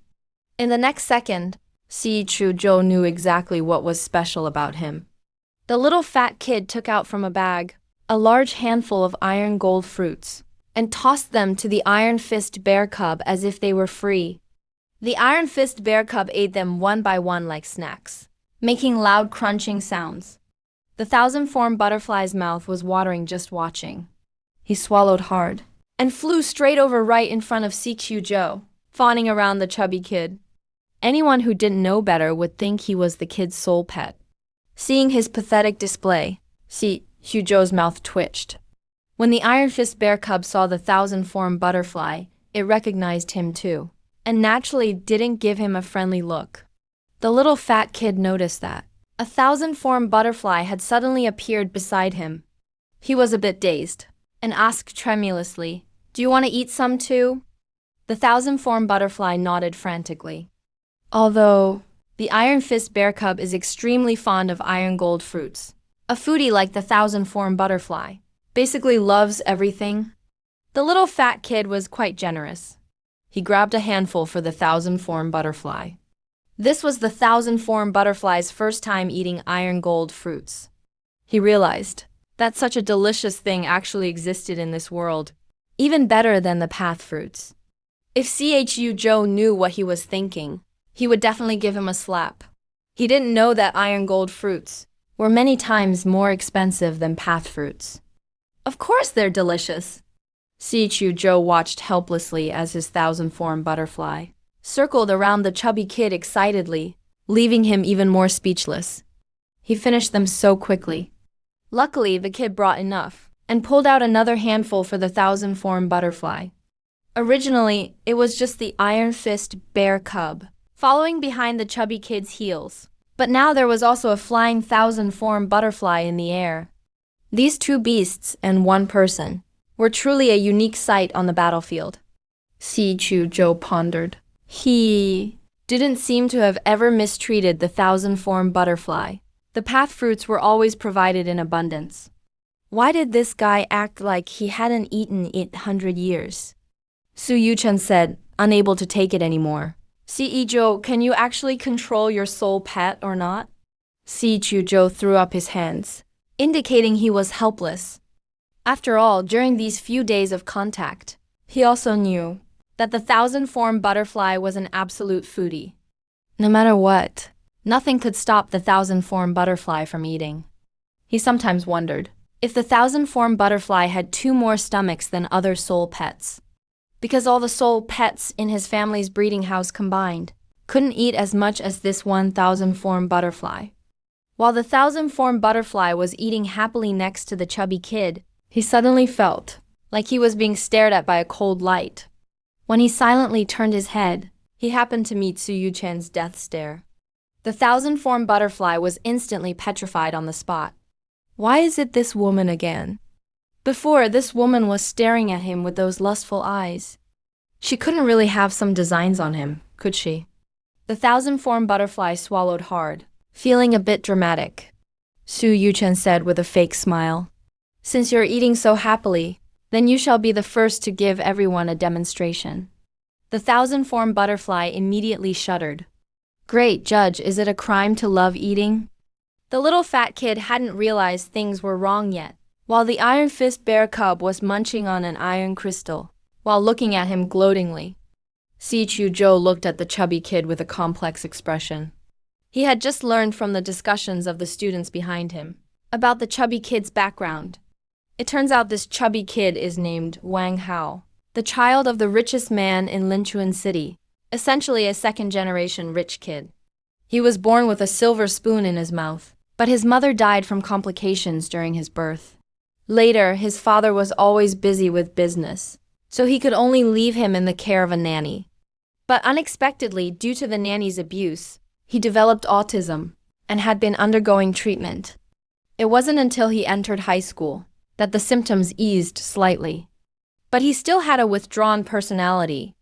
In the next second, Si Chuzhou knew exactly what was special about him. The little fat kid took out from a bag a large handful of iron gold fruits and tossed them to the Iron Fist bear cub as if they were free. The Iron Fist bear cub ate them one by one like snacks, making loud crunching sounds. The thousand-form butterfly's mouth was watering just watching. He swallowed hard and flew straight over right in front of CQ Joe, fawning around the chubby kid. Anyone who didn't know better would think he was the kid's sole pet. Seeing his pathetic display, CQ Joe's mouth twitched. When the Iron Fist bear cub saw the thousand-form butterfly, it recognized him too, and naturally didn't give him a friendly look. The little fat kid noticed that a thousand-form butterfly had suddenly appeared beside him. He was a bit dazed and asked tremulously, "Do you want to eat some too?" The thousand-form butterfly nodded frantically. Although the Iron Fist bear cub is extremely fond of iron gold fruits, a foodie like the thousand-form butterfly basically loves everything. The little fat kid was quite generous. He grabbed a handful for the thousand-form butterfly. This was the thousand-form butterfly's first time eating iron gold fruits. He realized that such a delicious thing actually existed in this world, even better than the path fruits. If CHU Joe knew what he was thinking, he would definitely give him a slap. He didn't know that iron gold fruits were many times more expensive than path fruits. Of course they're delicious. CHU Joe watched helplessly as his thousand-form butterfly circled around the chubby kid excitedly, leaving him even more speechless. He finished them so quickly. Luckily, the kid brought enough and pulled out another handful for the thousand-form butterfly. Originally, it was just the Iron Fist bear cub, following behind the chubby kid's heels. But now there was also a flying thousand-form butterfly in the air. These two beasts and one person were truly a unique sight on the battlefield. CHU Joe pondered. He didn't seem to have ever mistreated the thousand-form butterfly. The path fruits were always provided in abundance. Why did this guy act like he hadn't eaten it 100 years? Su Yuchen said, unable to take it anymore. CE Joe, can you actually control your soul pet or not? CHU Joe threw up his hands, indicating he was helpless. After all, during these few days of contact, he also knew that the thousand-form butterfly was an absolute foodie. No matter what, nothing could stop the thousand-form butterfly from eating. He sometimes wondered if the thousand-form butterfly had 2 more stomachs than other soul pets, because all the soul pets in his family's breeding house combined couldn't eat as much as this one thousand-form butterfly. While the thousand-form butterfly was eating happily next to the chubby kid, he suddenly felt like he was being stared at by a cold light. When he silently turned his head, he happened to meet Su Yuchen's death stare. The thousand-form butterfly was instantly petrified on the spot. Why is it this woman again? Before, this woman was staring at him with those lustful eyes. She couldn't really have some designs on him, could she? The thousand-form butterfly swallowed hard, feeling a bit dramatic. Su Yuchen said with a fake smile. Since you're eating so happily, then you shall be the first to give everyone a demonstration. The thousand-form butterfly immediately shuddered. Great, Judge, is it a crime to love eating? The little fat kid hadn't realized things were wrong yet, while the Iron Fist bear cub was munching on an iron crystal, while looking at him gloatingly. CHU Joe looked at the chubby kid with a complex expression. He had just learned from the discussions of the students behind him about the chubby kid's background. It turns out this chubby kid is named Wang Hao, the child of the richest man in Linchuan City, essentially a second-generation rich kid. He was born with a silver spoon in his mouth, but his mother died from complications during his birth. Later, his father was always busy with business, so he could only leave him in the care of a nanny. But unexpectedly, due to the nanny's abuse, he developed autism and had been undergoing treatment. It wasn't until he entered high school that the symptoms eased slightly. But he still had a withdrawn personality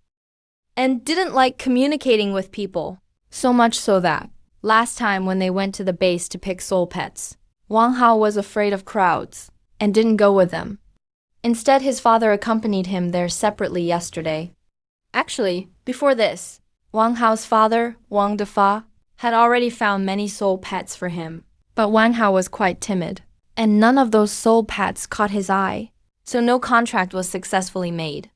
and didn't like communicating with people, so much so that last time when they went to the base to pick soul pets, Wang Hao was afraid of crowds and didn't go with them. Instead, his father accompanied him there separately yesterday. Actually, before this, Wang Hao's father, Wang Defa, had already found many soul pets for him. But Wang Hao was quite timid, and none of those soul pets caught his eye, so no contract was successfully made.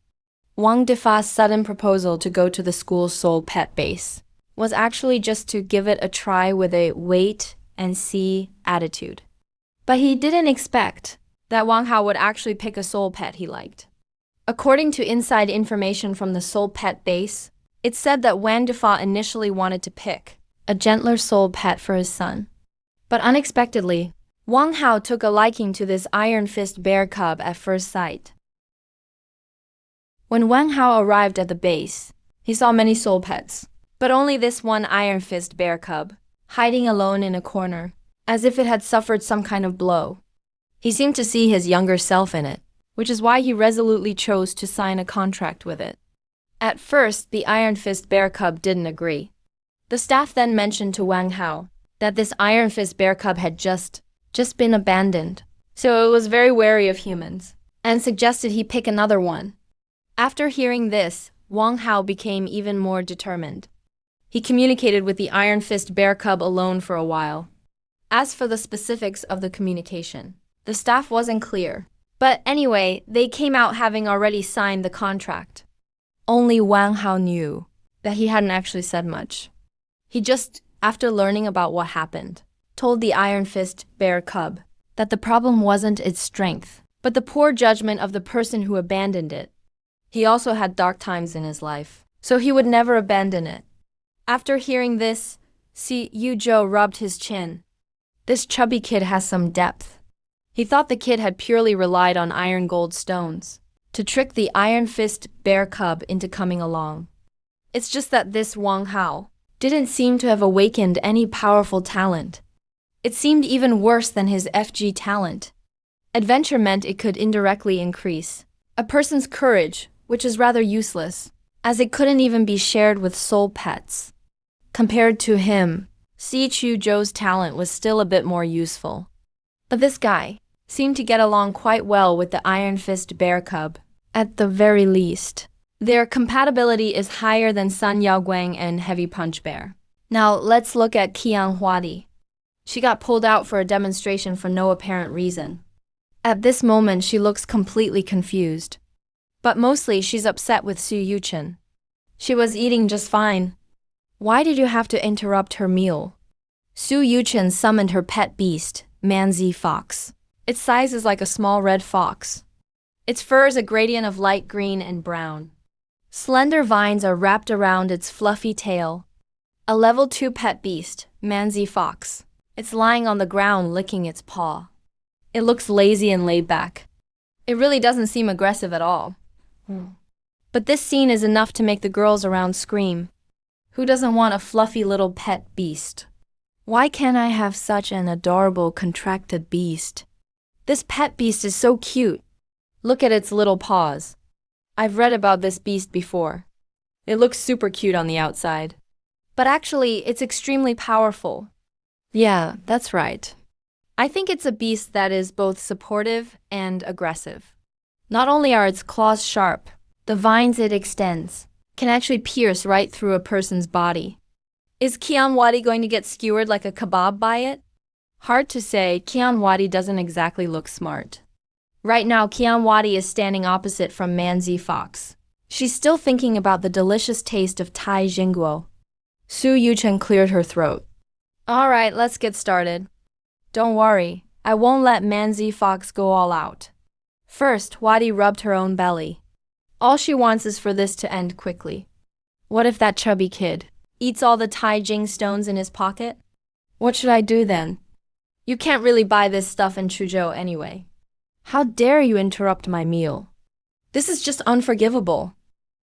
Wang Defa's sudden proposal to go to the school's sole pet base was actually just to give it a try with a wait and see attitude. But he didn't expect that Wang Hao would actually pick a soul pet he liked. According to inside information from the soul pet base, it said that Wang Defa initially wanted to pick a gentler soul pet for his son. But unexpectedly, Wang Hao took a liking to this iron fist bear cub at first sight. When Wang Hao arrived at the base, he saw many soul pets, but only this one iron fist bear cub, hiding alone in a corner, as if it had suffered some kind of blow. He seemed to see his younger self in it, which is why he resolutely chose to sign a contract with it. At first, the iron fist bear cub didn't agree. The staff then mentioned to Wang Hao that this iron fist bear cub had just been abandoned, so it was very wary of humans, and suggested he pick another one. After hearing this, Wang Hao became even more determined. He communicated with the iron fist bear cub alone for a while. As for the specifics of the communication, the staff wasn't clear. But anyway, they came out having already signed the contract. Only Wang Hao knew that he hadn't actually said much. He just, after learning about what happened, told the iron fist bear cub that the problem wasn't its strength, but the poor judgment of the person who abandoned it. He also had dark times in his life, so he would never abandon it. After hearing this, Si Yuzhou rubbed his chin. This chubby kid has some depth. He thought the kid had purely relied on iron gold stones to trick the iron fist bear cub into coming along. It's just that this Wang Hao didn't seem to have awakened any powerful talent. It seemed even worse than his FG talent. Adventure meant it could indirectly increase a person's courage, which is rather useless, as it couldn't even be shared with soul pets. Compared to him, Si Yuzhou's talent was still a bit more useful. But this guy seemed to get along quite well with the iron fist bear cub, at the very least. Their compatibility is higher than Sun Yaoguang and Heavy Punch Bear. Now let's look at Qian Huadi. She got pulled out for a demonstration for no apparent reason. At this moment she looks completely confused. But mostly she's upset with Su Yuchen. She was eating just fine. Why did you have to interrupt her meal? Su Yuchen summoned her pet beast, Manzi Fox. Its size is like a small red fox. Its fur is a gradient of light green and brown. Slender vines are wrapped around its fluffy tail. A level 2 pet beast, Manzi Fox. It's lying on the ground licking its paw. It looks lazy and laid back. It really doesn't seem aggressive at all. But this scene is enough to make the girls around scream. Who doesn't want a fluffy little pet beast? Why can't I have such an adorable contracted beast? This pet beast is so cute. Look at its little paws. I've read about this beast before. It looks super cute on the outside. But actually, it's extremely powerful. Yeah, that's right. I think it's a beast that is both supportive and aggressive. Not only are its claws sharp, the vines it extends can actually pierce right through a person's body. Is Qian Wadi going to get skewered like a kebab by it? Hard to say. Qian Wadi doesn't exactly look smart. Right now, Qian Wadi is standing opposite from Manzi Fox. She's still thinking about the delicious taste of Thai Jingguo. Su Yuchen cleared her throat. Alright, let's get started. Don't worry, I won't let Manzi Fox go all out. First, Wadi rubbed her own belly. All she wants is for this to end quickly. What if that chubby kid eats all the Tai Jing stones in his pocket? What should I do then? You can't really buy this stuff in Chuzhou anyway. How dare you interrupt my meal? This is just unforgivable.